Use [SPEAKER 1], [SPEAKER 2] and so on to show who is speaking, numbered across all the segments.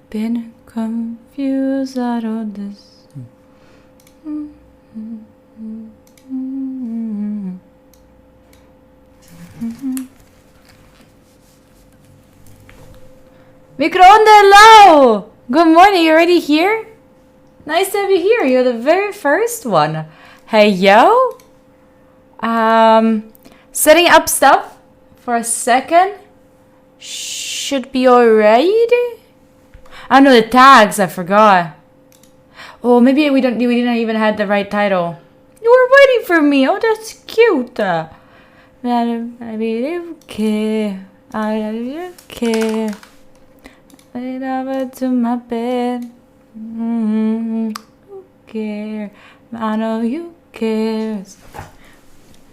[SPEAKER 1] been confused out of this. Microonde, hello! Good morning, you already here? Nice to have you here. You're the very first one. Hey, yo. Setting up stuff for a second. Should be alright. I know the tags, I forgot. Oh, maybe we didn't even have the right title. You were waiting for me. Oh, that's cute. Okay. Okay. Laid over to my bed. Who cares? I know you cares.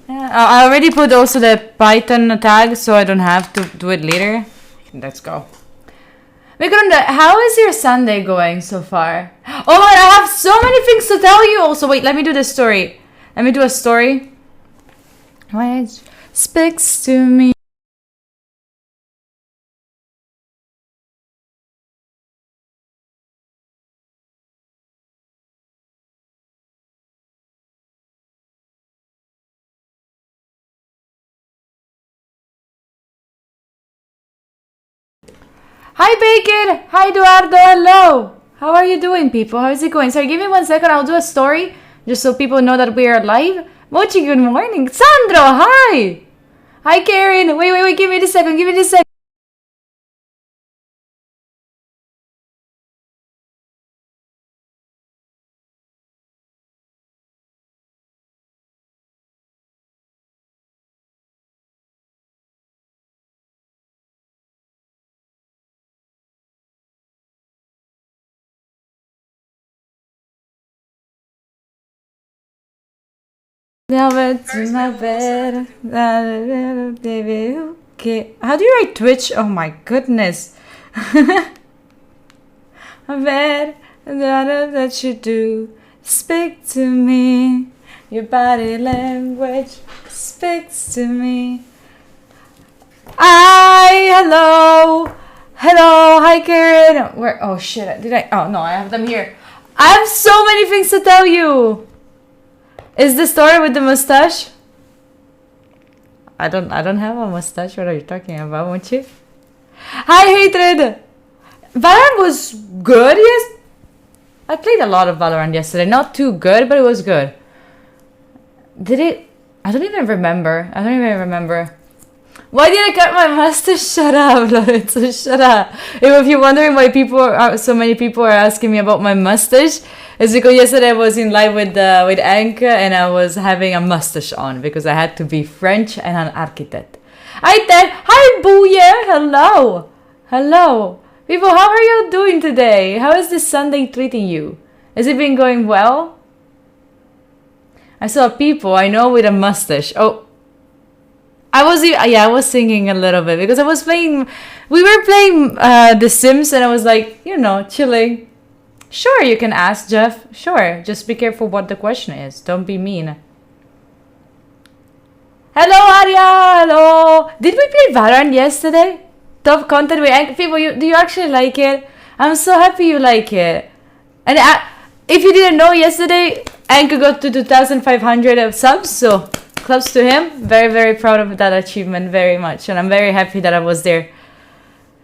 [SPEAKER 1] I already put also the Python tag, so I don't have to do it later. Let's go. Microonde, how is your Sunday going so far? Oh my, I have so many things to tell you. Also, wait, let me do the story. Let me do a story. Why it speaks to me. Hi, Bacon! Hi, Eduardo! Hello! How are you doing, people? How is it going? Sorry, give me 1 second. I'll do a story just so people know that we are live. Mochi, good morning. Sandro, hi! Hi, Karen. Wait. Give me this second. Give me this second. Never to my bed. Baby, okay. How do you write Twitch? Oh my goodness. My bed, that you do. Speak to me. Your body language speaks to me. Hello. Hi, Karen. Where? Oh shit. Did I? Oh no, I have them here. I have so many things to tell you. Is the story with the mustache? I don't have a mustache. What are you talking about, Mochi? Hi, Hatred. Valorant was good. Yes, I played a lot of Valorant yesterday. Not too good, but it was good. Did it? I don't even remember. Why did I cut my mustache? Shut up, Lorenzo. Shut up. If you're wondering why so many people are asking me about my mustache, it's because yesterday I was in live with Anka and I was having a mustache on because I had to be French and an architect. Hi, Booyah. Hello. People, how are you doing today? How is this Sunday treating you? Has it been going well? I saw people I know with a mustache. Oh. I was singing a little bit because we were playing The Sims and I was like, chilling. Sure, you can ask, Jeff. Sure, just be careful what the question is. Don't be mean. Hello, Arya. Hello. Did we play Valorant yesterday? Top content with people. Do you actually like it? I'm so happy you like it. And if you didn't know, yesterday Anka got to 2,500 subs, so claps to him. Very, very proud of that achievement, very much. And I'm very happy that I was there.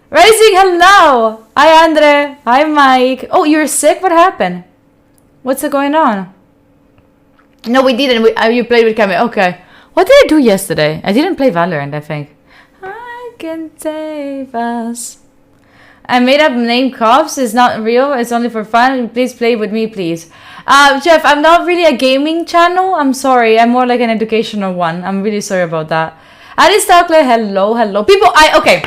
[SPEAKER 1] Rising, hello! Hi, Andre. Hi, Mike. Oh, you're sick? What happened? What's going on? No, we didn't. You played with Camille. Okay. What did I do yesterday? I didn't play Valorant, I think. I can save us. I made up name Cops. It's not real. It's only for fun. Please play with me, please. Jeff, I'm not really a gaming channel. I'm sorry. I'm more like an educational one. I'm really sorry about that. Alice Starkler, hello. People, okay.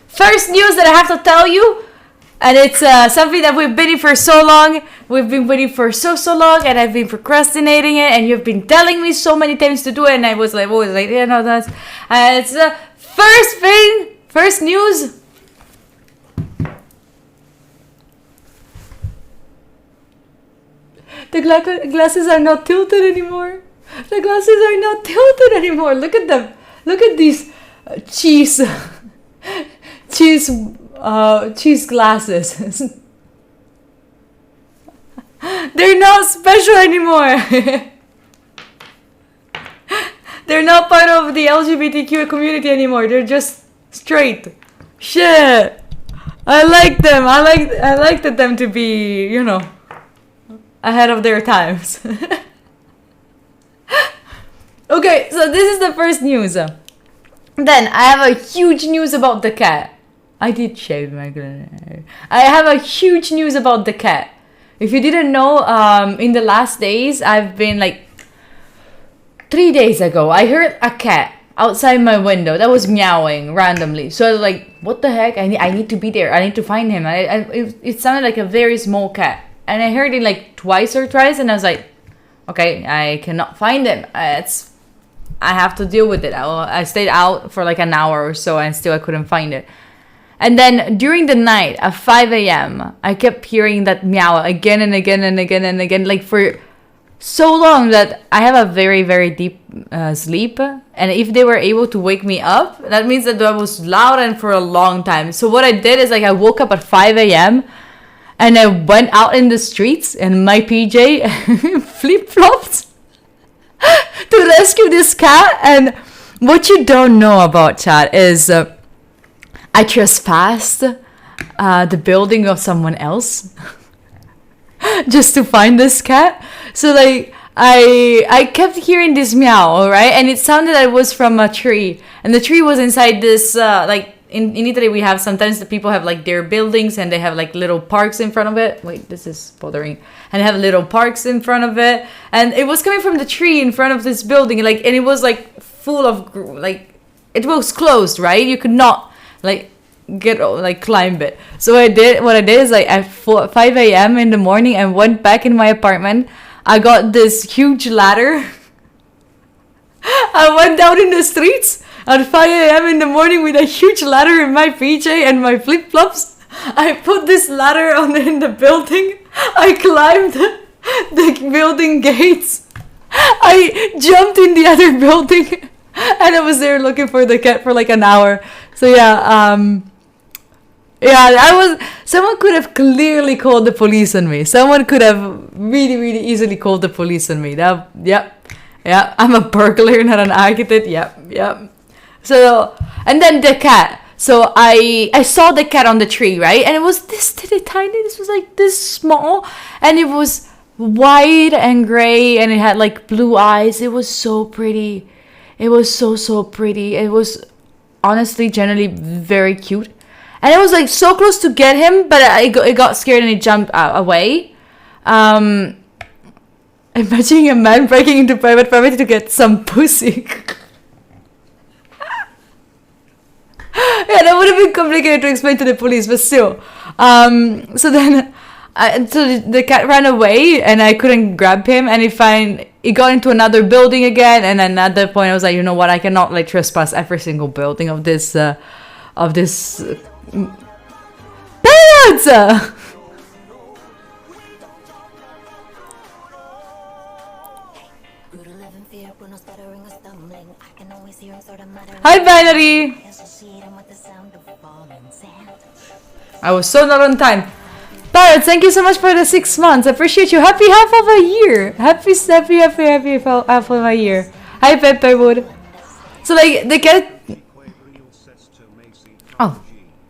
[SPEAKER 1] First news that I have to tell you. And it's something that we've been in for so long. We've been waiting for so long. And I've been procrastinating it. And you've been telling me so many times to do it. And I was like, always like, yeah, no, that's... it's the first news. The glasses are not tilted anymore. Look at them. Look at these cheese glasses. They're not special anymore. They're not part of the LGBTQ community anymore. They're just straight. Shit. I like them. I liked them to be, you know, ahead of their times. Okay, so this is the first news. Then I have a huge news about the cat. I did shave my hair. I have a huge news about the cat. If you didn't know, in the last days, I've been like 3 days ago, I heard a cat outside my window that was meowing randomly. So I was like, what the heck? I need to be there. I need to find him. It sounded like a very small cat. And I heard it like twice or thrice, and I was like, okay, I cannot find him. I have to deal with it. I stayed out for like an hour or so, and still I couldn't find it. And then during the night at 5 a.m., I kept hearing that meow again and again and again and again, like for so long that I have a very, very deep sleep. And if they were able to wake me up, that means that I was loud and for a long time. So what I did is like I woke up at 5 a.m. and I went out in the streets in my PJ, flip-flops, to rescue this cat. And what you don't know about chat is I trespassed the building of someone else just to find this cat. So like I kept hearing this meow, right? And it sounded like it was from a tree, and the tree was inside this like in Italy we have sometimes the people have like their buildings and they have like little parks in front of it. Wait, this is bothering. And they have little parks in front of it, and it was coming from the tree in front of this building, like, and it was like full of like it was closed, right? You could not like climb it. So what I did is like at 5 a.m. in the morning, I went back in my apartment. I got this huge ladder. I went down in the streets at 5 a.m. in the morning with a huge ladder in my PJ and my flip-flops. I put this ladder in the building. I climbed the building gates. I jumped in the other building, and I was there looking for the cat for like an hour. So yeah, someone could have clearly called the police on me. Someone could have really, really easily called the police on me. Yeah, I'm a burglar, not an architect. Yep. So, and then the cat. So I saw the cat on the tree, right? And it was this tiny, this was like this small, and it was white and gray, and it had like blue eyes. It was so pretty. It was so pretty. It was honestly generally very cute. And I was like so close to get him, but it got scared and it jumped away. Imagining a man breaking into private property to get some pussy. Yeah, that would have been complicated to explain to the police, but still. So then, so the cat ran away, and I couldn't grab him. And he got into another building again. And then at that point, I was like, you know what? I cannot like trespass every single building of this parents. Hi, Binary. I was so not on time. Parrot, thank you so much for the 6 months. I appreciate you. Happy half of a year. Happy half of a year. Hi, Pepperwood. So like the cat. Oh,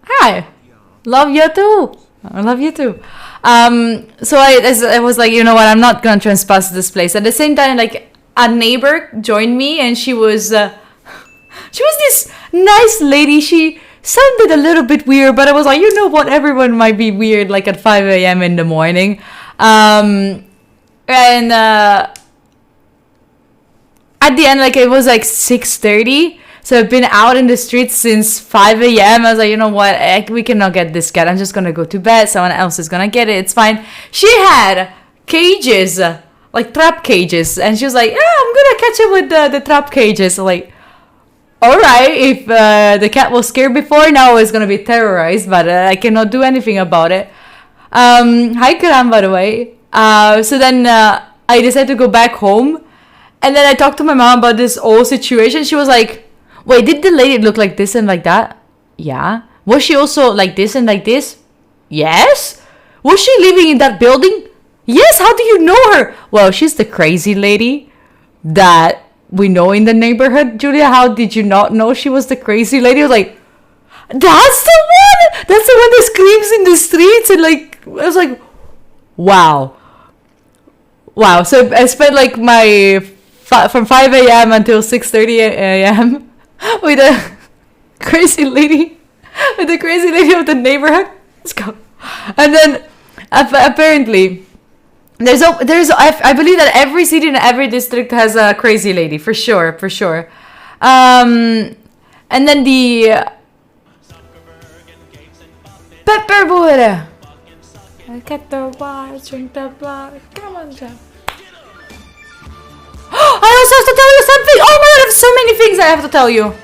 [SPEAKER 1] hi. Love you too. I love you too. So I was like, you know what? I'm not gonna trespass this place. At the same time, like a neighbor joined me, and she was this nice lady. She sounded a little bit weird, but I was like, you know what? Everyone might be weird, like at 5 a.m. in the morning. And at the end, like it was like 6:30. So I've been out in the streets since 5 a.m. I was like, you know what? We cannot get this cat. I'm just going to go to bed. Someone else is going to get it. It's fine. She had cages, like trap cages. And she was like, yeah, I'm going to catch it with the trap cages. So like, all right. If the cat was scared before, now it's going to be terrorized. But I cannot do anything about it. Hi, Karam, by the way. So then I decided to go back home. And then I talked to my mom about this whole situation. She was like, wait, did the lady look like this and like that? Yeah. Was she also like this and like this? Yes. Was she living in that building? Yes, how do you know her? Well, she's the crazy lady that we know in the neighborhood. Julia, how did you not know she was the crazy lady? I was like, that's the one! That's the one that screams in the streets. And like, I was like, wow. Wow. So I spent like from 5 a.m. until 6:30 a.m. with a crazy lady. With the crazy lady of the neighborhood. Let's go. And then apparently... I believe that every city and every district has a crazy lady, for sure. And then the Pepperwood. Get the wine, drink the blood. Come on, Jeff. I also have to tell you something. Oh my god, I have so many things I have to tell you.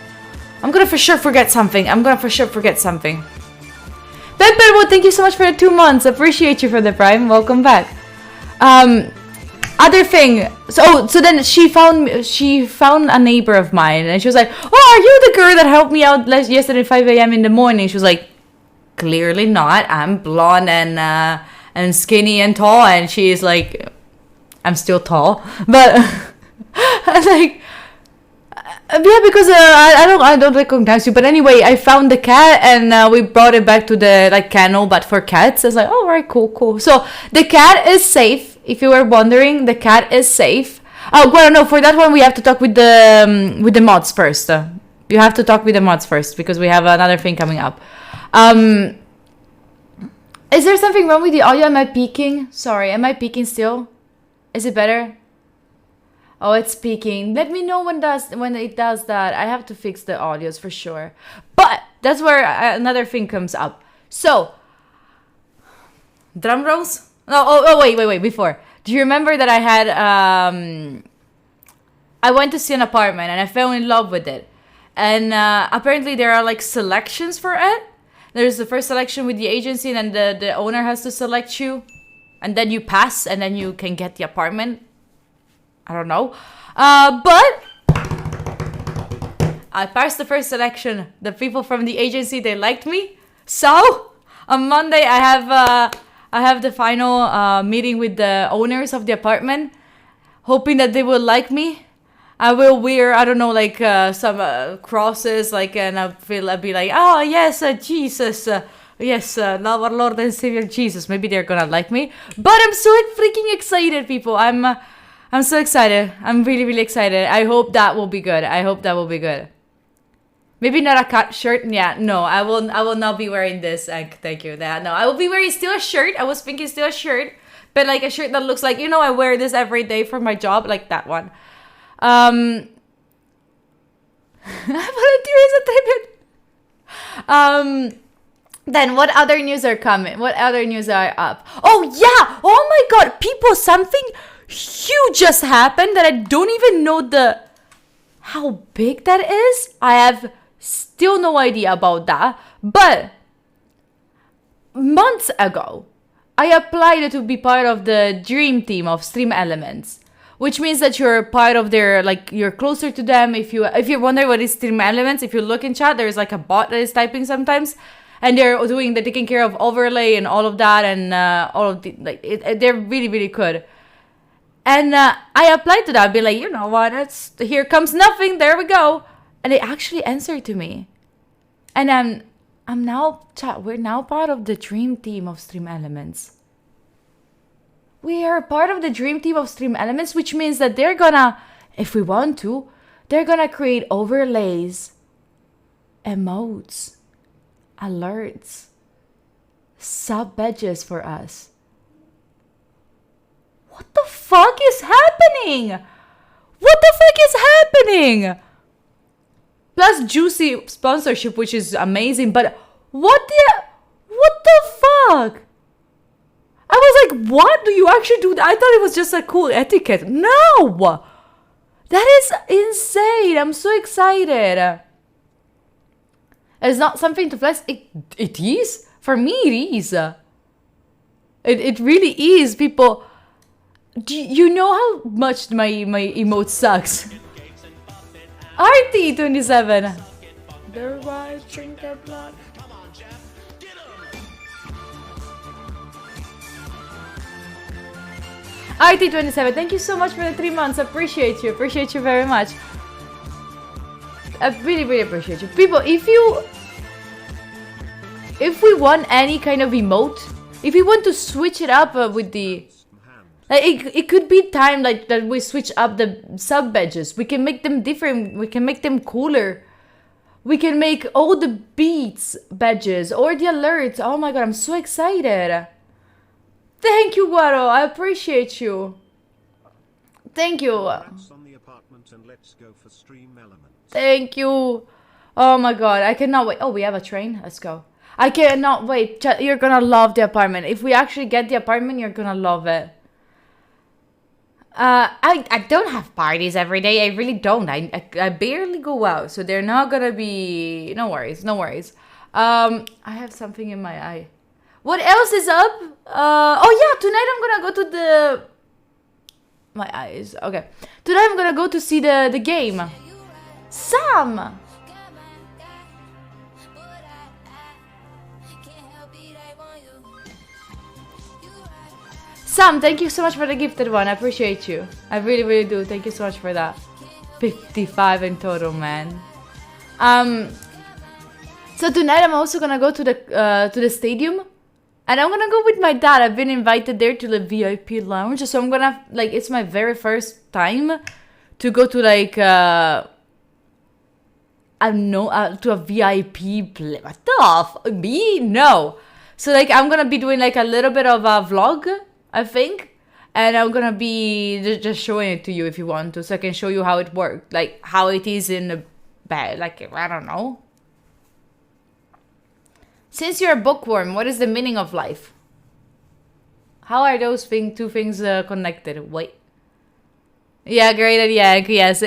[SPEAKER 1] I'm gonna for sure forget something. Pepperwood, thank you so much for the 2 months. Appreciate you for the Prime. Welcome back. Other thing. So then she found a neighbor of mine, and she was like, "Oh, are you the girl that helped me out yesterday at 5 a.m. in the morning?" She was like, "Clearly not. I'm blonde and skinny and tall." And she's like, "I'm still tall, but I'm like, yeah, because I don't recognize you." But anyway, I found the cat and we brought it back to the kennel, but for cats. I was like, "Oh, right, cool." So the cat is safe. If you were wondering, the cat is safe. Oh, well, no, for that one we have to talk with the mods first. You have to talk with the mods first because we have another thing coming up. Is there something wrong with the audio? Am I peaking? Sorry, am I peaking still? Is it better? Oh, it's peaking. Let me know when it does that. I have to fix the audios for sure. But that's where another thing comes up. So, drum rolls? Oh, wait. Before, do you remember that I had I went to see an apartment and I fell in love with it, and apparently there are like selections for it. There's the first selection with the agency, and then the owner has to select you, and then you pass, and then you can get the apartment. I don't know, but I passed the first selection. The people from the agency, they liked me. So on Monday I have the final meeting with the owners of the apartment, hoping that they will like me. I will wear, I don't know, like some crosses, like, and I'll be like, "Oh yes, Jesus, yes, love our Lord and Savior Jesus." Maybe they're gonna like me, but I'm so freaking excited, people. I'm so excited. I'm really, really excited. I hope that will be good. Maybe not a cut shirt. Yeah, no, I will not be wearing this. Thank you. No, I will be wearing still a shirt. I was thinking still a shirt, but like a shirt that looks like, I wear this every day for my job, like that one. Volunteer is a tribute. Then what other news are coming? What other news are up? Oh yeah! Oh my god, people, something huge just happened that I don't even know how big that is. I have still no idea about that. But months ago, I applied to be part of the dream team of Stream Elements, which means that you're part of their, like, you're closer to them. If you're wondering what is Stream Elements, if you look in chat, there's like a bot that is typing sometimes, and they're taking care of overlay and all of that, and all of the, they're really, really good. And I applied to that, be like, you know what, here comes nothing, there we go. And they actually answered to me. And we're now part of the dream team of Stream Elements. We are part of the dream team of Stream Elements, which means that they're gonna, if we want to, they're gonna create overlays, emotes, alerts, sub badges for us. What the fuck is happening? Plus juicy sponsorship, which is amazing, but what the fuck? I was like, what? Do you actually do that? I thought it was just a cool etiquette. No! That is insane. I'm so excited. It's not something to flex. It is. For me, it is. It really is, people. Do you know how much my emote sucks? RT27. The right, drink the blood. RT27, thank you so much for the 3 months. Appreciate you. Appreciate you very much. I really, really appreciate you. People, if we want any kind of emote, if we want to switch it up with the... Like, it could be time like that we switch up the sub badges. We can make them different. We can make them cooler. We can make all the beats badges or the alerts. Oh my god, I'm so excited. Thank you, Guaro. I appreciate you. Thank you. Thank you. Oh my god, I cannot wait. Oh, we have a train. Let's go. I cannot wait. You're gonna love the apartment. If we actually get the apartment, you're gonna love it. I don't have parties every day. I really don't. I barely go out, so they're not gonna be... No worries, no worries. I have something in my eye. What else is up? Oh yeah, tonight I'm gonna go to the... My eyes, okay. Tonight I'm gonna go to see the game. Sam! Sam, thank you so much for the gifted one. I appreciate you. I really, really do. Thank you so much for that. 55 in total, man. So tonight I'm also gonna go to the stadium, and I'm gonna go with my dad. I've been invited there to the VIP lounge, so I'm gonna like it's my very first time to go to like I don't know to a VIP play. What the me? No. So like I'm gonna be doing like a little bit of a vlog, I think. And I'm gonna be just showing it to you if you want to, so I can show you how it works, like how it is in the bed, like, I don't know. Since you're a bookworm, what is the meaning of life? How are those two things connected? Wait. Yeah, great idea, yes.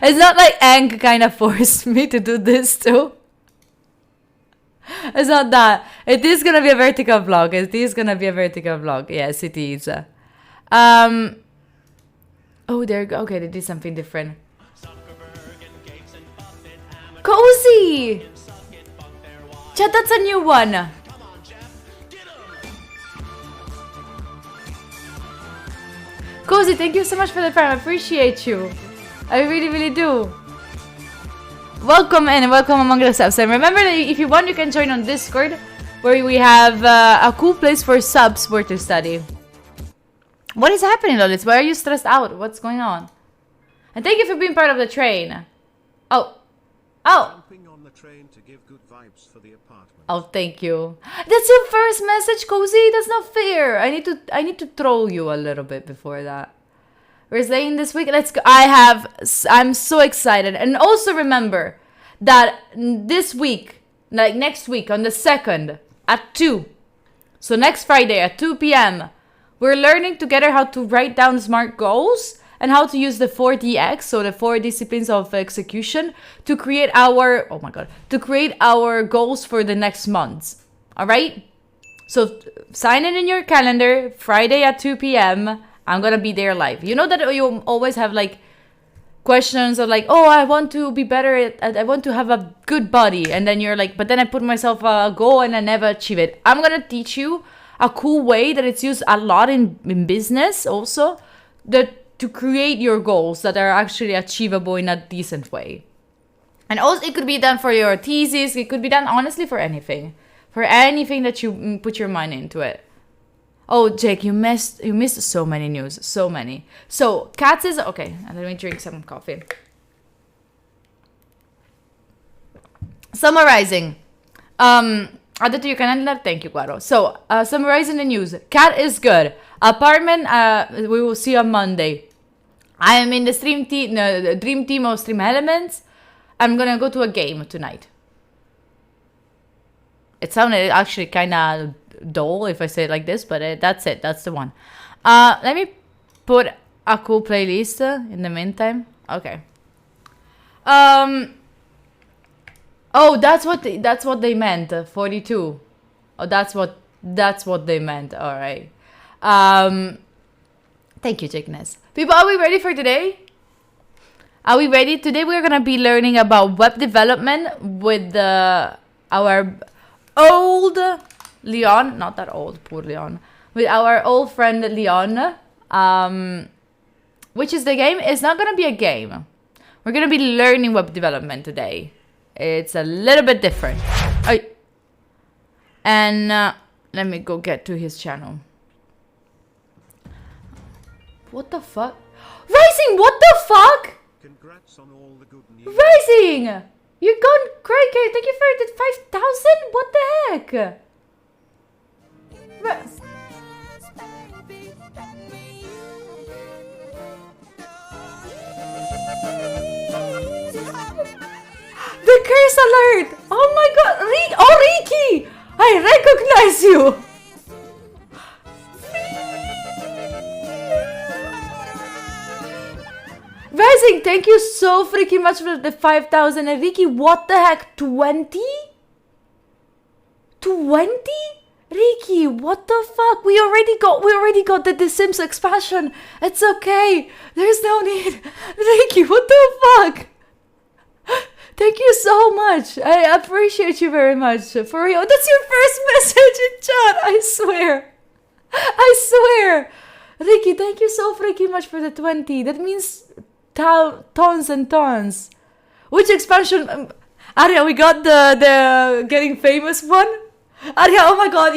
[SPEAKER 1] It's not like Ank kind of forced me to do this too. It's not that. It is gonna be a vertical vlog. It is gonna be a vertical vlog. Yes, it is. Oh, there you go. Okay, they did something different. Cozy! Chat, that's a new one. Cozy, thank you so much for the prime. I appreciate you. I really, really do. Welcome and welcome among the subs. And remember that if you want, you can join on Discord, where we have a cool place for subs where to study. What is happening, Lolis? Why are you stressed out? What's going on? And thank you for being part of the train. Oh.
[SPEAKER 2] Jumping on the train to give good vibes for the apartment.
[SPEAKER 1] Oh, thank you. That's your first message, Cozy? That's not fair. I need to troll you a little bit before that. We're staying this week. Let's go. I'm so excited. And also remember that this week, like next week on the 2nd at 2. So next Friday at 2 p.m. we're learning together how to write down SMART goals and how to use the 4DX, so the 4 disciplines of execution, to create our, to create our goals for the next months. All right? So sign it in your calendar, Friday at 2 p.m. I'm gonna be there live. You know that you always have like questions of like, oh, I want to be better I want to have a good body. And then you're like, but then I put myself a goal and I never achieve it. I'm gonna teach you a cool way that it's used a lot in business also, that to create your goals that are actually achievable in a decent way. And also it could be done for your thesis. It could be done honestly for anything. For anything that you put your mind into it. Oh, Jake, you missed so many news. So many. So, Katz is... Okay, let me drink some coffee. Summarizing. Added to your calendar. Thank you, Guaro. So, summarizing the news. Cat is good. Apartment, we will see on Monday. I am in the the dream team of Stream Elements. I'm gonna go to a game tonight. It sounded actually kind of dull if I say it like this, but that's it. That's the one. Let me put a cool playlist in the meantime. Okay. Oh, that's what they meant. 42. Oh, that's what they meant. All right. Thank you, Chickness. People, are we ready for today? Are we ready? Today we're gonna be learning about web development with our old Leon, not that old, poor Leon. with our old friend Leon. Which is the game? It's not gonna be a game. We're gonna be learning web development today. It's a little bit different. And let me go get to his channel. What the fuck? Rising, what the fuck?
[SPEAKER 2] Congrats on all the good news.
[SPEAKER 1] Rising! You're gone crazy. Thank you for the 5,000? What the heck? The curse alert! Oh my god! Ricky! I recognize you! Rising, thank you so freaking much for the 5,000. And Ricky, what the heck? 20? 20? Ricky, what the fuck? We already got the Sims expansion. It's okay. There's no need. Ricky, what the fuck? Thank you so much. I appreciate you very much. For real. That's your first message in chat. I swear. I swear. Ricky, thank you so freaking much for the 20. That means tons and tons. Which expansion? Arya, we got the getting famous one. Arya, oh my god,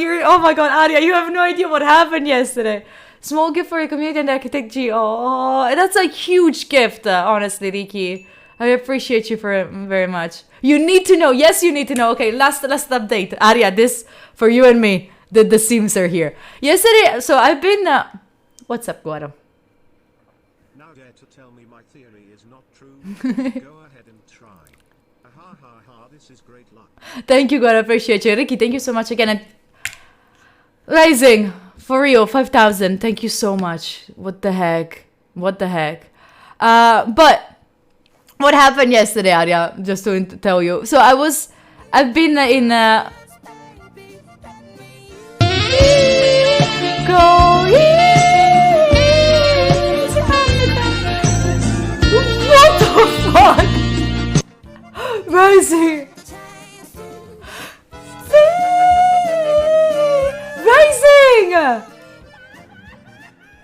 [SPEAKER 1] Arya, you have no idea what happened yesterday. Small gift for your community and Architect G. Oh, that's a huge gift, honestly, Ricky. I appreciate you very much. You need to know. Yes, you need to know. Okay, last update. Arya, this for you and me. The Sims are here. Yesterday, so I've been... what's up, Guado?
[SPEAKER 2] Now dare to tell me my theory is not true. Go ahead and try. Ha ha ha, this is great luck.
[SPEAKER 1] Thank you, God. I appreciate you. Ricky, thank you so much again. And Rising, for real, 5,000. Thank you so much. What the heck? What the heck? But what happened yesterday, Arya? Just to tell you. So I've been in What the fuck? Rising! Rising!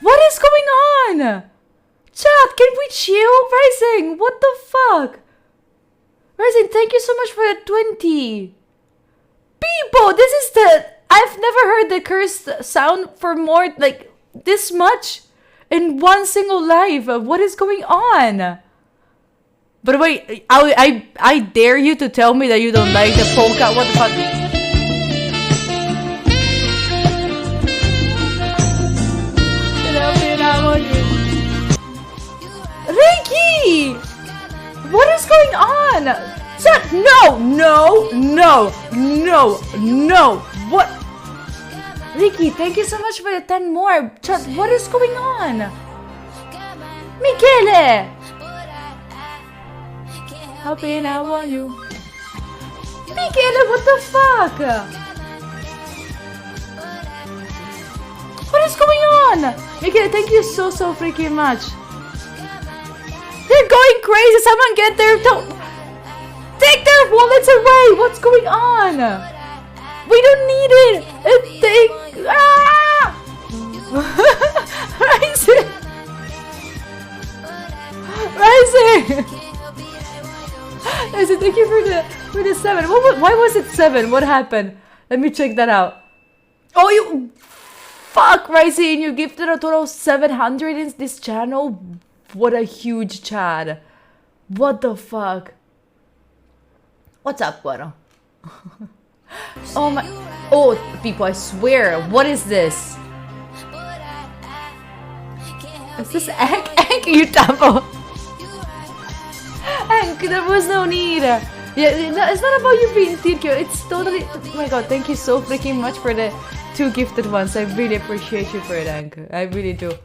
[SPEAKER 1] What is going on? Chat, can we chill? Rising, what the fuck? Rising, thank you so much for the 20. People, this is I've never heard the cursed sound for more, like, this much in one single live. What is going on? But wait, I dare you to tell me that you don't like the polka. What the fuck? Ricky! What is going on? Chat, no! What? Ricky, thank you so much for the 10 more. Chat, what is going on? Michele! Happy now on you. Michele, what the fuck? What is going on? Michele, thank you so freaking much. They're going crazy. Someone get their take their wallets away. What's going on? We don't need it. Rising. Rising, thank you for the 7. Why was it 7? What happened? Let me check that out. Oh, you fuck, Rising. You gifted a total of 700 in this channel. What a huge Chad. What the fuck? What's up, Guado? Oh my... Oh, people, I swear. What is this? Is this Egg? Egg, you double. Egg, there was no need. Yeah, it's not about you being Tirkio. It's totally... Oh my god, thank you so freaking much for the 2 gifted ones. I really appreciate you for it, Egg. I really do.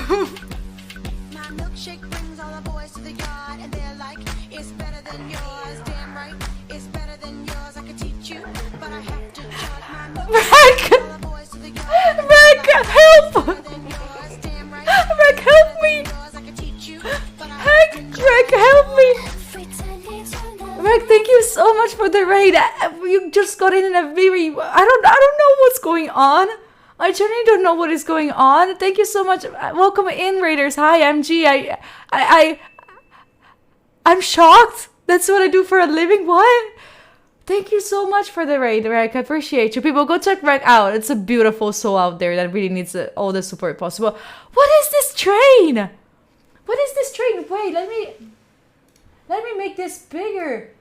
[SPEAKER 3] My milkshake brings all the boys to the yard, and they're like, it's better than yours. Damn right, it's better than yours. I could teach you, but I have to charge my milkshake. All the boys to the yard.
[SPEAKER 1] Rick, help! Rick, help me! Rick, help me! Rick, thank you so much for the raid. you just got in a very, I don't know what's going on. I genuinely don't know what is going on. Thank you so much. Welcome in, Raiders. Hi, I'm G. I'm shocked. That's what I do for a living. What? Thank you so much for the raid, Rek. I appreciate you. People, go check Rek out. It's a beautiful soul out there that really needs all the support possible. What is this train? What is this train? Wait, let me make this bigger.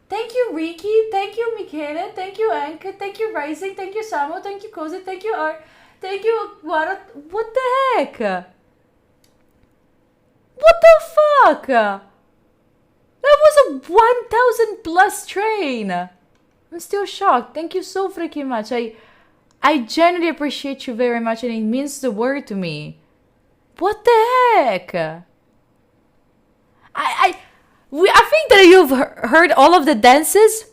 [SPEAKER 1] Thank you, Riki. Thank you, Michele. Thank you, Anka. Thank you, Rising. Thank you, Samo. Thank you, Kozi. Thank you, Art. Thank you, Guaro. What the heck? What the fuck? That was a 1,000 plus train. I'm still shocked. Thank you so freaking much. I genuinely appreciate you very much, and it means the world to me. What the heck? I think that you've heard all of the dances.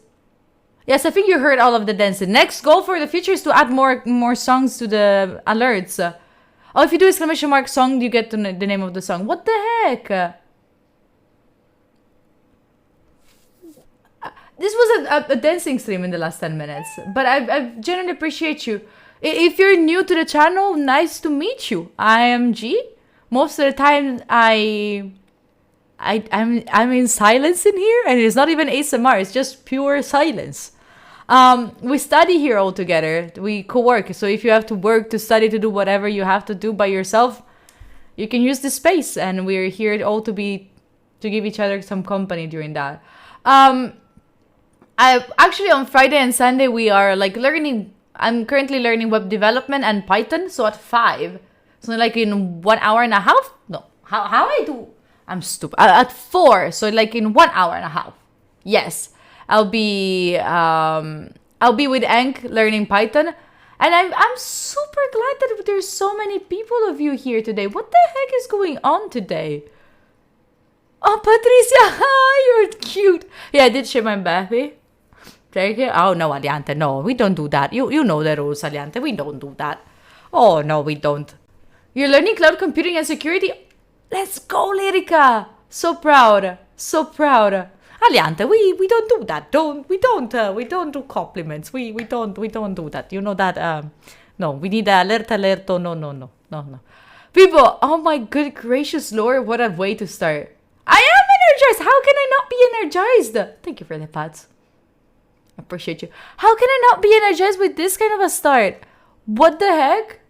[SPEAKER 1] Yes, I think you heard all of the dances. Next goal for the future is to add more songs to the alerts. Oh, if you do exclamation mark song, you get the name of the song. What the heck? This was a dancing stream in the last 10 minutes. But I genuinely appreciate you. If you're new to the channel, nice to meet you. I am G. Most of the time, I'm in silence in here, and it's not even ASMR. It's just pure silence. We study here all together. We co-work. So if you have to work, to study, to do whatever you have to do by yourself, you can use this space. And we're here all to give each other some company during that. Actually on Friday and Sunday we are like learning. I'm currently learning web development and Python. So at 5, so like in 1 hour and a half. No, how I do? I'm stupid. At 4, so like in 1 hour and a half. Yes, I'll be with Enk learning Python, and I'm super glad that there's so many people of you here today. What the heck is going on today? Oh, Patricia, you're cute. Yeah, I did share my baby. Take it. Oh no, Aliante, no, we don't do that. You know the rules, Aliante. We don't do that. Oh no, we don't. You're learning cloud computing and security. Let's go, Lyrica. So proud. So proud. Aliante, we don't do that. We don't do compliments. We don't do that. You know that. No, we need alert. Oh, no. People, oh my good gracious Lord, what a way to start. I am energized. How can I not be energized? Thank you for the pats. I appreciate you. How can I not be energized with this kind of a start? What the heck?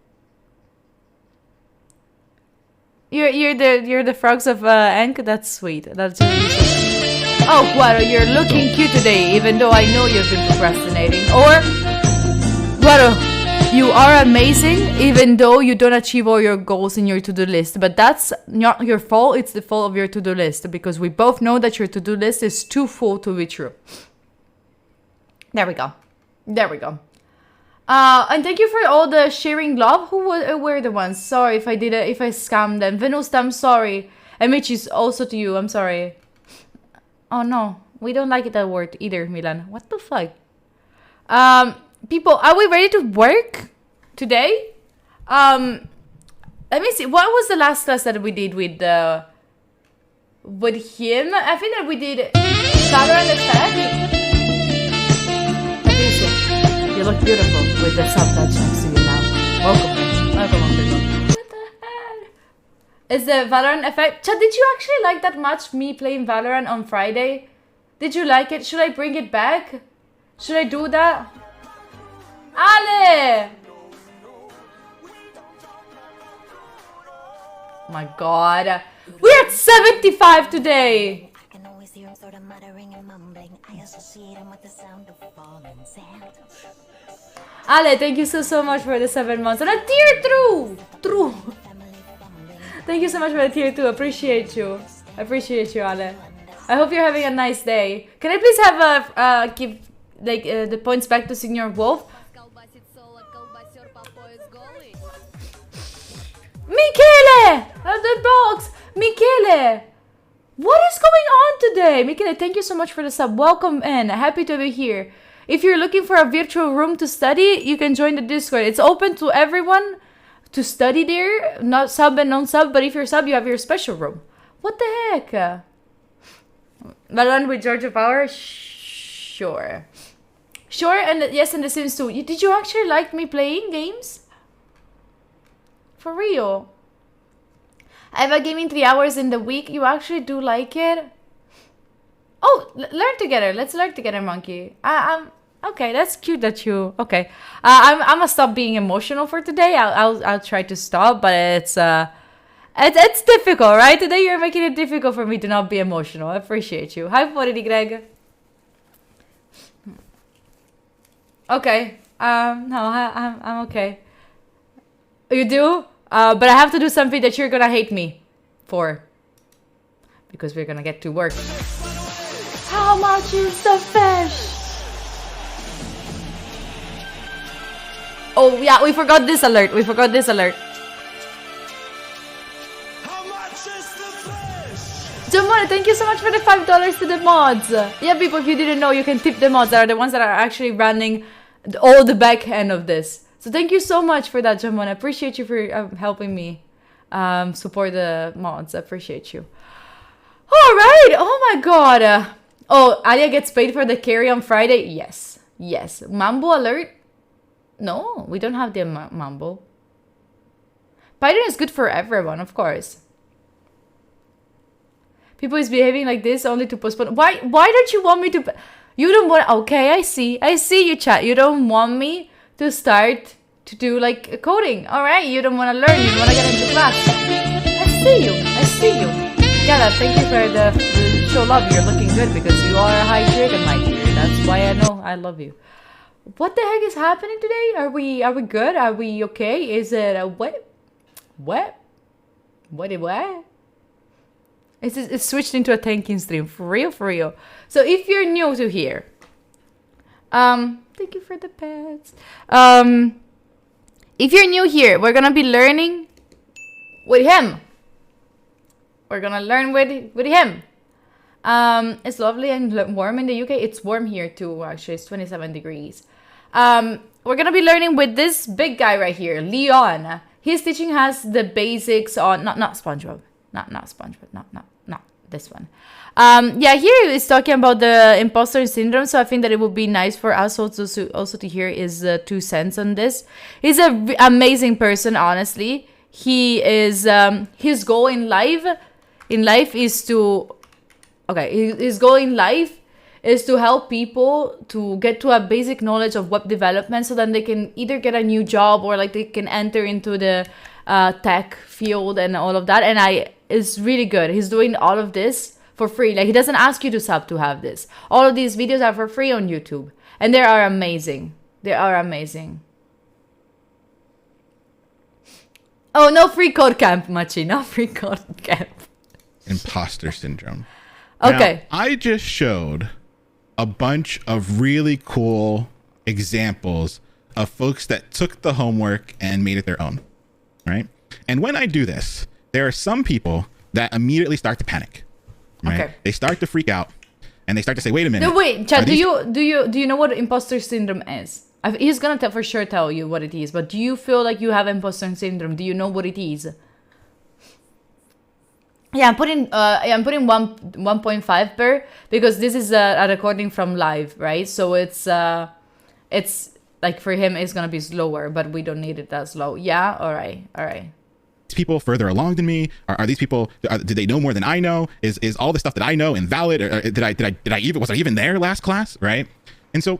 [SPEAKER 1] You're the frogs of Enk. That's sweet. That's really sweet. Oh, Guaro, you're looking cute today, even though I know you've been procrastinating. Or Guaro, you are amazing, even though you don't achieve all your goals in your to-do list. But that's not your fault. It's the fault of your to-do list, because we both know that your to-do list is too full to be true. There we go. And thank you for all the sharing love. Who were the ones? Sorry if I scammed them. Venus, I'm sorry. And Michi's also to you. I'm sorry. Oh no, we don't like that word either, Milan. What the fuck? People, are we ready to work today? Let me see. What was the last class that we did with him? I think that we did Valorant Effect. You look beautiful with the subtouch next to you now. Welcome. What the hell? Is the Valorant Effect? Chad, did you actually like that much me playing Valorant on Friday? Did you like it? Should I bring it back? Should I do that? Ale! My god. We're at 75 today!
[SPEAKER 4] I can always hear him sort of muttering and mumbling. I associate him with the sound of falling sand.
[SPEAKER 1] Ale, thank you so much for the 7 months. And a tier 2! Thank you so much for the tier 2. Appreciate you, Ale. I hope you're having a nice day. Can I please have give the points back to Senior Wolf? Michele! The box! Michele! What is going on today? Michele, thank you so much for the sub. Welcome in. Happy to be here. If you're looking for a virtual room to study, you can join the Discord. It's open to everyone to study there. Not sub and non-sub, but if you're sub, you have your special room. What the heck? Valorant with Georgia Power? Shh. Sure. Sure, and yes, and The Sims 2. Did you actually like me playing games? For real? I have a gaming 3 hours in the week. You actually do like it? Oh, learn together. Let's learn together, monkey. I'm okay. That's cute that you. Okay. I'm gonna stop being emotional for today. I'll try to stop, but it's difficult, right? Today you're making it difficult for me to not be emotional. I appreciate you. Hi, Forty Greg. Okay. No, I'm okay. You do? But I have to do something that you're gonna hate me for. Because we're gonna get to work. How much is the fish? Oh, yeah, we forgot this alert. We forgot this alert.
[SPEAKER 5] How much is the fish?
[SPEAKER 1] Jamona, thank you so much for the $5 to the mods. Yeah, people, if you didn't know, you can tip the mods. That are the ones that are actually running all the back end of this. So thank you so much for that, Jamona. I appreciate you for helping me support the mods. I appreciate you. All right. Oh, my God. Oh, Alia gets paid for the carry on Friday? Yes. Yes. Mambo alert? No, we don't have the Mambo. Python is good for everyone, of course. People is behaving like this only to postpone. Why don't you want me to... You don't want... Okay, I see you, chat. You don't want me to start to do, like, coding. All right, you don't want to learn. You want to get into class. I see you. Yeah, thank you for the show love. You're looking good because you are a high tier than my tier. That's why I know I love you. What the heck is happening today? Are we good? Are we okay? Is it a what? It's switched into a tanking stream. For real. So if you're new to here, thank you for the pets. If you're new here, we're gonna be learning with him. We're gonna learn with him. It's lovely and warm in the UK. It's warm here too, actually. It's 27 degrees. We're gonna be learning with this big guy right here, Leon. He's teaching us the basics on not SpongeBob. Not SpongeBob. Not this one. Yeah, here is talking about the imposter syndrome. So I think that it would be nice for us also to hear his 2 cents on this. He's an amazing person, honestly. He is his goal in life is to his goal in life is to help people to get to a basic knowledge of web development so then they can either get a new job or like they can enter into the tech field and all of that. And it's really good. He's doing all of this for free. Like, he doesn't ask you to sub to have this. All of these videos are for free on YouTube. And they are amazing. Oh, no free code camp, Machi. No free code camp.
[SPEAKER 6] Imposter syndrome.
[SPEAKER 1] Okay.
[SPEAKER 6] Now, I just showed a bunch of really cool examples of folks that took the homework and made it their own, right? And when I do this, there are some people that immediately start to panic, right?
[SPEAKER 1] Okay.
[SPEAKER 6] They start to freak out and they start to say, wait a minute.
[SPEAKER 1] No, wait, Chad, do you know what imposter syndrome is? He's gonna for sure tell you what it is, but do you feel like you have imposter syndrome? Do you know what it is? Yeah, I'm putting 1.5 per because this is a recording from live, right? So it's like for him it's gonna be slower, but we don't need it that slow. Yeah, all right.
[SPEAKER 6] These people further along than me? Are these people? Do they know more than I know? Is all the stuff that I know invalid? Or was I even there last class? Right? And so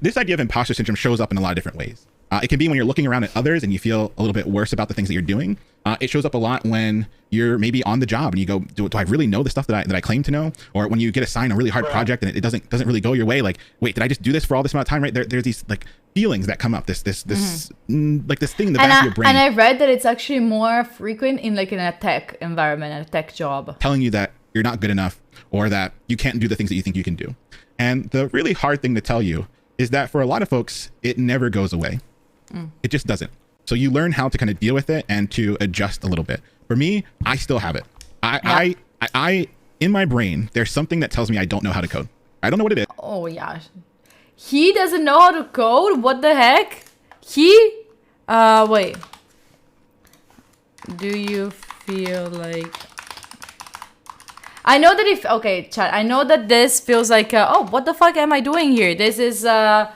[SPEAKER 6] this idea of imposter syndrome shows up in a lot of different ways. It can be when you're looking around at others and you feel a little bit worse about the things that you're doing. It shows up a lot when you're maybe on the job and you go, do I really know the stuff that I claim to know? Or when you get assigned a really hard project and it doesn't really go your way. Like, wait, did I just do this for all this amount of time? Right? There's these like feelings that come up. This like this thing in the back of your brain.
[SPEAKER 1] And I read that it's actually more frequent in a tech environment, a tech job.
[SPEAKER 6] Telling you that you're not good enough or that you can't do the things that you think you can do. And the really hard thing to tell you is that for a lot of folks, it never goes away. It just doesn't. So you learn how to kind of deal with it and to adjust a little bit. For me, I still have it. I in my brain, there's something that tells me I don't know how to code. I don't know what it is.
[SPEAKER 1] Oh yeah. He doesn't know how to code? What the heck? Wait. Do you feel like... I know that okay, chat. I know that this feels like, oh, what the fuck am I doing here? This is a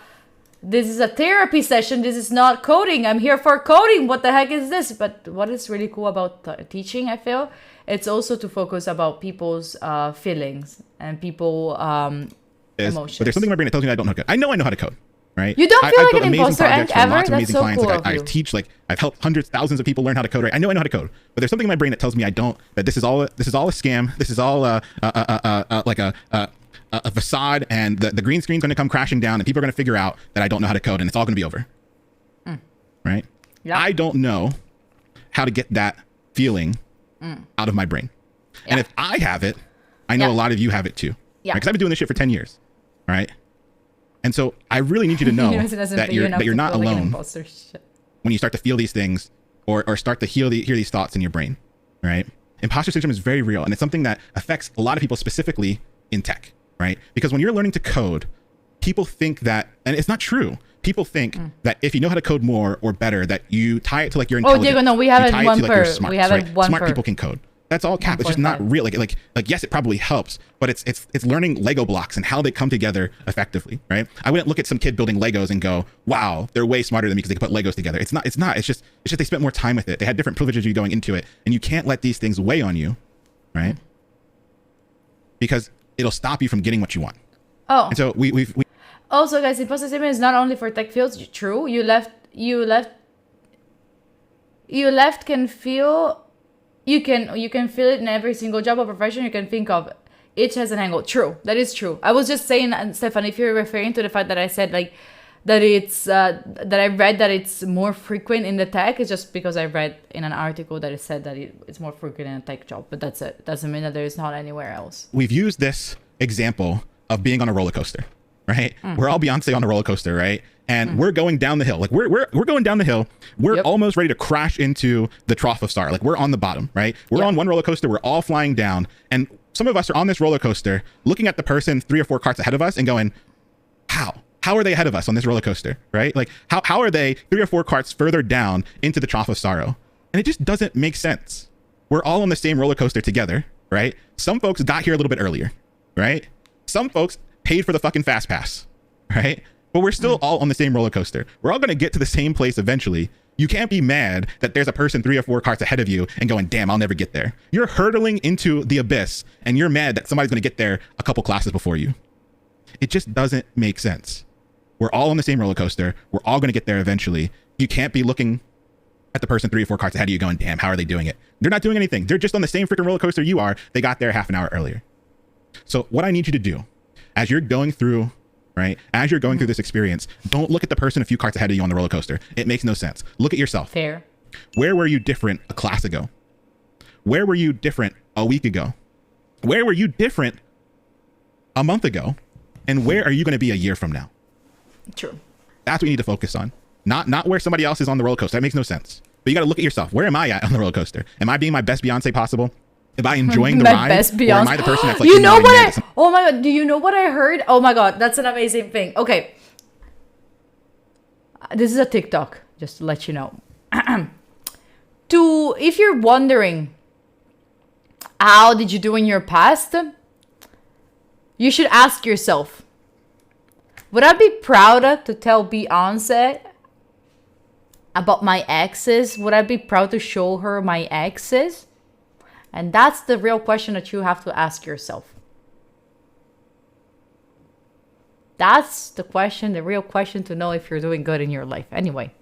[SPEAKER 1] therapy session. This is not coding. I'm here for coding. What the heck is this? But what is really cool about teaching, I feel, it's also to focus about people's feelings and people emotions.
[SPEAKER 6] But there's something in my brain that tells me I don't know how to code. I know how to code. Right?
[SPEAKER 1] You don't feel
[SPEAKER 6] I've
[SPEAKER 1] like
[SPEAKER 6] built
[SPEAKER 1] an
[SPEAKER 6] amazing
[SPEAKER 1] imposter
[SPEAKER 6] projects for
[SPEAKER 1] ever?
[SPEAKER 6] lots of
[SPEAKER 1] That's
[SPEAKER 6] amazing
[SPEAKER 1] so
[SPEAKER 6] clients.
[SPEAKER 1] cool
[SPEAKER 6] Like
[SPEAKER 1] of
[SPEAKER 6] I
[SPEAKER 1] you.
[SPEAKER 6] teach, like I've helped hundreds, thousands of people learn how to code. Right? I know how to code, but there's something in my brain that tells me I don't. That this is all a scam. This is all like a facade, and the green screen's going to come crashing down, and people are going to figure out that I don't know how to code, and it's all going to be over. Right?
[SPEAKER 1] Yeah.
[SPEAKER 6] I don't know how to get that feeling out of my brain, and if I have it, I know a lot of you have it too.
[SPEAKER 1] Yeah.
[SPEAKER 6] Because I've been doing this shit for 10 years. Right? And so I really need you to know that you're not alone when you start to feel these things or start to hear these thoughts in your brain, right? Imposter syndrome is very real, and it's something that affects a lot of people, specifically in tech, right? Because when you're learning to code, people think that, and it's not true. People think that if you know how to code more or better, that you tie it to like your intelligence.
[SPEAKER 1] Diego, no, we have it one per.
[SPEAKER 6] Smarts,
[SPEAKER 1] we have
[SPEAKER 6] right?
[SPEAKER 1] it one
[SPEAKER 6] Smart
[SPEAKER 1] per.
[SPEAKER 6] people can code. That's all cap. It's just not real. Like yes, it probably helps, but it's learning Lego blocks and how they come together effectively, right? I wouldn't look at some kid building Legos and go, "Wow, they're way smarter than me because they can put Legos together." It's not. It's just they spent more time with it. They had different privileges you going into it, and you can't let these things weigh on you, right? Because it'll stop you from getting what you want.
[SPEAKER 1] Oh.
[SPEAKER 6] And so we
[SPEAKER 1] Also, guys, imposter syndrome is not only for tech fields. True, you left can feel. You can feel it in every single job or profession you can think of. Each has an angle. True, that is true. I was just saying, Stefan, if you're referring to the fact that I said like that it's that I read that it's more frequent in the tech, it's just because I read in an article that it said that it's more frequent in a tech job. But that's it. Doesn't mean that there is not anywhere else.
[SPEAKER 6] We've used this example of being on a roller coaster, right? We're all Beyonce on a roller coaster, right? And we're going down the hill. Like we're going down the hill. We're almost ready to crash into the trough of sorrow. Like we're on the bottom, right? We're on one roller coaster. We're all flying down. And some of us are on this roller coaster looking at the person 3 or 4 carts ahead of us and going, how are they ahead of us on this roller coaster, right? Like how are they 3 or 4 carts further down into the trough of sorrow? And it just doesn't make sense. We're all on the same roller coaster together, right? Some folks got here a little bit earlier, right? Some folks paid for the fucking fast pass, right? But we're still all on the same roller coaster. We're all going to get to the same place eventually. You can't be mad that there's a person 3 or 4 carts ahead of you and going, damn, I'll never get there. You're hurtling into the abyss and you're mad that somebody's going to get there a couple classes before you. It just doesn't make sense. We're all on the same roller coaster. We're all going to get there eventually. You can't be looking at the person 3 or 4 carts ahead of you going, damn, how are they doing it? They're not doing anything. They're just on the same freaking roller coaster you are. They got there half an hour earlier. So what I need you to do as you're going through, right? As you're going through this experience, don't look at the person a few carts ahead of you on the roller coaster. It makes no sense. Look at yourself.
[SPEAKER 1] Fair.
[SPEAKER 6] Where were you different a class ago? Where were you different a week ago? Where were you different a month ago? And where are you going to be a year from now?
[SPEAKER 1] True.
[SPEAKER 6] That's what you need to focus on. Not where somebody else is on the roller coaster. That makes no sense. But you got to look at yourself. Where am I at on the roller coaster? Am I being my best Beyonce possible? Am I enjoying the ride?
[SPEAKER 1] Best
[SPEAKER 6] Or am I the person that's like,
[SPEAKER 1] you know what? Oh my god! Do you know what I heard? Oh my god, that's an amazing thing. Okay, this is a TikTok, just to let you know. If you're wondering, how did you do in your past? You should ask yourself, would I be proud to tell Beyonce about my exes? Would I be proud to show her my exes? And that's the real question that you have to ask yourself. That's the question, the real question to know if you're doing good in your life. Anyway.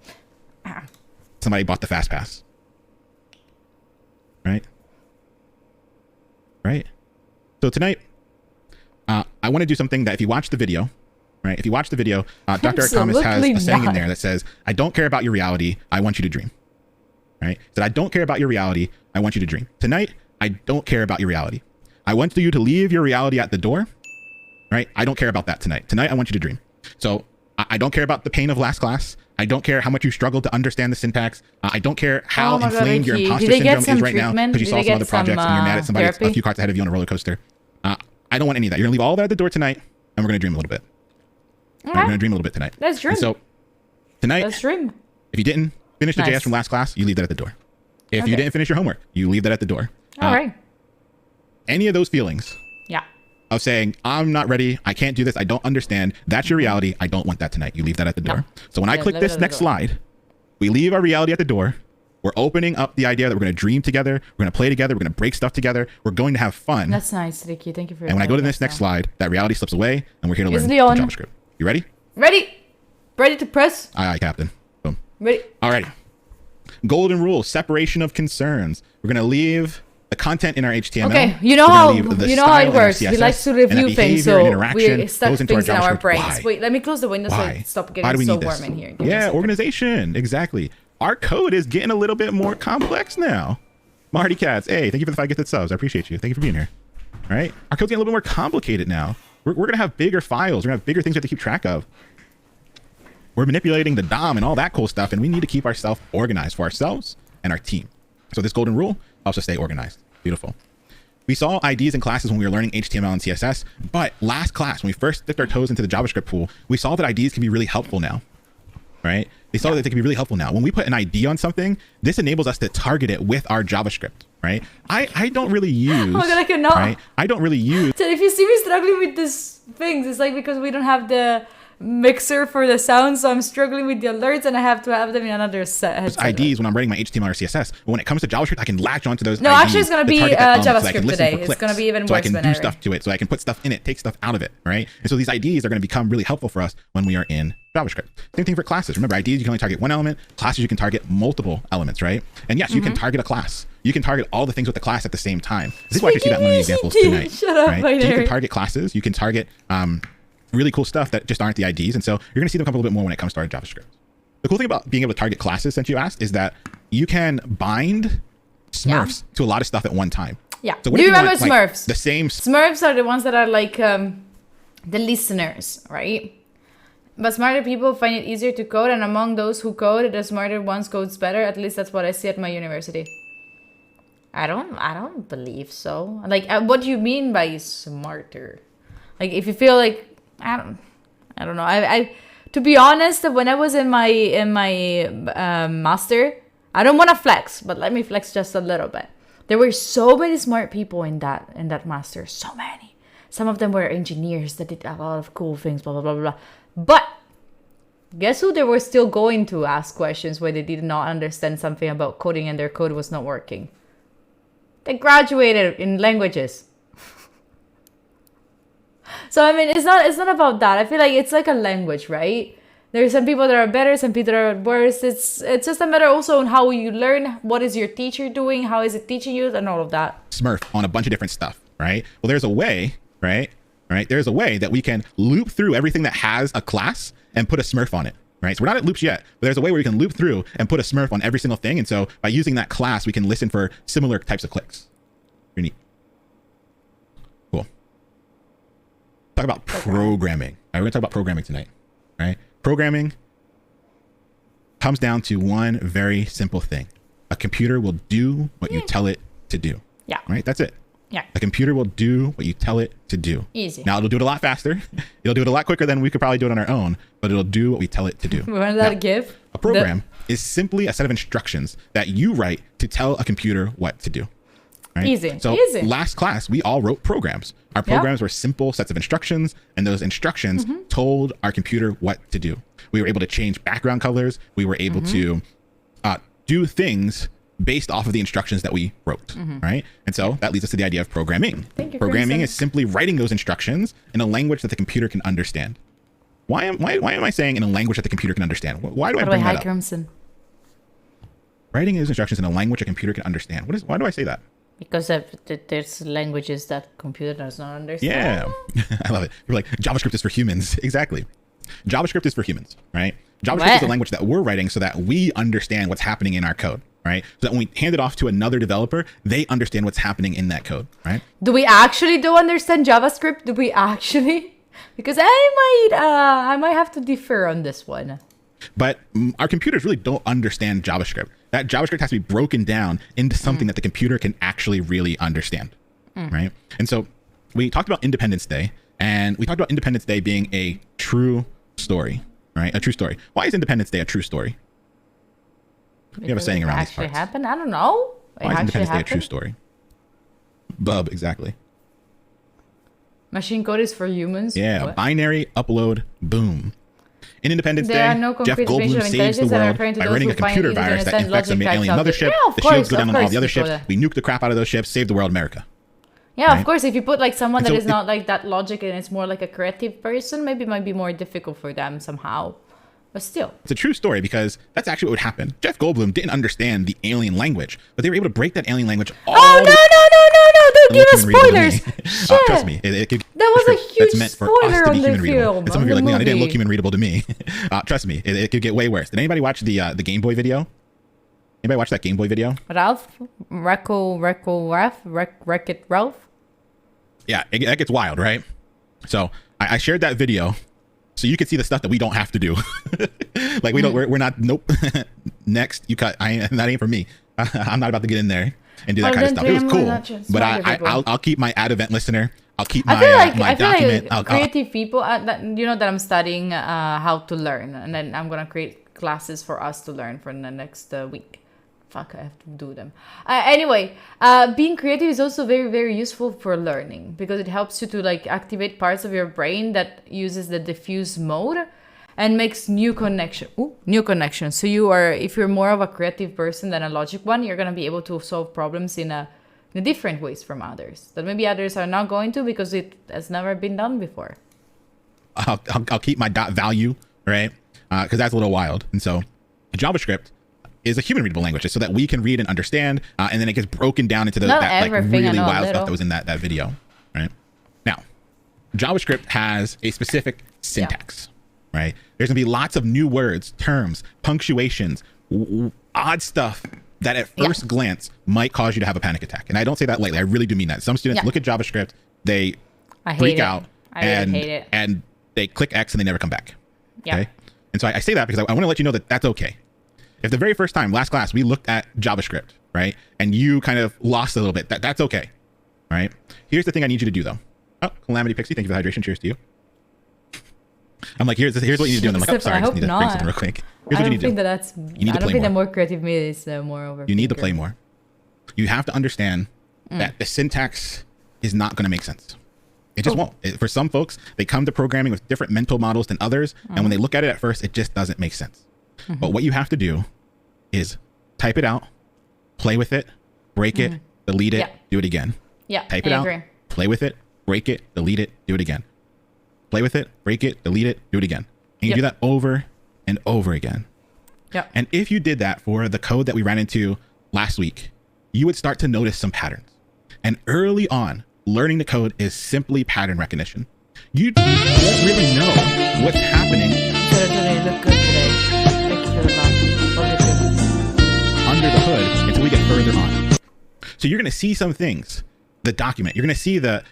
[SPEAKER 6] Somebody bought the fast pass. Right? Right? So tonight, I want to do something that if you watch the video, right? If you watch the video, Dr. Eric Thomas has a saying in there that says, I don't care about your reality. I want you to dream. Right? That I don't care about your reality. I want you to dream. Tonight, I don't care about your reality. I want you to leave your reality at the door. Right? I don't care about that tonight. Tonight, I want you to dream. So I don't care about the pain of last class. I don't care how much you struggled to understand the syntax. I don't care how inflamed your imposter syndrome is right now because you saw some other projects and you're mad at somebody a few carts ahead of you on a roller coaster. I don't want any of that. You're going to leave all that at the door tonight and we're going to dream a little bit. Right, we're going to dream a little bit tonight.
[SPEAKER 1] Let's dream.
[SPEAKER 6] And so tonight,
[SPEAKER 1] let's dream.
[SPEAKER 6] If you didn't finish the JS from last class, you leave that at the door. If you didn't finish your homework, you leave that at the door.
[SPEAKER 1] All right.
[SPEAKER 6] any of those feelings
[SPEAKER 1] Yeah.
[SPEAKER 6] of saying, I'm not ready, I can't do this, I don't understand, that's your reality, I don't want that tonight. You leave that at the door. So when I
[SPEAKER 1] Yeah,
[SPEAKER 6] click
[SPEAKER 1] leave it
[SPEAKER 6] this
[SPEAKER 1] at the
[SPEAKER 6] next
[SPEAKER 1] door.
[SPEAKER 6] slide, we leave our reality at the door. We're opening up the idea that we're going to dream together, we're going to play together, we're going to break stuff together, we're going to have fun.
[SPEAKER 1] That's nice, Ricky. Thank you for.
[SPEAKER 6] And when I go to
[SPEAKER 1] telling
[SPEAKER 6] this
[SPEAKER 1] us
[SPEAKER 6] next
[SPEAKER 1] that.
[SPEAKER 6] slide, that reality slips away, and we're here to
[SPEAKER 1] Is
[SPEAKER 6] learn
[SPEAKER 1] Leon-
[SPEAKER 6] JavaScript. You ready?
[SPEAKER 1] Ready to press.
[SPEAKER 6] Aye, aye, Captain. Boom.
[SPEAKER 1] Ready.
[SPEAKER 6] Alrighty. Golden rule: separation of concerns. We're going to leave the content in our HTML.
[SPEAKER 1] Okay, you know
[SPEAKER 6] We're
[SPEAKER 1] how
[SPEAKER 6] gonna leave the
[SPEAKER 1] you know how
[SPEAKER 6] style
[SPEAKER 1] it
[SPEAKER 6] in our
[SPEAKER 1] works. He
[SPEAKER 6] CSS,
[SPEAKER 1] likes to
[SPEAKER 6] and that
[SPEAKER 1] review things,
[SPEAKER 6] behavior and
[SPEAKER 1] so
[SPEAKER 6] interaction
[SPEAKER 1] we stuck
[SPEAKER 6] goes into
[SPEAKER 1] things in our
[SPEAKER 6] JavaScript.
[SPEAKER 1] brains.
[SPEAKER 6] Why?
[SPEAKER 1] Wait, let me close the window so
[SPEAKER 6] Why?
[SPEAKER 1] it stop
[SPEAKER 6] Why
[SPEAKER 1] getting
[SPEAKER 6] do we
[SPEAKER 1] so
[SPEAKER 6] need this?
[SPEAKER 1] warm in here. Give me a
[SPEAKER 6] Yeah,
[SPEAKER 1] second.
[SPEAKER 6] organization. Exactly. Our code is getting a little bit more complex now. Marty Cats, hey, thank you for the 5 gifted subs. I appreciate you. Thank you for being here. All right. Our code's getting a little bit more complicated now. We're going to have bigger files. We're going to have bigger things we have to keep track of. We're manipulating the DOM and all that cool stuff, and we need to keep ourselves organized for ourselves and our team. So this golden rule helps us stay organized. Beautiful. We saw IDs in classes when we were learning HTML and CSS, but last class, when we first dipped our toes into the JavaScript pool, we saw that IDs can be really helpful now, right? They saw that they can be really helpful now. When we put an ID on something, this enables us to target it with our JavaScript, right? I don't really use,
[SPEAKER 1] Oh my God, I cannot.
[SPEAKER 6] right? I don't really use
[SPEAKER 1] So if you see me struggling with these things, it's like because we don't have the mixer for the sound, so I'm struggling with the alerts, and I have to have them in another set. headset.
[SPEAKER 6] IDs when I'm writing my HTML or CSS. But when it comes to JavaScript, I can latch onto those
[SPEAKER 1] No,
[SPEAKER 6] IDs
[SPEAKER 1] actually, it's gonna
[SPEAKER 6] to
[SPEAKER 1] be,
[SPEAKER 6] target that so I
[SPEAKER 1] JavaScript
[SPEAKER 6] can listen
[SPEAKER 1] today.
[SPEAKER 6] for
[SPEAKER 1] It's
[SPEAKER 6] clicks,
[SPEAKER 1] gonna be even
[SPEAKER 6] so I
[SPEAKER 1] worse
[SPEAKER 6] can
[SPEAKER 1] than
[SPEAKER 6] do
[SPEAKER 1] ever.
[SPEAKER 6] stuff to it, so I can put stuff in it, take stuff out of it, right? And so these IDs are going to become really helpful for us when we are in JavaScript. Same thing for classes. Remember, IDs, you can only target one element. Classes, you can target multiple elements, right? And yes, you
[SPEAKER 1] Mm-hmm.
[SPEAKER 6] can target a class. You can target all the things with the class at the same time. This is why you see that in one of the examples
[SPEAKER 1] Speaking
[SPEAKER 6] tonight.
[SPEAKER 1] Shut up,
[SPEAKER 6] right?
[SPEAKER 1] my
[SPEAKER 6] So you
[SPEAKER 1] dear.
[SPEAKER 6] can target classes. You can target really cool stuff that just aren't the IDs. And so you're going to see them come a little bit more when it comes to our JavaScript. The cool thing about being able to target classes, since you asked, is that you can bind Smurfs to a lot of stuff at one time.
[SPEAKER 1] Yeah.
[SPEAKER 6] So what
[SPEAKER 1] Do
[SPEAKER 6] if
[SPEAKER 1] you remember
[SPEAKER 6] want, like,
[SPEAKER 1] Smurfs?
[SPEAKER 6] the same.
[SPEAKER 1] Smurfs are the ones that are like the listeners, right? But smarter people find it easier to code, and among those who code, the smarter ones codes better. At least that's what I see at my university. I don't believe so. Like, what do you mean by smarter? Like, if you feel like I don't know. I to be honest, when I was in my master, I don't want to flex, but let me flex just a little bit. There were so many smart people in that master, so many. Some of them were engineers that did a lot of cool things, blah blah blah blah. But guess who they were still going to ask questions where they did not understand something about coding and their code was not working? They graduated in languages. So I mean, it's not about that. I feel like it's like a language, right? There's some people that are better, some people that are worse. It's just a matter also on how you learn. What is your teacher doing? How is it teaching you, and all of that.
[SPEAKER 6] Smurf on a bunch of different stuff, right? Well, there's a way, right? There's a way that we can loop through everything that has a class and put a Smurf on it, right? So we're not at loops yet, but there's a way where we can loop through and put a Smurf on every single thing. And so by using that class, we can listen for similar types of clicks. Pretty neat. Cool. Talk about programming. All right, we're gonna talk about programming tonight, right? Programming comes down to one very simple thing. A computer will do what you tell it to do.
[SPEAKER 1] Yeah.
[SPEAKER 6] Right? That's it.
[SPEAKER 1] Yeah.
[SPEAKER 6] A computer will do what you tell it to do.
[SPEAKER 1] Easy.
[SPEAKER 6] Now, it'll do it a lot faster. It'll do it a lot quicker than we could probably do it on our own, but it'll do what we tell it to do.
[SPEAKER 1] Remember that
[SPEAKER 6] Now,
[SPEAKER 1] GIF?
[SPEAKER 6] A program is simply a set of instructions that you write to tell a computer what to do. Right?
[SPEAKER 1] Easy.
[SPEAKER 6] So
[SPEAKER 1] Easy.
[SPEAKER 6] last class, we all wrote programs. Our programs were simple sets of instructions, and those instructions told our computer what to do. We were able to change background colors. We were able to do things based off of the instructions that we wrote, right? And so that leads us to the idea of programming.
[SPEAKER 1] Thank you,
[SPEAKER 6] Programming
[SPEAKER 1] Crimson.
[SPEAKER 6] is simply writing those instructions in a language that the computer can understand. Why am I saying in a language that the computer can understand? Why do I
[SPEAKER 1] By the way,
[SPEAKER 6] bring
[SPEAKER 1] hi
[SPEAKER 6] that up?
[SPEAKER 1] Crimson.
[SPEAKER 6] Writing those instructions in a language a computer can understand. Why do I say that?
[SPEAKER 1] Because there's languages that computer does not understand.
[SPEAKER 6] Yeah, I love it. You're like, JavaScript is for humans. Exactly. JavaScript is for humans, right? JavaScript
[SPEAKER 1] What?
[SPEAKER 6] is the language that we're writing so that we understand what's happening in our code, right? So that when we hand it off to another developer, they understand what's happening in that code, right?
[SPEAKER 1] Do we actually do understand JavaScript? Do we actually? Because I might have to defer on this one.
[SPEAKER 6] But our computers really don't understand JavaScript. That JavaScript has to be broken down into something that the computer can actually really understand, right? And so we talked about Independence Day, and we talked about Independence Day being a true story, right? A true story. Why is Independence Day a true story? You have a saying around these
[SPEAKER 1] actually
[SPEAKER 6] parts.
[SPEAKER 1] happened? I don't know. It
[SPEAKER 6] Why is
[SPEAKER 1] actually
[SPEAKER 6] Independence Day a
[SPEAKER 1] happened.
[SPEAKER 6] true story? Bub, exactly.
[SPEAKER 1] Machine code is for humans.
[SPEAKER 6] Yeah,
[SPEAKER 1] What?
[SPEAKER 6] binary upload, boom. In Independence
[SPEAKER 1] There are
[SPEAKER 6] Day,
[SPEAKER 1] no
[SPEAKER 6] Jeff
[SPEAKER 1] concrete definition
[SPEAKER 6] Goldblum
[SPEAKER 1] of
[SPEAKER 6] saves the
[SPEAKER 1] intelligence that are
[SPEAKER 6] world
[SPEAKER 1] referring to
[SPEAKER 6] by
[SPEAKER 1] those
[SPEAKER 6] running a
[SPEAKER 1] who find
[SPEAKER 6] computer
[SPEAKER 1] easy to
[SPEAKER 6] virus that
[SPEAKER 1] understand
[SPEAKER 6] infects
[SPEAKER 1] logic,
[SPEAKER 6] an
[SPEAKER 1] facts,
[SPEAKER 6] alien
[SPEAKER 1] logic.
[SPEAKER 6] mothership.
[SPEAKER 1] Yeah, of
[SPEAKER 6] The
[SPEAKER 1] course,
[SPEAKER 6] shields go down on all the other
[SPEAKER 1] people
[SPEAKER 6] ships.
[SPEAKER 1] do.
[SPEAKER 6] We nuke the crap out of those ships, save the world, America.
[SPEAKER 1] Yeah,
[SPEAKER 6] Right?
[SPEAKER 1] of course. If you put like someone
[SPEAKER 6] And
[SPEAKER 1] that
[SPEAKER 6] so
[SPEAKER 1] is not like that logic and it's more like a creative person, maybe it might be more difficult for them somehow. But still.
[SPEAKER 6] It's a true story because that's actually what would happen. Jeff Goldblum didn't understand the alien language, but they were able to break that alien language all
[SPEAKER 1] Oh no
[SPEAKER 6] the
[SPEAKER 1] no! Don't give us
[SPEAKER 6] human readable to
[SPEAKER 1] spoilers.
[SPEAKER 6] me.
[SPEAKER 1] Shit.
[SPEAKER 6] Trust me, it could,
[SPEAKER 1] That was a
[SPEAKER 6] that's
[SPEAKER 1] huge
[SPEAKER 6] meant for us
[SPEAKER 1] spoiler
[SPEAKER 6] to be
[SPEAKER 1] on the
[SPEAKER 6] human readable.
[SPEAKER 1] film,
[SPEAKER 6] And some of
[SPEAKER 1] on
[SPEAKER 6] you are like,
[SPEAKER 1] the
[SPEAKER 6] Leon, it didn't look
[SPEAKER 1] movie.
[SPEAKER 6] human readable to me. Trust me, it could get way worse. Did anybody watch the Game Boy video? Anybody watch that Game Boy video?
[SPEAKER 1] Ralph, Wreck-It Ralph.
[SPEAKER 6] Yeah, that gets wild, right? So I shared that video so you can see the stuff that we don't have to do. Like we're not. Nope. Next, you cut. That ain't for me. I'm not about to get in there and do that
[SPEAKER 1] Well,
[SPEAKER 6] kind of
[SPEAKER 1] then
[SPEAKER 6] stuff. It was
[SPEAKER 1] Graham,
[SPEAKER 6] cool,
[SPEAKER 1] why not just
[SPEAKER 6] but
[SPEAKER 1] smarter people?
[SPEAKER 6] I'll keep my ad event listener. I'll keep my
[SPEAKER 1] I feel like
[SPEAKER 6] my
[SPEAKER 1] I feel
[SPEAKER 6] document.
[SPEAKER 1] like creative people that you know that I'm studying how to learn, and then I'm gonna create classes for us to learn for the next week. Fuck, I have to do them. Anyway, being creative is also very, very useful for learning because it helps you to like activate parts of your brain that uses the diffuse mode and makes new connections. So if you're more of a creative person than a logic one, you're gonna be able to solve problems in different ways from others that maybe others are not going to because it has never been done before.
[SPEAKER 6] I'll keep my dot value, right? Because that's a little wild. And so JavaScript is a human readable language so that we can read and understand, and then it gets broken down into
[SPEAKER 1] Not
[SPEAKER 6] that like
[SPEAKER 1] everything, I
[SPEAKER 6] really
[SPEAKER 1] know a
[SPEAKER 6] wild stuff
[SPEAKER 1] little.
[SPEAKER 6] that was in that video, right? Now, JavaScript has a specific syntax, right? There's gonna be lots of new words, terms, punctuations, odd stuff that at first glance might cause you to have a panic attack. And I don't say that lightly. I really do mean that. Some students look at JavaScript, they
[SPEAKER 1] I hate
[SPEAKER 6] freak
[SPEAKER 1] it.
[SPEAKER 6] out,
[SPEAKER 1] I really hate it.
[SPEAKER 6] and they click X and they never come back.
[SPEAKER 1] Yeah.
[SPEAKER 6] Okay. And so I say that because I want to let you know that that's okay. If the very first time, last class, we looked at JavaScript, right, and you kind of lost a little bit, that's okay, right? Here's the thing I need you to do, though. Oh, Calamity Pixie, thank you for the hydration. Cheers to you. I'm like, here's what you need to do. And I'm like, oh,
[SPEAKER 1] Except
[SPEAKER 6] sorry, I
[SPEAKER 1] I
[SPEAKER 6] just need to
[SPEAKER 1] hope
[SPEAKER 6] drink
[SPEAKER 1] not.
[SPEAKER 6] something real quick. Here's
[SPEAKER 1] I
[SPEAKER 6] what you
[SPEAKER 1] don't
[SPEAKER 6] need to
[SPEAKER 1] think
[SPEAKER 6] do.
[SPEAKER 1] that's.
[SPEAKER 6] You need
[SPEAKER 1] I
[SPEAKER 6] to
[SPEAKER 1] don't
[SPEAKER 6] play
[SPEAKER 1] think the
[SPEAKER 6] more.
[SPEAKER 1] more creative me is the more over.
[SPEAKER 6] You need to play more. You have to understand that the syntax is not going to make sense. It just won't. For some folks, they come to programming with different mental models than others. And when they look at it at first, it just doesn't make sense. But what you have to do is type it out, play with it, break it, delete it,
[SPEAKER 1] Yeah.
[SPEAKER 6] do it again.
[SPEAKER 1] Yeah,
[SPEAKER 6] Type it
[SPEAKER 1] I
[SPEAKER 6] out,
[SPEAKER 1] agree.
[SPEAKER 6] play with it, break it, delete it, do it again. Play with it, break it, delete it, do it again. And you
[SPEAKER 1] Yep.
[SPEAKER 6] do that over and over again.
[SPEAKER 1] Yeah.
[SPEAKER 6] And if you did that for the code that we ran into last week, you would start to notice some patterns. And early on, learning the code is simply pattern recognition. You won't really know what's happening
[SPEAKER 1] Today look good today. Thank you for the love. Love you too.
[SPEAKER 6] under the hood until we get further on. So you're going to see some things, the document, you're going to see the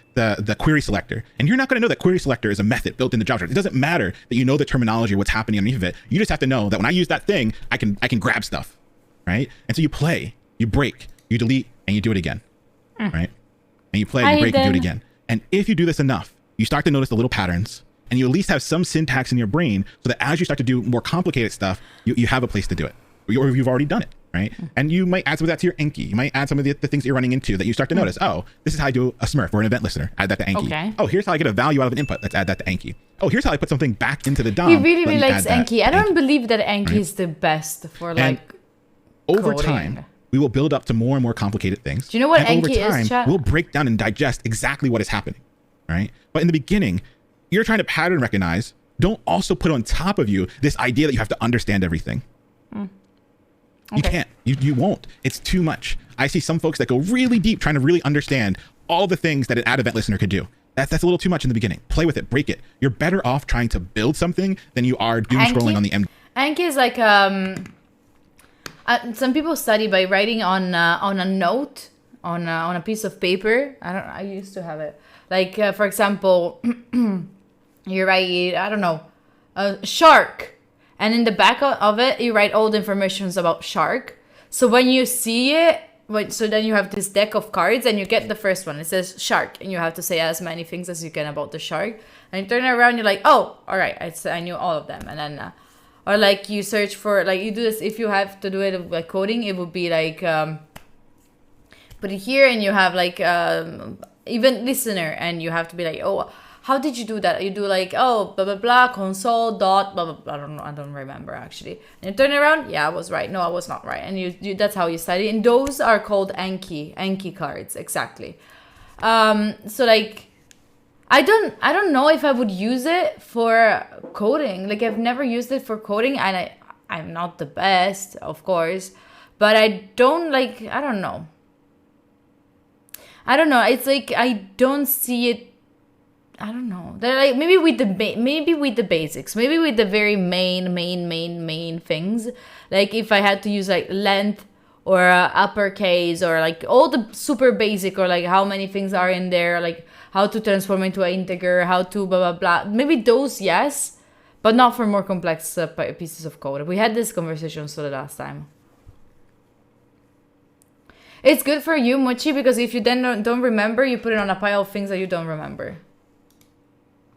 [SPEAKER 6] query selector, and you're not going to know that query selector is a method built into JavaScript. It doesn't matter that you know the terminology or what's happening underneath of it. You just have to know that when I use that thing, I can grab stuff, right? And so you play, you break, you delete, and you do it again, right? And you play, you break, you do it again. And if you do this enough, you start to notice the little patterns, and you at least have some syntax in your brain so that as you start to do more complicated stuff, you have a place to do it, or you've already done it, right? And you might add some of that to your Anki. You might add some of the things that you're running into that you start to notice. Oh, this is how I do a Smurf or an event listener. Add that to Anki.
[SPEAKER 1] Okay.
[SPEAKER 6] Oh, here's how I get a value out of an input. Let's add that to Anki. Oh, here's how I put something back into the DOM.
[SPEAKER 1] He really,
[SPEAKER 6] Let
[SPEAKER 1] really
[SPEAKER 6] me
[SPEAKER 1] likes
[SPEAKER 6] add that
[SPEAKER 1] Anki. I
[SPEAKER 6] to
[SPEAKER 1] don't believe that Anki is the best for like.
[SPEAKER 6] Over
[SPEAKER 1] coding.
[SPEAKER 6] time, we will build up to more and more complicated things.
[SPEAKER 1] Do you know what
[SPEAKER 6] and
[SPEAKER 1] Anki
[SPEAKER 6] over time,
[SPEAKER 1] is, chat?
[SPEAKER 6] we'll break down and digest exactly what is happening, right? But in the beginning, you're trying to pattern recognize. Don't also put on top of you this idea that you have to understand everything. You
[SPEAKER 1] Okay.
[SPEAKER 6] can't. You won't. It's too much. I see some folks that go really deep trying to really understand all the things that an ad event listener could do. That's a little too much in the beginning. Play with it, break it. You're better off trying to build something than you are doom scrolling on the M.
[SPEAKER 1] Anki is like some people study by writing on a note on a piece of paper. I used to have it. Like for example, you write a shark, and in the back of it you write all the information about shark. So when you see it, so then you have this deck of cards and you get the first one. It says shark, and you have to say as many things as you can about the shark. And you turn it around, you're like, oh, all right, I knew all of them. And then, or like you search for, like you do this, if you have to do it like coding, it would be like put it here, and you have like even listener, and you have to be like, oh, how did you do that? You do like, oh, blah blah blah, console dot blah blah blah. I don't remember actually. And you turn it around, yeah, I was right. No, I was not right. And you that's how you study. And those are called Anki cards, exactly. So like, I don't know if I would use it for coding. Like, I've never used it for coding, and I'm not the best, of course, but I don't like, I don't know. It's like I don't see it. I don't know. They're like maybe with the basics, maybe with the very main things. Like if I had to use like length or uppercase or like all the super basic, or like how many things are in there, like how to transform into an integer, how to blah blah blah. Maybe those, yes, but not for more complex pieces of code. We had this conversation so the last time. It's good for you, Mochi, because if you then don't remember, you put it on a pile of things that you don't remember.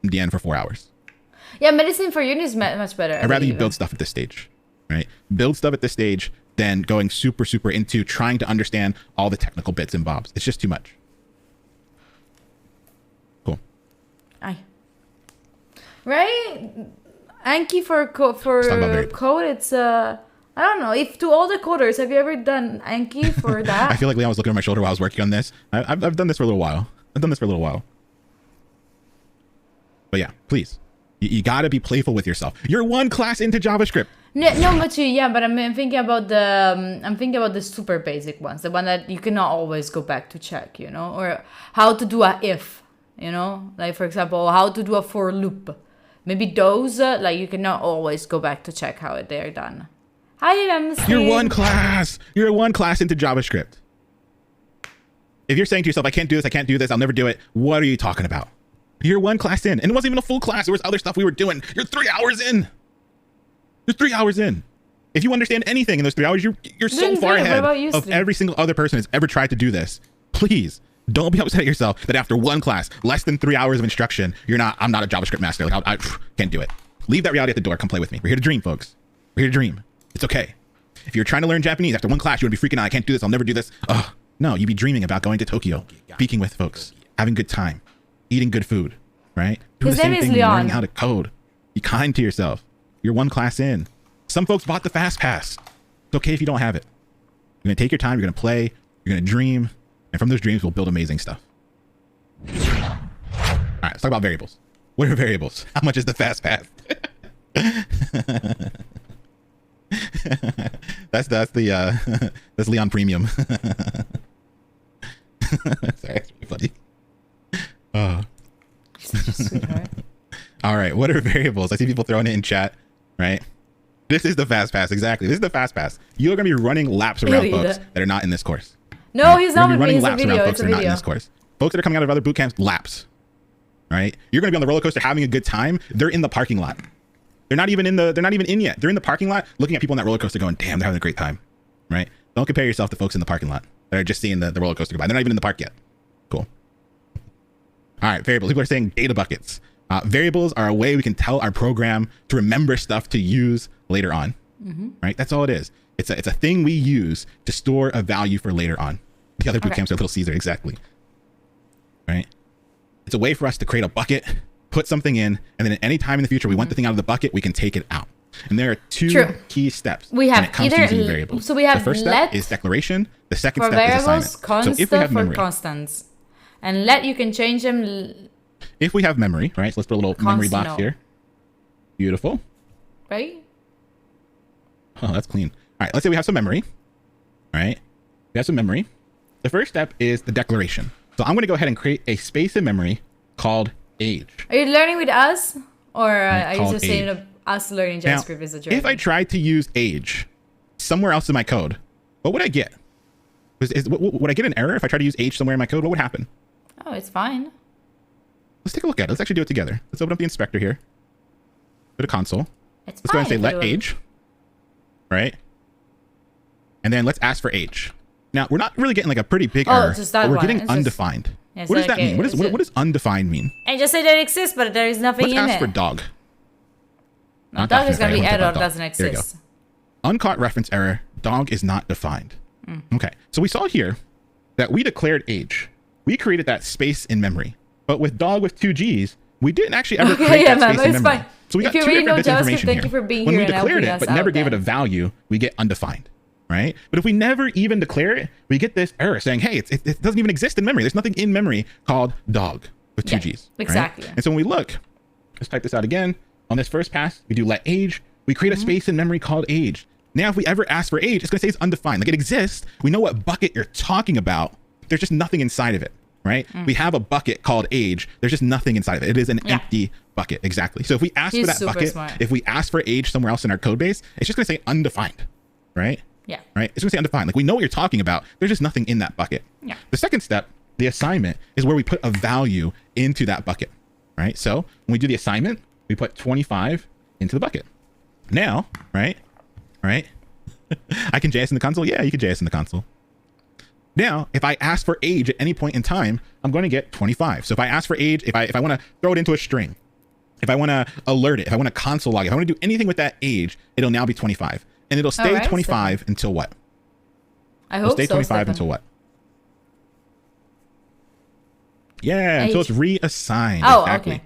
[SPEAKER 6] DN for 4 hours.
[SPEAKER 1] Yeah, medicine for uni is much better.
[SPEAKER 6] I'd rather you build stuff at this stage, right? Build stuff at this stage than going super into trying to understand all the technical bits and bobs. It's just too much. Cool.
[SPEAKER 1] Aye. Right? Anki for code, it's I don't know. If to all the coders, have you ever done Anki for that?
[SPEAKER 6] I feel like Leon was looking over my shoulder while I was working on this. I've done this for a little while. But yeah, please. You gotta be playful with yourself. You're one class into JavaScript.
[SPEAKER 1] No, Mochi, yeah, but I'm thinking about the super basic ones, the one that you cannot always go back to check, you know, or how to do a if, you know, like for example, how to do a for loop. Maybe those, like you cannot always go back to check how they're done. Hi, MC.
[SPEAKER 6] You're one class into JavaScript. If you're saying to yourself, I can't do this, I'll never do it, what are you talking about? You're one class in, and it wasn't even a full class. There was other stuff we were doing. You're 3 hours in. If you understand anything in those 3 hours, you're so far ahead of every single other person who's ever tried to do this. Please don't be upset at yourself that after one class, less than 3 hours of instruction, I'm not a JavaScript master. Like I can't do it. Leave that reality at the door. Come play with me. We're here to dream, folks. We're here to dream. It's okay. If you're trying to learn Japanese after one class, you would be freaking out. I can't do this. I'll never do this. No, you'd be dreaming about going to Tokyo, speaking with folks, having a good time, eating good food, right? Do
[SPEAKER 1] His
[SPEAKER 6] the same
[SPEAKER 1] name is
[SPEAKER 6] thing,
[SPEAKER 1] Leon.
[SPEAKER 6] learning how to code. Be kind to yourself. You're one class in. Some folks bought the fast pass. It's okay if you don't have it. You're gonna take your time. You're gonna play. You're gonna dream, and from those dreams, we'll build amazing stuff. All right, let's talk about variables. What are variables? How much is the fast pass? that's that's Leon Premium. Sorry, that's really funny.
[SPEAKER 1] Sweetheart.
[SPEAKER 6] All right, what are variables? I see people throwing it in chat, right? This is the fast pass, exactly. This is the fast pass. You're gonna be running laps around folks that are not in this course.
[SPEAKER 1] No,
[SPEAKER 6] right?
[SPEAKER 1] he's not with me.
[SPEAKER 6] running
[SPEAKER 1] It's a
[SPEAKER 6] laps
[SPEAKER 1] video.
[SPEAKER 6] around
[SPEAKER 1] It's
[SPEAKER 6] folks
[SPEAKER 1] a
[SPEAKER 6] that are not in
[SPEAKER 1] video.
[SPEAKER 6] this course. Folks that are coming out of other boot camps, laps. Right? You're gonna be on the roller coaster having a good time. They're in the parking lot. They're not even in yet. They're in the parking lot looking at people on that roller coaster going, damn, they're having a great time. Right? Don't compare yourself to folks in the parking lot that are just seeing the roller coaster go by. They're not even in the park yet. Cool. All right, variables. People are saying data buckets. Variables are a way we can tell our program to remember stuff to use later on. Right? That's all it is. It's a thing we use to store a value for later on. The other boot camps are Little Caesar, exactly. Right? It's a way for us to create a bucket, put something in, and then at any time in the future we want the thing out of the bucket, we can take it out. And there are two key steps
[SPEAKER 1] We have
[SPEAKER 6] when it comes to using variables.
[SPEAKER 1] So we have
[SPEAKER 6] the first step is declaration. The second
[SPEAKER 1] for
[SPEAKER 6] step is
[SPEAKER 1] variables,
[SPEAKER 6] assignment. So if we have
[SPEAKER 1] for
[SPEAKER 6] memory,
[SPEAKER 1] constants, and let you can change them.
[SPEAKER 6] if we have memory, right? So let's put a little memory box here. Beautiful.
[SPEAKER 1] Right?
[SPEAKER 6] Oh, that's clean. All right, let's say we have some memory. All right, we have some memory. The first step is the declaration. So I'm going to go ahead and create a space in memory called age.
[SPEAKER 1] Are you learning with us, or are you
[SPEAKER 6] called
[SPEAKER 1] just saying
[SPEAKER 6] age.
[SPEAKER 1] us learning
[SPEAKER 6] Now,
[SPEAKER 1] JavaScript is a journey?
[SPEAKER 6] if I tried to use age somewhere else in my code, what would I get? Would I get an error if I try to use age somewhere in my code? What would happen?
[SPEAKER 1] Oh, it's fine.
[SPEAKER 6] Let's take a look at it. Let's actually do it together. Let's open up the inspector here. Go to console.
[SPEAKER 1] It's
[SPEAKER 6] Let's go
[SPEAKER 1] fine
[SPEAKER 6] ahead and say
[SPEAKER 1] if
[SPEAKER 6] let
[SPEAKER 1] you-
[SPEAKER 6] age. Right? And then let's ask for age. Now, we're not really getting like a pretty big error,
[SPEAKER 1] just that
[SPEAKER 6] but we're
[SPEAKER 1] one.
[SPEAKER 6] getting
[SPEAKER 1] It's just-
[SPEAKER 6] undefined.
[SPEAKER 1] It's
[SPEAKER 6] What does
[SPEAKER 1] like
[SPEAKER 6] that mean?
[SPEAKER 1] a-
[SPEAKER 6] What does undefined mean?
[SPEAKER 1] And just say that it exists, but there is nothing
[SPEAKER 6] Let's
[SPEAKER 1] in
[SPEAKER 6] ask
[SPEAKER 1] it.
[SPEAKER 6] for dog.
[SPEAKER 1] No,
[SPEAKER 6] Not
[SPEAKER 1] dog is
[SPEAKER 6] definite,
[SPEAKER 1] gonna
[SPEAKER 6] right?
[SPEAKER 1] be
[SPEAKER 6] I wanna
[SPEAKER 1] error
[SPEAKER 6] talk about
[SPEAKER 1] doesn't
[SPEAKER 6] dog. Here we go.
[SPEAKER 1] exist.
[SPEAKER 6] Uncaught reference error. Dog is not defined. Okay. So we saw here that we declared age. We created that space in memory. But with dog with 2 G's, we didn't actually ever create that space in
[SPEAKER 1] it's
[SPEAKER 6] memory.
[SPEAKER 1] fine.
[SPEAKER 6] So we got
[SPEAKER 1] If you
[SPEAKER 6] two
[SPEAKER 1] really
[SPEAKER 6] different
[SPEAKER 1] know
[SPEAKER 6] bits of
[SPEAKER 1] JavaScript,
[SPEAKER 6] information
[SPEAKER 1] thank
[SPEAKER 6] here.
[SPEAKER 1] you for being
[SPEAKER 6] when
[SPEAKER 1] here
[SPEAKER 6] we
[SPEAKER 1] and
[SPEAKER 6] declared
[SPEAKER 1] helping
[SPEAKER 6] it,
[SPEAKER 1] us
[SPEAKER 6] but never
[SPEAKER 1] out
[SPEAKER 6] gave it a
[SPEAKER 1] then.
[SPEAKER 6] value, we get undefined, right? But if we never even declare it, we get this error saying, hey, it doesn't even exist in memory. There's nothing in memory called dog with 2
[SPEAKER 1] Yeah,
[SPEAKER 6] G's. right?
[SPEAKER 1] exactly.
[SPEAKER 6] And so when we look, let's type this out again. On this first pass, we do let age. We create a space in memory called age. Now, if we ever ask for age, it's going to say it's undefined. Like it exists. We know what bucket you're talking about. There's just nothing inside of it, right? We have a bucket called age. There's just nothing inside of it. It is an empty bucket. Exactly. So if we ask for
[SPEAKER 1] He's
[SPEAKER 6] that
[SPEAKER 1] super
[SPEAKER 6] bucket,
[SPEAKER 1] smart.
[SPEAKER 6] if we ask for age somewhere else in our code base, it's just going to say undefined, right?
[SPEAKER 1] Yeah.
[SPEAKER 6] Right? It's going to say undefined. Like we know what you're talking about. There's just nothing in that bucket.
[SPEAKER 1] Yeah.
[SPEAKER 6] The second step, the assignment, is where we put a value into that bucket, right? So when we do the assignment, we put 25 into the bucket. Now, right? I can JS in the console. Yeah, you can JS in the console. Now, if I ask for age at any point in time, I'm going to get 25. So if I ask for age, if I want to throw it into a string, if I want to alert it, if I want to console log, if I want to do anything with that age, it'll now be 25. And it'll stay
[SPEAKER 1] All right,
[SPEAKER 6] 25 until what?
[SPEAKER 1] I
[SPEAKER 6] It'll
[SPEAKER 1] hope
[SPEAKER 6] stay
[SPEAKER 1] so.
[SPEAKER 6] 25
[SPEAKER 1] Stefan.
[SPEAKER 6] until what? Yeah, until it's
[SPEAKER 1] Age.
[SPEAKER 6] reassigned.
[SPEAKER 1] Oh,
[SPEAKER 6] exactly.
[SPEAKER 1] okay.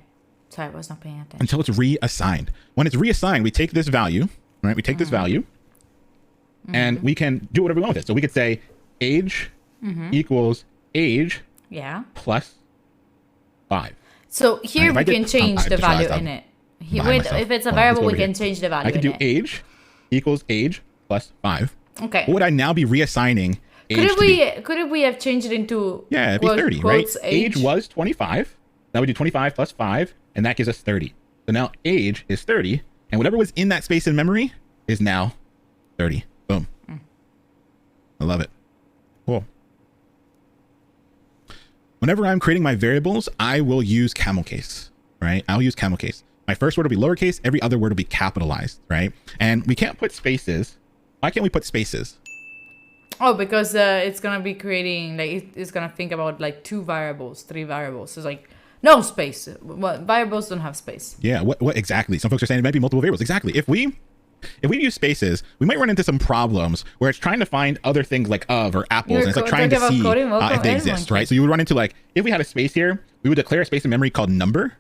[SPEAKER 1] Sorry, I was not paying attention.
[SPEAKER 6] Until it's reassigned. When it's reassigned, we take this value, right? We take this value and we can do whatever we want with it. So we could say age equals age
[SPEAKER 1] Yeah.
[SPEAKER 6] plus 5.
[SPEAKER 1] So here
[SPEAKER 6] If I
[SPEAKER 1] we
[SPEAKER 6] get-
[SPEAKER 1] can change
[SPEAKER 6] I
[SPEAKER 1] the
[SPEAKER 6] just
[SPEAKER 1] value
[SPEAKER 6] realized
[SPEAKER 1] in
[SPEAKER 6] I'm
[SPEAKER 1] it. Here,
[SPEAKER 6] behind
[SPEAKER 1] wait,
[SPEAKER 6] myself.
[SPEAKER 1] if it's a
[SPEAKER 6] Hold on, let's
[SPEAKER 1] variable,
[SPEAKER 6] go
[SPEAKER 1] we
[SPEAKER 6] over
[SPEAKER 1] can
[SPEAKER 6] here.
[SPEAKER 1] change the value
[SPEAKER 6] I can do
[SPEAKER 1] in it.
[SPEAKER 6] age equals age plus 5.
[SPEAKER 1] Okay.
[SPEAKER 6] What would I now be reassigning age to be?
[SPEAKER 1] Couldn't we have changed it into
[SPEAKER 6] Yeah, it'd be 30, right?
[SPEAKER 1] quotes
[SPEAKER 6] Age was 25. Now we do 25 plus 5, and that gives us 30. So now age is 30, and whatever was in that space in memory is now 30. Boom. I love it. Cool. Whenever I'm creating my variables, I will use camel case, right? I'll use camel case. My first word will be lowercase, every other word will be capitalized, right? And we can't put spaces. Why can't we put spaces?
[SPEAKER 1] Oh, because it's gonna be creating it's gonna think about like 2 variables, 3 variables. So it's like no space. Well, variables don't have space.
[SPEAKER 6] Yeah, what exactly? Some folks are saying it might be multiple variables. Exactly. If we use spaces, we might run into some problems where it's trying to find other things like of or apples,
[SPEAKER 1] You're
[SPEAKER 6] and it's like trying to
[SPEAKER 1] talking
[SPEAKER 6] see
[SPEAKER 1] about coding? Welcome
[SPEAKER 6] if they
[SPEAKER 1] in,
[SPEAKER 6] exist,
[SPEAKER 1] Monkey.
[SPEAKER 6] right? So you would run into like, if we had a space here, we would declare a space in memory called number,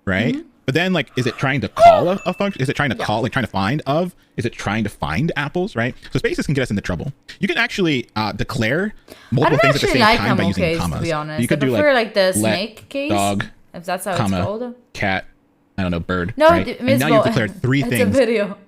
[SPEAKER 6] right? But then like, is it trying to call a function? Is it trying to call, like trying to find of? Is it trying to find apples, right? So spaces can get us into trouble. You can actually declare
[SPEAKER 1] I
[SPEAKER 6] multiple
[SPEAKER 1] don't
[SPEAKER 6] things at the
[SPEAKER 1] actually
[SPEAKER 6] same
[SPEAKER 1] like
[SPEAKER 6] time by
[SPEAKER 1] camel
[SPEAKER 6] using
[SPEAKER 1] case,
[SPEAKER 6] commas.
[SPEAKER 1] to be honest.
[SPEAKER 6] You could
[SPEAKER 1] I
[SPEAKER 6] do
[SPEAKER 1] prefer
[SPEAKER 6] like
[SPEAKER 1] the
[SPEAKER 6] let,
[SPEAKER 1] snake case.
[SPEAKER 6] dog,
[SPEAKER 1] If that's how
[SPEAKER 6] comma,
[SPEAKER 1] it's called.
[SPEAKER 6] cat, I don't know, bird.
[SPEAKER 1] No,
[SPEAKER 6] right? And now you've declared 3
[SPEAKER 1] it's
[SPEAKER 6] things
[SPEAKER 1] a video.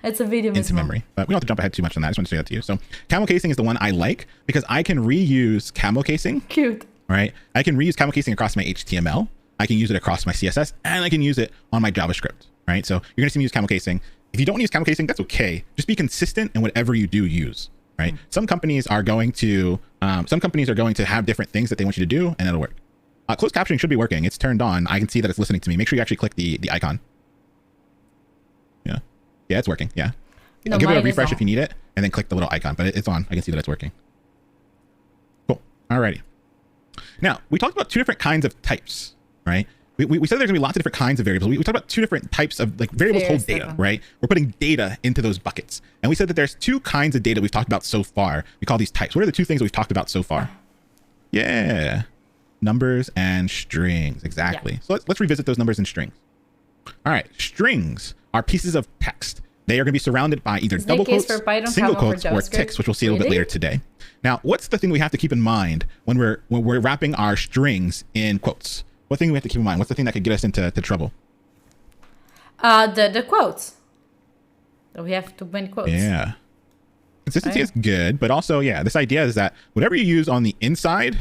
[SPEAKER 1] It's a video.
[SPEAKER 6] into memory. But we don't have to jump ahead too much on that. I just want to say that to you. So camel casing is the one I like because I can reuse camel casing,
[SPEAKER 1] Cute.
[SPEAKER 6] right? I can reuse camel casing across my HTML. I can use it across my CSS, and I can use it on my JavaScript, right? So you're going to see me use camel casing. If you don't use camel casing, that's okay. Just be consistent in whatever you do use, right? Some companies are going to have different things that they want you to do, and it'll work. Closed captioning should be working. It's turned on. I can see that it's listening to me. Make sure you actually click the icon. Yeah, it's working. Yeah.
[SPEAKER 1] No,
[SPEAKER 6] Give it a
[SPEAKER 1] mine is
[SPEAKER 6] refresh
[SPEAKER 1] on.
[SPEAKER 6] if you need it, and then click the little icon, but it's on. I can see that it's working. Cool. Alrighty. Now, we talked about 2 different kinds of types, right? We said there's gonna be lots of different kinds of variables. We talked about 2 different types of like variables hold data,
[SPEAKER 1] Stefan.
[SPEAKER 6] right? We're putting data into those buckets. And we said that there's 2 kinds of data we've talked about so far. We call these types. What are the 2 things that we've talked about so far? Yeah. Numbers and strings. Exactly.
[SPEAKER 1] Yeah.
[SPEAKER 6] So let's revisit those numbers and strings. All right. Strings are pieces of text. They are going to be surrounded by either
[SPEAKER 1] Is that
[SPEAKER 6] double
[SPEAKER 1] case
[SPEAKER 6] quotes,
[SPEAKER 1] for Python,
[SPEAKER 6] single
[SPEAKER 1] Camel, or
[SPEAKER 6] quotes, or
[SPEAKER 1] JavaScript?
[SPEAKER 6] ticks, which we'll see a little bit
[SPEAKER 1] Really?
[SPEAKER 6] later today. Now, what's the thing we have to keep in mind when we're wrapping our strings in quotes? What thing do we have to keep in mind? What's the thing that could get us into trouble?
[SPEAKER 1] The quotes. So we have to win quotes.
[SPEAKER 6] Yeah. Consistency
[SPEAKER 1] Right.
[SPEAKER 6] is good, but also, yeah, this idea is that whatever you use on the inside,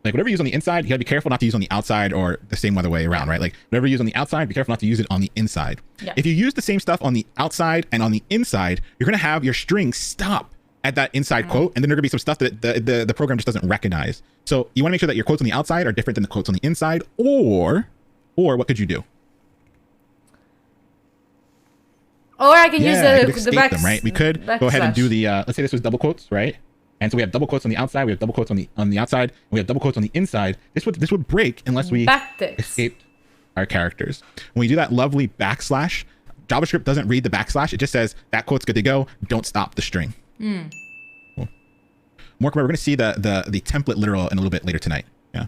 [SPEAKER 6] like whatever you use on the inside, you gotta be careful not to use on the outside or the same other way around, right? Like whatever you use on the outside, be careful not to use it on the inside.
[SPEAKER 1] Yeah.
[SPEAKER 6] If you use the same stuff on the outside and on the inside, you're gonna have your string stop at that inside quote, and then there's gonna be some stuff that the program just doesn't recognize. So you wanna make sure that your quotes on the outside are different than the quotes on the inside, or what could you do?
[SPEAKER 1] Or I can use
[SPEAKER 6] I could
[SPEAKER 1] the
[SPEAKER 6] escape
[SPEAKER 1] back.
[SPEAKER 6] them, right? We could go ahead and do the, let's say this was double quotes, right? And so we have double quotes on the outside, we have double quotes on the outside, and we have double quotes on the inside. This would break unless we
[SPEAKER 1] backticks.
[SPEAKER 6] escaped our characters. When we do that lovely backslash, JavaScript doesn't read the backslash. It just says that quote's good to go. Don't stop the string. Cool. More, we're going to see the template literal in a little bit later tonight. Yeah.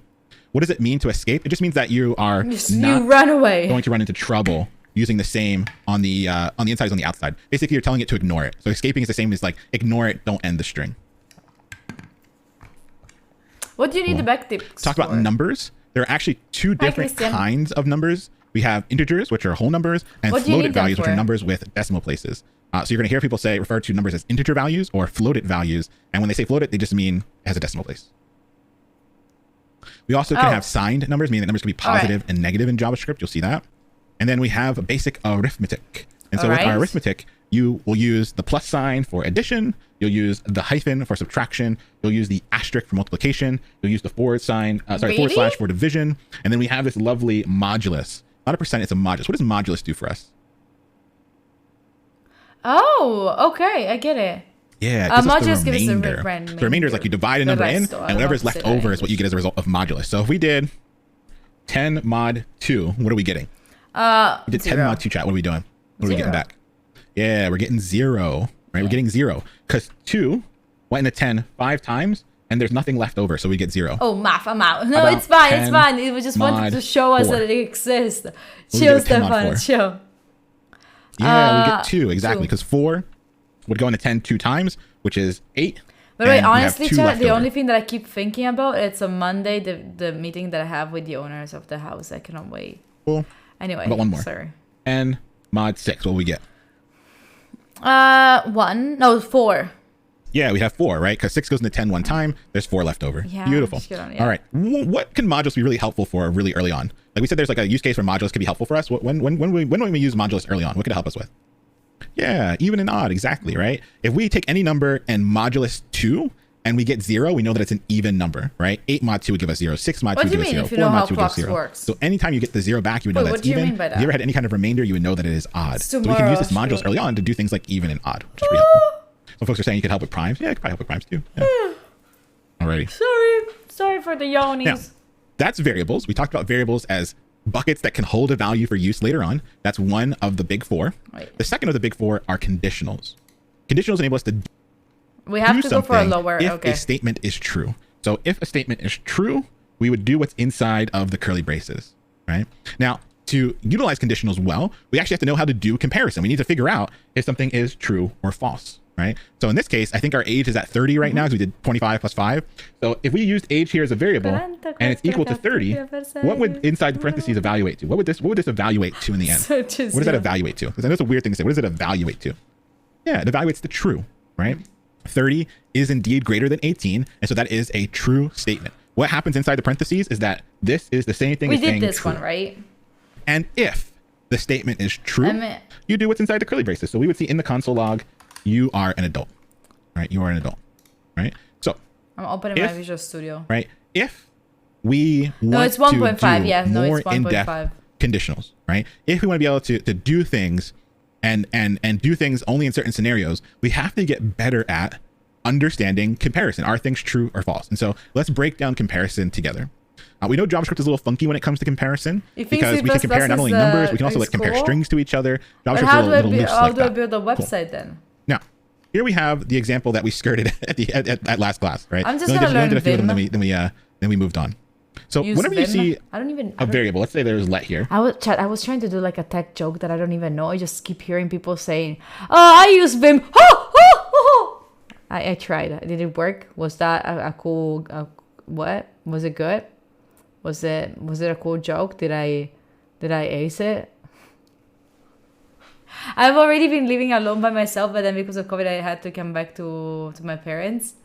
[SPEAKER 6] What does it mean to escape? It just means that you are not
[SPEAKER 1] you run away.
[SPEAKER 6] going to run into trouble using the same on the inside as on the outside. Basically, you're telling it to ignore it. So escaping is the same as like ignore it, don't end the string.
[SPEAKER 1] What do you need the backtips
[SPEAKER 6] Talk about
[SPEAKER 1] for?
[SPEAKER 6] numbers. There are actually two different
[SPEAKER 1] Christian.
[SPEAKER 6] kinds of numbers. We have integers, which are whole numbers, and
[SPEAKER 1] What do you
[SPEAKER 6] floated
[SPEAKER 1] need them
[SPEAKER 6] values, which are
[SPEAKER 1] for?
[SPEAKER 6] numbers with decimal places. So you're going to hear people refer to numbers as integer values or floated values. And when they say floated, they just mean it has a decimal place. We also can have signed numbers, meaning that numbers can be positive and negative in JavaScript. You'll see that. And then we have basic arithmetic. And so with our arithmetic, you will use the plus sign for addition. You'll use the hyphen for subtraction. You'll use the asterisk for multiplication. You'll use the forward slash for division. And then we have this lovely modulus. Not a percent, it's a modulus. What does modulus do for us?
[SPEAKER 1] Oh, okay, I get it.
[SPEAKER 6] Yeah, it gives us
[SPEAKER 1] modulus
[SPEAKER 6] the
[SPEAKER 1] gives us the
[SPEAKER 6] remainder.
[SPEAKER 1] remainder.
[SPEAKER 6] So the remainder is like you divide a
[SPEAKER 1] The
[SPEAKER 6] number in,
[SPEAKER 1] rest, though, I
[SPEAKER 6] and whatever is
[SPEAKER 1] love to
[SPEAKER 6] left
[SPEAKER 1] say that
[SPEAKER 6] over
[SPEAKER 1] in
[SPEAKER 6] is what you get as a result of modulus. So if we did 10 mod 2, what are we getting? We did 10 mod 2 chat. What are we doing? What are we getting back? Yeah, we're getting 0, right? We're getting 0 because 2 went into 10 5 times, and there's nothing left over, so we get 0.
[SPEAKER 1] Oh, math, I'm out. No,
[SPEAKER 6] About
[SPEAKER 1] it's fine,
[SPEAKER 6] 10
[SPEAKER 1] it's fine. It was just wanted to show us
[SPEAKER 6] 4.
[SPEAKER 1] that it exists.
[SPEAKER 6] do we
[SPEAKER 1] Chill,
[SPEAKER 6] get with 10 mod
[SPEAKER 1] Stefan,
[SPEAKER 6] 4?
[SPEAKER 1] chill.
[SPEAKER 6] Yeah, we get 2 exactly
[SPEAKER 1] 2.
[SPEAKER 6] because 4 would go into 10 2 times, which is 8.
[SPEAKER 1] But wait,
[SPEAKER 6] and we have
[SPEAKER 1] honestly,
[SPEAKER 6] 2
[SPEAKER 1] chat,
[SPEAKER 6] left
[SPEAKER 1] the
[SPEAKER 6] over.
[SPEAKER 1] only thing that I keep thinking about, it's on Monday, the meeting that I have with the owners of the house. I cannot wait.
[SPEAKER 6] Cool.
[SPEAKER 1] Anyway,
[SPEAKER 6] But one more.
[SPEAKER 1] sorry.
[SPEAKER 6] And mod 6, what do we get?
[SPEAKER 1] 4.
[SPEAKER 6] Yeah, we have 4, right? Because 6 goes into 10 one time. There's 4 left over.
[SPEAKER 1] Yeah,
[SPEAKER 6] Beautiful.
[SPEAKER 1] shit on it, yeah.
[SPEAKER 6] All right. What can modules be really helpful for really early on? Like we said, there's like a use case where modules can be helpful for us. When we use modules early on, what could it help us with? Yeah, even and odd, exactly, right? If we take any number and modulus 2 and we get 0, we know that it's an even number, right? 8 mod 2 would give us 0. 6 mod 2
[SPEAKER 1] What
[SPEAKER 6] would
[SPEAKER 1] do you
[SPEAKER 6] give us
[SPEAKER 1] mean
[SPEAKER 6] 0.
[SPEAKER 1] if you
[SPEAKER 6] 4
[SPEAKER 1] know how
[SPEAKER 6] mod 2 would give us
[SPEAKER 1] clocks
[SPEAKER 6] 0.
[SPEAKER 1] works?
[SPEAKER 6] So anytime you get the 0 back, you would know
[SPEAKER 1] Wait,
[SPEAKER 6] that's
[SPEAKER 1] what do you
[SPEAKER 6] even.
[SPEAKER 1] mean by
[SPEAKER 6] If
[SPEAKER 1] that?
[SPEAKER 6] you ever had any kind of remainder, you would know that it is odd.
[SPEAKER 1] It's
[SPEAKER 6] So we can use this
[SPEAKER 1] tomorrow,
[SPEAKER 6] modules
[SPEAKER 1] sure.
[SPEAKER 6] early on to do things like even and odd, which is pretty helpful. Some folks are saying you could help with primes. Yeah, it could probably help with primes too. Yeah. Alrighty.
[SPEAKER 1] Sorry for the yonis.
[SPEAKER 6] Now, that's variables. We talked about variables as buckets that can hold a value for use later on. That's one of the big 4.
[SPEAKER 1] Right.
[SPEAKER 6] The second of the big 4 are conditionals. Conditionals enable us to
[SPEAKER 1] We have
[SPEAKER 6] do
[SPEAKER 1] to go for a
[SPEAKER 6] something
[SPEAKER 1] lower.
[SPEAKER 6] if
[SPEAKER 1] Okay.
[SPEAKER 6] a statement is true. So if a statement is true, we would do what's inside of the curly braces, right? Now, to utilize conditionals well, we actually have to know how to do comparison. We need to figure out if something is true or false, right? So in this case, I think our age is at 30 right now because we did 25 plus 5. So if we used age here as a variable and it's equal to 30, what would inside the parentheses evaluate to? What would this evaluate to in the end?
[SPEAKER 1] So
[SPEAKER 6] What does that evaluate to? Because I know it's a weird thing to say. What does it evaluate to? Yeah, it evaluates the true, right? 30 is indeed greater than 18, and so that is a true statement. What happens inside the parentheses is that this is the same thing
[SPEAKER 1] We
[SPEAKER 6] as saying
[SPEAKER 1] did this
[SPEAKER 6] true.
[SPEAKER 1] one, right?
[SPEAKER 6] And if the statement is true,
[SPEAKER 1] I mean-
[SPEAKER 6] you do what's inside the curly braces. So we would see in the console log, you are an adult, right? You are an adult, right? So,
[SPEAKER 1] I'm opening my
[SPEAKER 6] If-
[SPEAKER 1] Visual Studio.
[SPEAKER 6] right, if we want
[SPEAKER 1] No, it's 1.5.
[SPEAKER 6] to do
[SPEAKER 1] Yeah, no,
[SPEAKER 6] more
[SPEAKER 1] it's
[SPEAKER 6] in-depth
[SPEAKER 1] 1.5.
[SPEAKER 6] conditionals, right? If we want to be able to do things and do things only in certain scenarios, we have to get better at understanding comparison. Are things true or false? And so let's break down comparison together. We know JavaScript is a little funky when it comes to comparison
[SPEAKER 1] You think
[SPEAKER 6] because we can
[SPEAKER 1] C++
[SPEAKER 6] compare not
[SPEAKER 1] is,
[SPEAKER 6] only numbers, we can also
[SPEAKER 1] is
[SPEAKER 6] like compare
[SPEAKER 1] cool?
[SPEAKER 6] strings to each other.
[SPEAKER 1] But
[SPEAKER 6] JavaScript's
[SPEAKER 1] how
[SPEAKER 6] a
[SPEAKER 1] do
[SPEAKER 6] little loose
[SPEAKER 1] how
[SPEAKER 6] like
[SPEAKER 1] do I
[SPEAKER 6] that.
[SPEAKER 1] build a website then?
[SPEAKER 6] Now, here we have the example that we skirted at last class, right?
[SPEAKER 1] I'm just
[SPEAKER 6] We only
[SPEAKER 1] gonna
[SPEAKER 6] did a few of them,
[SPEAKER 1] learn
[SPEAKER 6] then we moved on. So
[SPEAKER 1] Use
[SPEAKER 6] whenever you
[SPEAKER 1] Vim?
[SPEAKER 6] see
[SPEAKER 1] I don't even.
[SPEAKER 6] a variable, let's say there's let here.
[SPEAKER 1] I was trying to do like a tech joke that I don't even know. I just keep hearing people saying, "Oh, I use Vim." I tried. Did it work? Was that a cool? What was it good? Was it a cool joke? Did I ace it? I've already been living alone by myself, but then because of COVID, I had to come back to my parents.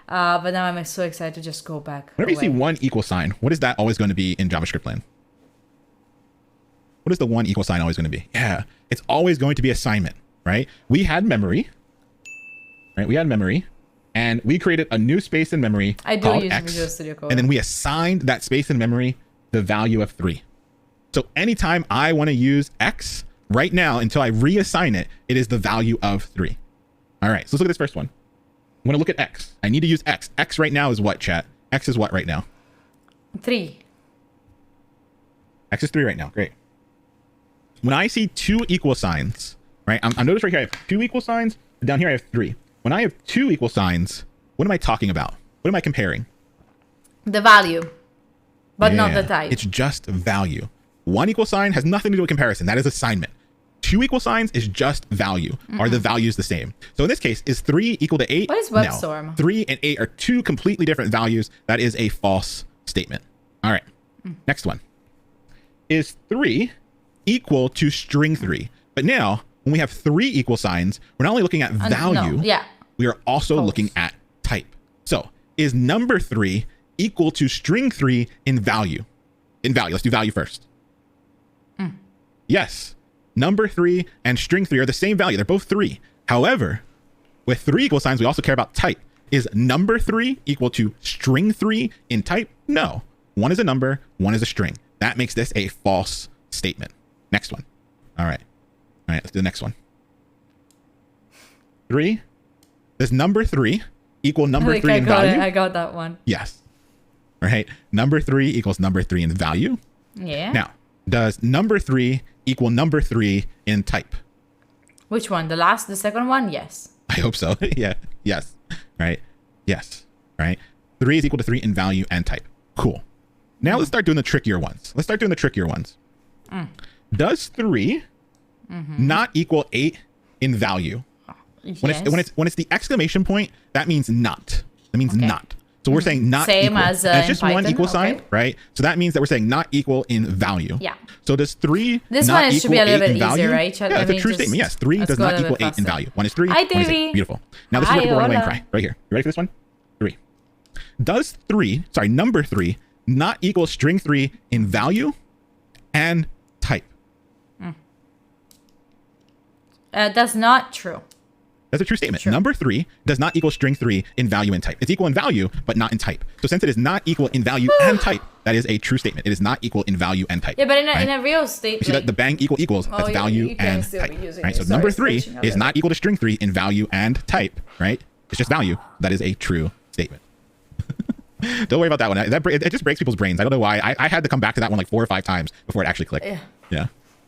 [SPEAKER 1] But now I'm so excited to just go back.
[SPEAKER 6] Whenever you see
[SPEAKER 1] away.
[SPEAKER 6] one equal sign, what is that always going to be in JavaScript land? What is the one equal sign always going to be? Yeah, it's always going to be assignment, right? We had memory, right? We had memory, and we created a new space in memory
[SPEAKER 1] I do
[SPEAKER 6] called
[SPEAKER 1] use
[SPEAKER 6] X,
[SPEAKER 1] Visual Studio Code.
[SPEAKER 6] and then we assigned that space in memory the value of 3. So anytime I want to use X right now until I reassign it, it is the value of 3. All right, so let's look at this first one. I'm going to look at X. I need to use X. X right now is what, chat? X is what right now?
[SPEAKER 1] 3.
[SPEAKER 6] X is 3 right now. Great. When I see 2 equal signs, right? I'm notice right here I have 2 equal signs. Down here I have 3. When I have 2 equal signs, what am I talking about? What am I comparing?
[SPEAKER 1] The value, but not the
[SPEAKER 6] Yeah,
[SPEAKER 1] type.
[SPEAKER 6] It's just value. One equal sign has nothing to do with comparison. That is assignment. Two equal signs is just value. Are the values the same? So in this case, is 3 equal to 8?
[SPEAKER 1] What is
[SPEAKER 6] No.
[SPEAKER 1] WebStorm?
[SPEAKER 6] 3 and 8 are two completely different values. That is a false statement. All right. Next one. Is 3 equal to string 3? But now, when we have 3 equal signs, we're not only looking at value,
[SPEAKER 1] No, yeah.
[SPEAKER 6] we are also
[SPEAKER 1] False.
[SPEAKER 6] looking at type. So is number 3 equal to string 3 in value? In value. Let's do value first. Yes. Number 3 and string 3 are the same value. They're both 3. However, with 3 equal signs, we also care about type. Is number 3 equal to string 3 in type? No. One is a number, one is a string. That makes this a false statement. Next one. All right. All right, let's do the next one. 3. Does number 3 equal number
[SPEAKER 1] Like,
[SPEAKER 6] 3 in
[SPEAKER 1] got
[SPEAKER 6] value?
[SPEAKER 1] it. I got that one.
[SPEAKER 6] Yes. All right. Number 3 equals number 3 in value.
[SPEAKER 1] Yeah.
[SPEAKER 6] Now, does number 3 equal number 3 in type?
[SPEAKER 1] Which one? The second one? Yes.
[SPEAKER 6] I hope so. Yeah. Yes. Right. Yes. Right. 3 is equal to 3 in value and type. Cool. Now let's start doing the trickier ones. Does 3 not equal 8 in value? When
[SPEAKER 1] Yes.
[SPEAKER 6] it's the exclamation point, that means not. That means
[SPEAKER 1] Okay.
[SPEAKER 6] not. So we're saying not
[SPEAKER 1] Same
[SPEAKER 6] equal.
[SPEAKER 1] as,
[SPEAKER 6] And it's
[SPEAKER 1] in
[SPEAKER 6] just one
[SPEAKER 1] Python,
[SPEAKER 6] equal sign,
[SPEAKER 1] okay.
[SPEAKER 6] right? So that means that we're saying not equal in value.
[SPEAKER 1] Yeah.
[SPEAKER 6] So does 3
[SPEAKER 1] This
[SPEAKER 6] not
[SPEAKER 1] one should
[SPEAKER 6] equal
[SPEAKER 1] be a little
[SPEAKER 6] 8
[SPEAKER 1] bit
[SPEAKER 6] in value?
[SPEAKER 1] easier, right?
[SPEAKER 6] Yeah,
[SPEAKER 1] Let
[SPEAKER 6] it's a
[SPEAKER 1] me
[SPEAKER 6] true
[SPEAKER 1] just-
[SPEAKER 6] statement. Yes, 3
[SPEAKER 1] let's
[SPEAKER 6] does
[SPEAKER 1] go a
[SPEAKER 6] not
[SPEAKER 1] little
[SPEAKER 6] equal
[SPEAKER 1] bit
[SPEAKER 6] 8 in
[SPEAKER 1] faster.
[SPEAKER 6] value. One is 3,
[SPEAKER 1] Hi,
[SPEAKER 6] one is 8.
[SPEAKER 1] Davey.
[SPEAKER 6] Beautiful. Now this is where
[SPEAKER 1] Hi,
[SPEAKER 6] people run away and
[SPEAKER 1] hola.
[SPEAKER 6] cry. Right here. You ready for this one? 3. Does number 3 not equal string 3 in value and type?
[SPEAKER 1] That's not true.
[SPEAKER 6] That's a true statement. Number 3 does not equal string 3 in value and type. It's equal in value, but not in type. So since it is not equal in value and type, that is a true statement. It is not equal in value and type.
[SPEAKER 1] Yeah, but in a,
[SPEAKER 6] right?
[SPEAKER 1] in a real state,
[SPEAKER 6] You see
[SPEAKER 1] like,
[SPEAKER 6] that the bang equals, that's
[SPEAKER 1] you-
[SPEAKER 6] value
[SPEAKER 1] you can
[SPEAKER 6] and
[SPEAKER 1] still
[SPEAKER 6] type.
[SPEAKER 1] be using
[SPEAKER 6] Right?
[SPEAKER 1] it.
[SPEAKER 6] So
[SPEAKER 1] Sorry,
[SPEAKER 6] number 3
[SPEAKER 1] switching a
[SPEAKER 6] is
[SPEAKER 1] little.
[SPEAKER 6] not equal to string 3 in value and type, right? It's just value. That is a true statement. Don't worry about that one. It just breaks people's brains. I don't know why. I had to come back to that one like 4 or 5 times before it actually clicked.
[SPEAKER 1] Yeah.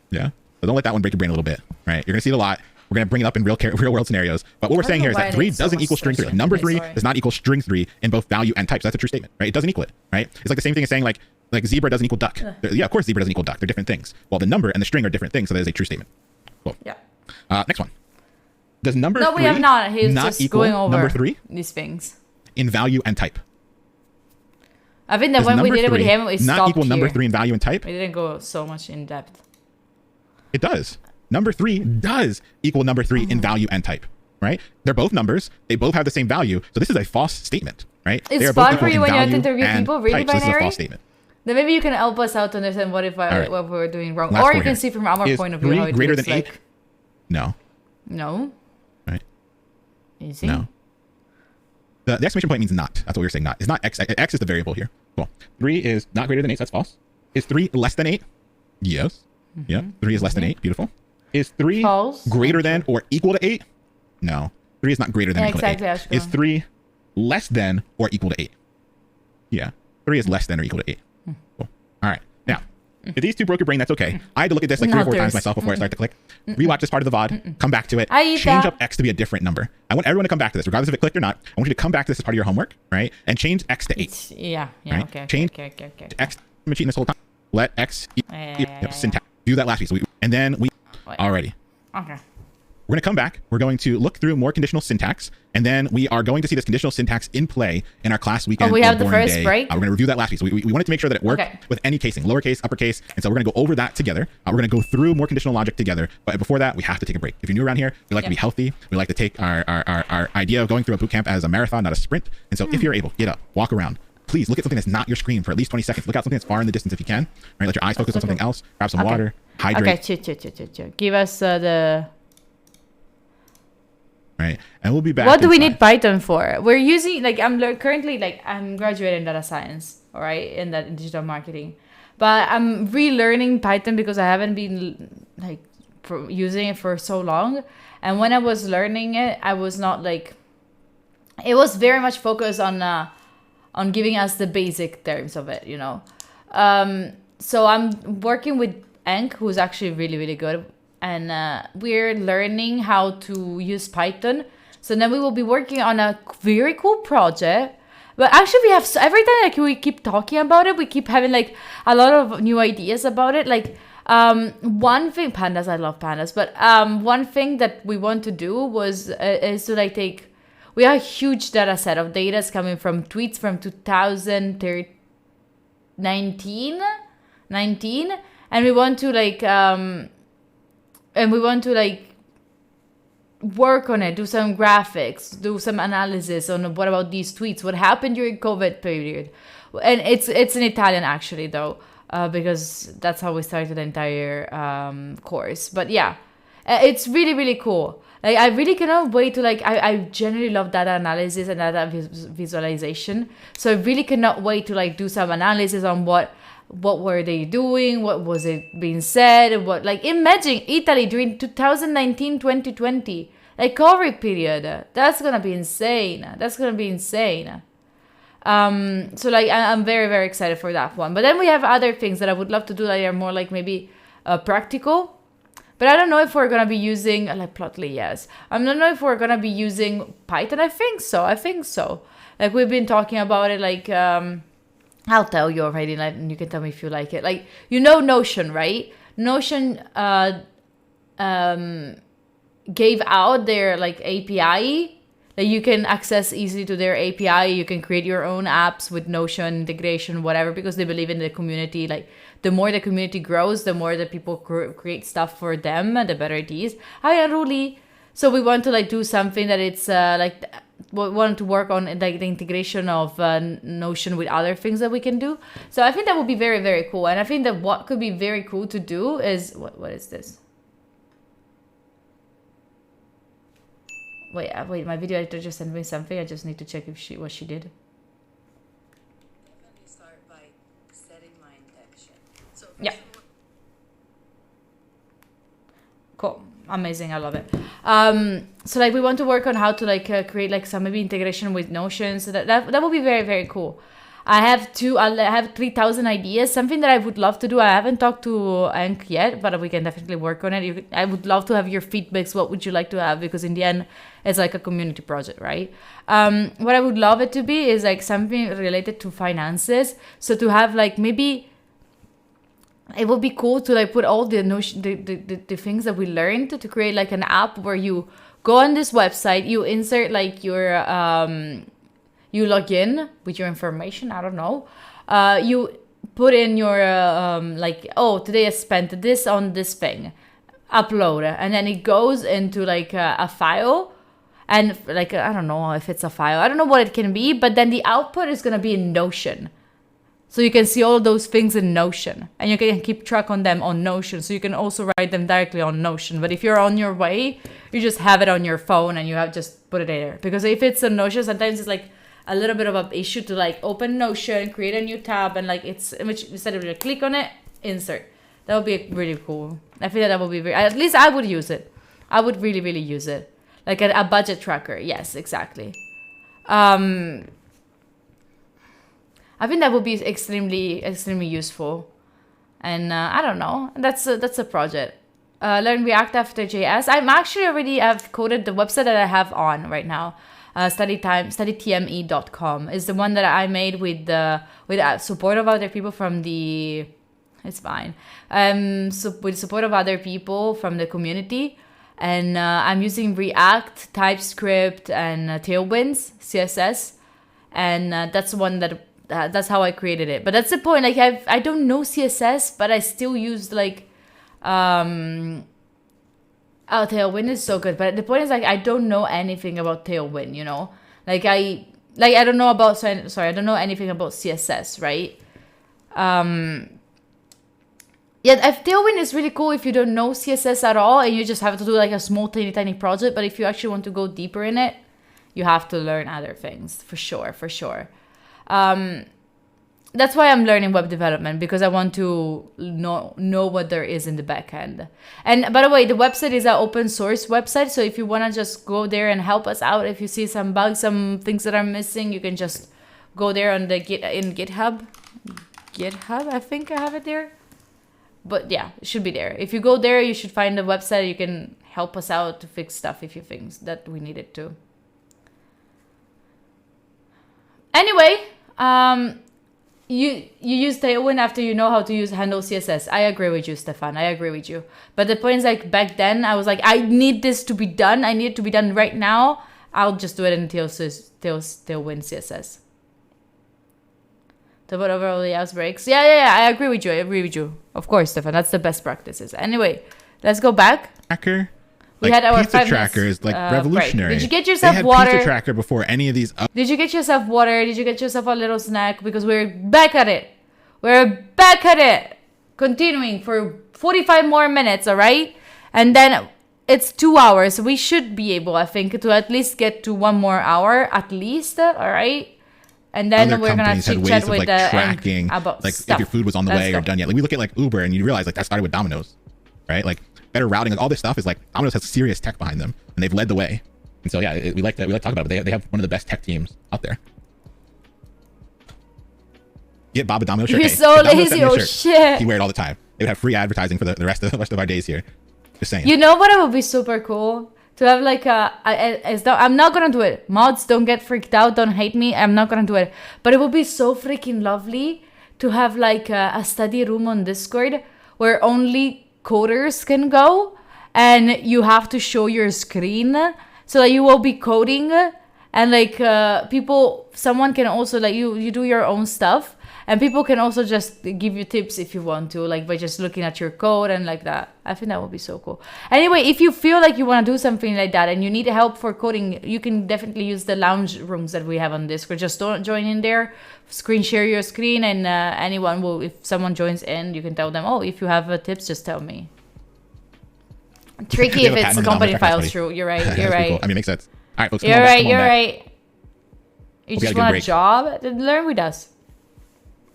[SPEAKER 6] Yeah. So don't let that one break your brain a little bit, right? You're going to see it a lot. We're going to bring it up in real world scenarios. But what we're
[SPEAKER 1] I
[SPEAKER 6] saying
[SPEAKER 1] don't
[SPEAKER 6] here is
[SPEAKER 1] know
[SPEAKER 6] that
[SPEAKER 1] why
[SPEAKER 6] 3
[SPEAKER 1] I need so
[SPEAKER 6] doesn't
[SPEAKER 1] much
[SPEAKER 6] equal string 3.
[SPEAKER 1] switching.
[SPEAKER 6] Number
[SPEAKER 1] Okay,
[SPEAKER 6] 3
[SPEAKER 1] sorry.
[SPEAKER 6] does not equal string 3 in both value and type. So that's a true statement, right? It doesn't equal it, right? It's like the same thing as saying like zebra doesn't equal duck. Yeah, of course zebra doesn't equal duck. They're different things. Well, the number and the string are different things. So that is a true statement. Cool.
[SPEAKER 1] Yeah.
[SPEAKER 6] Next one. Does number
[SPEAKER 1] No,
[SPEAKER 6] 3
[SPEAKER 1] we have not. He's just
[SPEAKER 6] equal
[SPEAKER 1] going over
[SPEAKER 6] number 3
[SPEAKER 1] these things.
[SPEAKER 6] in value and type?
[SPEAKER 1] I think that
[SPEAKER 6] Does
[SPEAKER 1] when we
[SPEAKER 6] number
[SPEAKER 1] did it with
[SPEAKER 6] 3
[SPEAKER 1] him, we
[SPEAKER 6] not
[SPEAKER 1] stopped
[SPEAKER 6] equal number
[SPEAKER 1] here.
[SPEAKER 6] 3 in value and type?
[SPEAKER 1] We didn't go so much in depth.
[SPEAKER 6] It does. Number 3 does equal number 3 in value and type, right? They're both numbers. They both have the same value. So this is a false statement, right?
[SPEAKER 1] It's
[SPEAKER 6] They are both
[SPEAKER 1] fun
[SPEAKER 6] equal
[SPEAKER 1] for you
[SPEAKER 6] in
[SPEAKER 1] when you have to
[SPEAKER 6] value
[SPEAKER 1] interview
[SPEAKER 6] and
[SPEAKER 1] people, really
[SPEAKER 6] type. So this is a
[SPEAKER 1] binary?
[SPEAKER 6] false statement.
[SPEAKER 1] Then maybe you can help us out to understand what
[SPEAKER 6] right.
[SPEAKER 1] what we're doing wrong,
[SPEAKER 6] Last
[SPEAKER 1] or
[SPEAKER 6] one
[SPEAKER 1] you can
[SPEAKER 6] here.
[SPEAKER 1] see from our
[SPEAKER 6] Is
[SPEAKER 1] point of view
[SPEAKER 6] 3
[SPEAKER 1] how it
[SPEAKER 6] greater
[SPEAKER 1] looks
[SPEAKER 6] than 8?
[SPEAKER 1] like.
[SPEAKER 6] No.
[SPEAKER 1] No,
[SPEAKER 6] Right?
[SPEAKER 1] easy.
[SPEAKER 6] No. The exclamation point means not. That's what we were saying. Not. It's not x. X is the variable here. Cool. 3 is not greater than 8. So that's false. Is 3 less than 8? Yes. Yep. 3 is less than 8. Beautiful. Is 3
[SPEAKER 1] False.
[SPEAKER 6] greater than or equal to 8? No. 3 is not greater than or
[SPEAKER 1] Yeah,
[SPEAKER 6] equal
[SPEAKER 1] exactly,
[SPEAKER 6] to
[SPEAKER 1] I
[SPEAKER 6] 8.
[SPEAKER 1] was
[SPEAKER 6] Is
[SPEAKER 1] going.
[SPEAKER 6] 3 less than or equal to 8? Yeah. 3 is less than or equal to 8. Cool. All right. Now, if these two broke your brain, that's okay. I had to look at this like 3 or 4 times
[SPEAKER 1] Others.
[SPEAKER 6] myself before I started to click. Rewatch this part of the VOD. Come back to it.
[SPEAKER 1] I eat
[SPEAKER 6] Change
[SPEAKER 1] that.
[SPEAKER 6] up X to be a different number. I want everyone to come back to this, regardless if it clicked or not. I want you to come back to this as part of your homework, right? And change X to 8.
[SPEAKER 1] It's, yeah.
[SPEAKER 6] Right?
[SPEAKER 1] Okay.
[SPEAKER 6] Change
[SPEAKER 1] Okay.
[SPEAKER 6] X. I've been cheating this whole time. Let X
[SPEAKER 1] Yeah.
[SPEAKER 6] syntax. Do that last week. So and then we
[SPEAKER 1] Wait.
[SPEAKER 6] already.
[SPEAKER 1] Okay.
[SPEAKER 6] We're going to come back. We're going to look through more conditional syntax, and then we are going to see this conditional syntax in play in our class weekend.
[SPEAKER 1] Oh, we
[SPEAKER 6] or
[SPEAKER 1] have the
[SPEAKER 6] boring
[SPEAKER 1] first
[SPEAKER 6] day.
[SPEAKER 1] break?
[SPEAKER 6] We're going to review that last week. So we wanted to make sure that it worked
[SPEAKER 1] Okay.
[SPEAKER 6] with any casing, lowercase, uppercase, and so we're going to go over that together. We're going to go through more conditional logic together, but before that, we have to take a break. If you're new around here, we like to be healthy. We like to take our idea of going through a boot camp as a marathon, not a sprint. And so if you're able, get up, walk around. Please look at something that's not your screen for at least 20 seconds. Look out something that's far in the distance if you can. Right? Let your eyes focus on something else. Grab some water. Hydrate.
[SPEAKER 1] Okay. Chill. Give us the.
[SPEAKER 6] Right? And we'll be back.
[SPEAKER 1] What do
[SPEAKER 6] in
[SPEAKER 1] we
[SPEAKER 6] 5.
[SPEAKER 1] need Python for? We're using currently I'm graduating in data science, all right, in digital marketing, but I'm relearning Python because I haven't been using it for so long. And when I was learning it, I was not it was very much focused on giving us the basic terms of it, you know. So I'm working with Enk, who's actually really, really good. And we're learning how to use Python. So then we will be working on a very cool project But actually, we have every time like we keep talking about it, we keep having like a lot of new ideas about it. Like one thing, pandas, I love pandas, but one thing that we want to do was is to like take. We have a huge data set of data coming from tweets from 2019, and we want to like work on it, do some graphics, do some analysis on what about these tweets, what happened during COVID period, and it's in Italian actually though, because that's how we started the entire course. But yeah, it's really really cool. Like I really cannot wait to like I generally love data analysis and data visualization, so I really cannot wait to like do some analysis on what were they doing, what was it being said, what like imagine Italy during 2019-2020, like COVID period. That's gonna be insane. So like I'm very very excited for that one. But then we have other things that I would love to do that are more like maybe practical. But I don't know if we're gonna be using like Plotly. Yes, I don't know if we're gonna be using Python. I think so. Like we've been talking about it. Like I'll tell you already, like, and you can tell me if you like it. Like Notion, right? Notion gave out their like API that you can access easily to their API. You can create your own apps with Notion integration, whatever, because they believe in the community. Like the more the community grows, the more the people create stuff for them, and the better it is. So we want to like do something that it's like we want to work on like the integration of Notion with other things that we can do. So I think that would be very very cool. And I think that what could be very cool to do is what is this? Wait, my video editor just sent me something. I just need to check if what she did.
[SPEAKER 7] Definitely start by setting my intention. So
[SPEAKER 1] Yeah. Cool. Amazing. I love it. So like we want to work on how to like create like some maybe integration with Notion. So that would be very, very cool. I have 3,000 ideas, something that I would love to do. I haven't talked to Ank yet, but we can definitely work on it. I would love to have your feedbacks. What would you like to have? Because in the end, it's like a community project, right? What I would love it to be is like something related to finances. So to have like maybe it would be cool to like put all the things that we learned to create like an app where you go on this website, you insert like your you log in with your information. I don't know. You put in your like, oh, today I spent this on this thing. Upload it, and then it goes into like a file, and like I don't know if it's a file. I don't know what it can be, but then the output is gonna be in Notion. So you can see all those things in Notion, and you can keep track on them on Notion. So you can also write them directly on Notion. But if you're on your way, you just have it on your phone and you have just put it there. Because if it's on Notion, sometimes it's like a little bit of an issue to like open Notion, create a new tab, and like it's instead of like click on it, insert. That would be really cool. I feel that would be very. At least I would use it. I would really really use it, like a budget tracker. Yes, exactly. I think that would be extremely useful, and I don't know. That's a project. Learn React after JS. I'm actually already have coded the website that I have on right now. studytme.com is the one that I made with support of other people from the. It's fine. So with support of other people from the community, and I'm using React, TypeScript, and Tailwinds CSS, and that's one that. That's how I created it. But that's the point. Like I don't know CSS, but I still use like Tailwind is so good. But the point is like I don't know anything about Tailwind, you know? Like I don't know about I don't know anything about CSS, right? Yeah, if Tailwind is really cool if you don't know CSS at all and you just have to do like a small tiny project, but if you actually want to go deeper in it, you have to learn other things for sure. That's why I'm learning web development, because I want to know what there is in the back end. And by the way, the website is an open source website, so if you want to just go there and help us out, if you see some bugs, some things that are missing, you can just go there on the GitHub, I think I have it there. But yeah, it should be there. If you go there, you should find the website. You can help us out to fix stuff if you think that we need it to. Anyway, you use Tailwind after you know how to handle CSS. I agree with you, Stefan. I agree with you. But the point is, like, back then I was like, I need this to be done. I need it to be done right now. I'll just do it in Tailwind CSS. To put over all the house breaks. Yeah. I agree with you. Of course, Stefan. That's the best practices. Anyway, let's go back.
[SPEAKER 6] Tracker.
[SPEAKER 1] We
[SPEAKER 6] Like,
[SPEAKER 1] had our
[SPEAKER 6] pizza
[SPEAKER 1] 5
[SPEAKER 6] tracker
[SPEAKER 1] minutes,
[SPEAKER 6] is like
[SPEAKER 1] break.
[SPEAKER 6] revolutionary.
[SPEAKER 1] Did you get
[SPEAKER 6] They
[SPEAKER 1] yourself
[SPEAKER 6] had
[SPEAKER 1] water?
[SPEAKER 6] Pizza tracker before any of these.
[SPEAKER 1] Did you get yourself water? Did you get yourself a little snack? Because we're back at it. Continuing for 45 more minutes, all right? And then it's 2 hours. So we should be able, I think, to at least get to 1 more hour, at least, all right? And then
[SPEAKER 6] Other
[SPEAKER 1] we're gonna
[SPEAKER 6] companies had
[SPEAKER 1] chit
[SPEAKER 6] ways
[SPEAKER 1] chat
[SPEAKER 6] of
[SPEAKER 1] with
[SPEAKER 6] like
[SPEAKER 1] the
[SPEAKER 6] tracking,
[SPEAKER 1] about
[SPEAKER 6] like
[SPEAKER 1] stuff.
[SPEAKER 6] if your food was on the
[SPEAKER 1] Let's
[SPEAKER 6] way
[SPEAKER 1] go.
[SPEAKER 6] or done yet. Like we look at like Uber, and you realize like that started with Domino's, right? Like better routing, like all this stuff is like Domino's has serious tech behind them, and they've led the way. And so yeah, we like to talk about it. They have one of the best tech teams out there. Get Bob a Domino's shirt.
[SPEAKER 1] You're
[SPEAKER 6] Hey,
[SPEAKER 1] so
[SPEAKER 6] if Domino's sent
[SPEAKER 1] lazy.
[SPEAKER 6] me a
[SPEAKER 1] Oh
[SPEAKER 6] shirt,
[SPEAKER 1] shit.
[SPEAKER 6] he'd wear it all the time. They would have free advertising for the rest of our days here. Just saying.
[SPEAKER 1] You know what? It would be super cool to have like I'm not gonna do it. Mods, don't get freaked out. Don't hate me. I'm not gonna do it. But it would be so freaking lovely to have like a study room on Discord where only coders can go, and you have to show your screen so that you will be coding, and like someone can also like you do your own stuff. And people can also just give you tips if you want to, like by just looking at your code and like that. I think that would be so cool. Anyway, if you feel like you want to do something like that and you need help for coding, you can definitely use the lounge rooms that we have on Discord. Just don't join in there. Screen share your screen, and anyone will, if someone joins in, you can tell them, oh, if you have tips, just tell me. Tricky
[SPEAKER 6] They have
[SPEAKER 1] if
[SPEAKER 6] a
[SPEAKER 1] it's
[SPEAKER 6] patent on the
[SPEAKER 1] company
[SPEAKER 6] Domino's tracker,
[SPEAKER 1] files.
[SPEAKER 6] that's
[SPEAKER 1] True. You're right.
[SPEAKER 6] That's
[SPEAKER 1] You're
[SPEAKER 6] pretty cool.
[SPEAKER 1] right.
[SPEAKER 6] I mean, it makes sense. All right, folks.
[SPEAKER 1] You're right. You're right. You
[SPEAKER 6] Hope you
[SPEAKER 1] just
[SPEAKER 6] had a good
[SPEAKER 1] want a
[SPEAKER 6] break.
[SPEAKER 1] job? Then learn with us.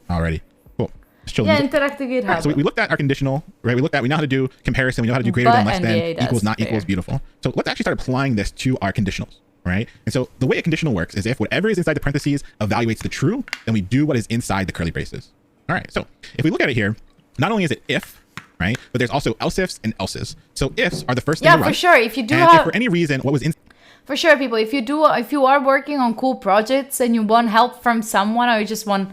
[SPEAKER 6] Alrighty. Cool. Let's chill.
[SPEAKER 1] Yeah,
[SPEAKER 6] music.
[SPEAKER 1] interactive GitHub.
[SPEAKER 6] Alright, so we looked at our conditional, right? We know how to do comparison. We know how to do greater
[SPEAKER 1] But
[SPEAKER 6] than, less
[SPEAKER 1] NDA
[SPEAKER 6] than, equals,
[SPEAKER 1] does,
[SPEAKER 6] not equals,
[SPEAKER 1] fair.
[SPEAKER 6] beautiful. So let's actually start applying this to our conditionals, right? And so the way a conditional works is if whatever is inside the parentheses evaluates the true, then we do what is inside the curly braces. All right. So if we look at it here, not only is it if, right, but there's also else ifs and elses. So ifs are the first thing
[SPEAKER 1] Yeah,
[SPEAKER 6] to run.
[SPEAKER 1] for sure. If you do
[SPEAKER 6] and
[SPEAKER 1] have,
[SPEAKER 6] if for any reason what was in
[SPEAKER 1] for sure, people, if you are working on cool projects and you want help from someone or you just want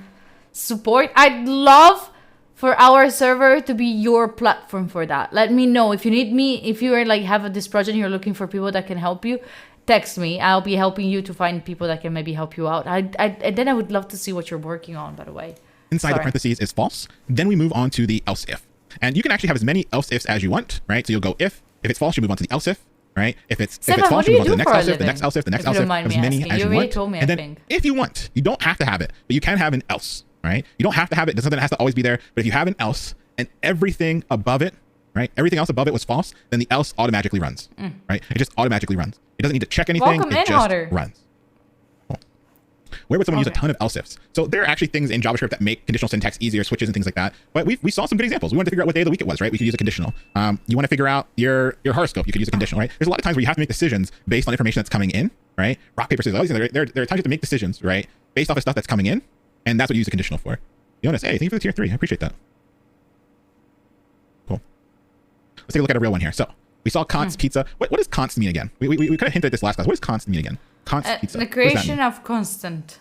[SPEAKER 1] support, I'd love for our server to be your platform for that. Let me know if you need me. If you are like have this project and you're looking for people that can help you, text me. I'll be helping you to find people that can maybe help you out. And then I would love to see what you're working on, by the way.
[SPEAKER 6] inside the
[SPEAKER 1] Sorry.
[SPEAKER 6] parentheses is false. Then we move on to the else if. And you can actually have as many else ifs as you want, right? So you'll go if it's false, you move on to the else if, right? If it's
[SPEAKER 1] Stefan,
[SPEAKER 6] false,
[SPEAKER 1] what
[SPEAKER 6] you
[SPEAKER 1] do
[SPEAKER 6] move on
[SPEAKER 1] you
[SPEAKER 6] to the
[SPEAKER 1] do
[SPEAKER 6] next
[SPEAKER 1] for a
[SPEAKER 6] else if, the next
[SPEAKER 1] living?
[SPEAKER 6] else if, the next
[SPEAKER 1] If you
[SPEAKER 6] else
[SPEAKER 1] don't
[SPEAKER 6] if,
[SPEAKER 1] mind
[SPEAKER 6] as
[SPEAKER 1] me
[SPEAKER 6] many
[SPEAKER 1] asking.
[SPEAKER 6] as
[SPEAKER 1] You
[SPEAKER 6] you
[SPEAKER 1] already
[SPEAKER 6] want.
[SPEAKER 1] told me, I
[SPEAKER 6] and then
[SPEAKER 1] think.
[SPEAKER 6] if you want, you don't have to have it, but you can have an else, right? You don't have to have it. There's something that has to always be there. But if you have an else and everything above it, right? Everything else above it was false, then the else automatically runs, right? It just automatically runs. It doesn't need to check anything.
[SPEAKER 1] Welcome
[SPEAKER 6] it
[SPEAKER 1] in,
[SPEAKER 6] just
[SPEAKER 1] Otter.
[SPEAKER 6] runs. Cool. Where would someone use a
[SPEAKER 1] Okay.
[SPEAKER 6] ton of else ifs? So there are actually things in JavaScript that make conditional syntax easier, switches and things like that. But we saw some good examples. We wanted to figure out what day of the week it was, right? We could use a conditional. You want to figure out your horoscope, you could use a conditional, right? There's a lot of times where you have to make decisions based on information that's coming in, right? Rock, paper, scissors. All these things. There are times you have to make decisions, right? Based off of stuff that's coming in, and that's what you use a conditional for. Jonas, hey, thank you for the tier 3. I appreciate that. Cool. Let's take a look at a real one here. So we saw Kant's pizza. What does Kant's mean again? We kind of hinted at this last class. What does Kant's mean again? Kant's pizza.
[SPEAKER 1] The
[SPEAKER 6] What does that
[SPEAKER 1] creation
[SPEAKER 6] mean?
[SPEAKER 1] of constant.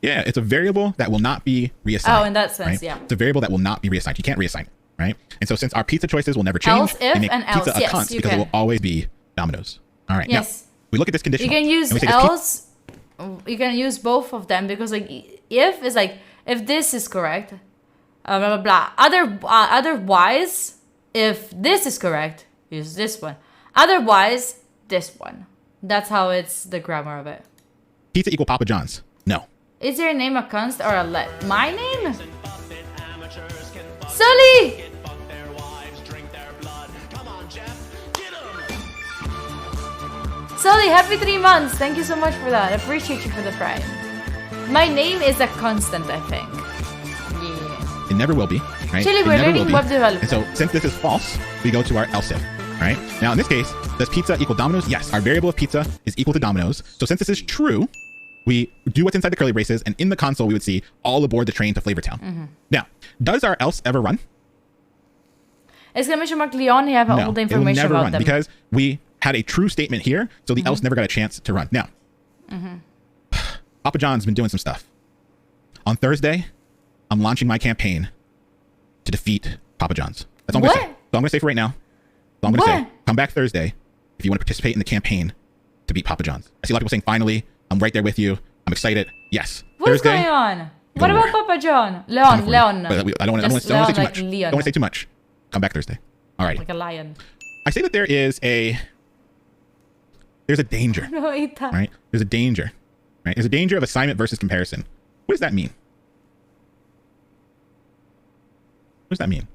[SPEAKER 6] Yeah, it's a variable that will not be reassigned.
[SPEAKER 1] Oh, in that sense,
[SPEAKER 6] right?
[SPEAKER 1] yeah.
[SPEAKER 6] It's a variable that will not be reassigned. You can't reassign it, right? And so since our pizza choices will never change,
[SPEAKER 1] Else if
[SPEAKER 6] we make
[SPEAKER 1] and
[SPEAKER 6] pizza
[SPEAKER 1] else.
[SPEAKER 6] a
[SPEAKER 1] Yes,
[SPEAKER 6] const
[SPEAKER 1] you
[SPEAKER 6] because
[SPEAKER 1] can.
[SPEAKER 6] it will always be Domino's. All right.
[SPEAKER 1] Yes.
[SPEAKER 6] Now, we look at this
[SPEAKER 1] You
[SPEAKER 6] conditional.
[SPEAKER 1] can use
[SPEAKER 6] and we say this
[SPEAKER 1] else. You can use both of them because like if is like if this is correct, blah blah blah. Otherwise, if this is correct, use this one. Otherwise, this one. That's how it's the grammar of it.
[SPEAKER 6] pizza equal Papa John's. No.
[SPEAKER 1] Is your name a const or a let? My name? Sully! Sully, happy 3 months. Thank you so much for that. I appreciate you for the pride. My name is a constant, I think. Yeah.
[SPEAKER 6] It never will be, right?
[SPEAKER 1] Actually,
[SPEAKER 6] It
[SPEAKER 1] we're
[SPEAKER 6] never will
[SPEAKER 1] learning
[SPEAKER 6] be.
[SPEAKER 1] web development.
[SPEAKER 6] And so since this is false, we go to our else if, right? Now in this case, does pizza equal Domino's? Yes, our variable of pizza is equal to Domino's. So since this is true, we do what's inside the curly braces, and in the console we would see all aboard the train to Flavortown. Now, does our else ever run?
[SPEAKER 1] Exclamation mark Leon, you have all the
[SPEAKER 6] it will
[SPEAKER 1] information
[SPEAKER 6] never
[SPEAKER 1] about
[SPEAKER 6] run
[SPEAKER 1] them.
[SPEAKER 6] because we had a true statement here, so the else never got a chance to run. Now, Papa John's been doing some stuff. On Thursday, I'm launching my campaign to defeat Papa John's. That's all I'm going to say.
[SPEAKER 1] What?
[SPEAKER 6] So I'm going to say for right now. So I'm going to
[SPEAKER 1] What?
[SPEAKER 6] say, come back Thursday if you want to participate in the campaign to beat Papa John's. I see a lot of people saying, finally, I'm right there with you. I'm excited. Yes.
[SPEAKER 1] What's
[SPEAKER 6] Thursday,
[SPEAKER 1] going on?
[SPEAKER 6] go
[SPEAKER 1] What
[SPEAKER 6] to
[SPEAKER 1] about
[SPEAKER 6] war.
[SPEAKER 1] Papa John?
[SPEAKER 6] coming
[SPEAKER 1] Leon,
[SPEAKER 6] for you.
[SPEAKER 1] Leon.
[SPEAKER 6] But I don't want to
[SPEAKER 1] Just
[SPEAKER 6] say too
[SPEAKER 1] Leon,
[SPEAKER 6] much.
[SPEAKER 1] like
[SPEAKER 6] Don't
[SPEAKER 1] Leon.
[SPEAKER 6] want to say too much. Come back Thursday. Alrighty.
[SPEAKER 1] Like a lion.
[SPEAKER 6] I say that there's a danger.
[SPEAKER 1] No, eat that.
[SPEAKER 6] Right? There's a danger. Right? There's a danger of assignment versus comparison. What does that mean? What does that mean?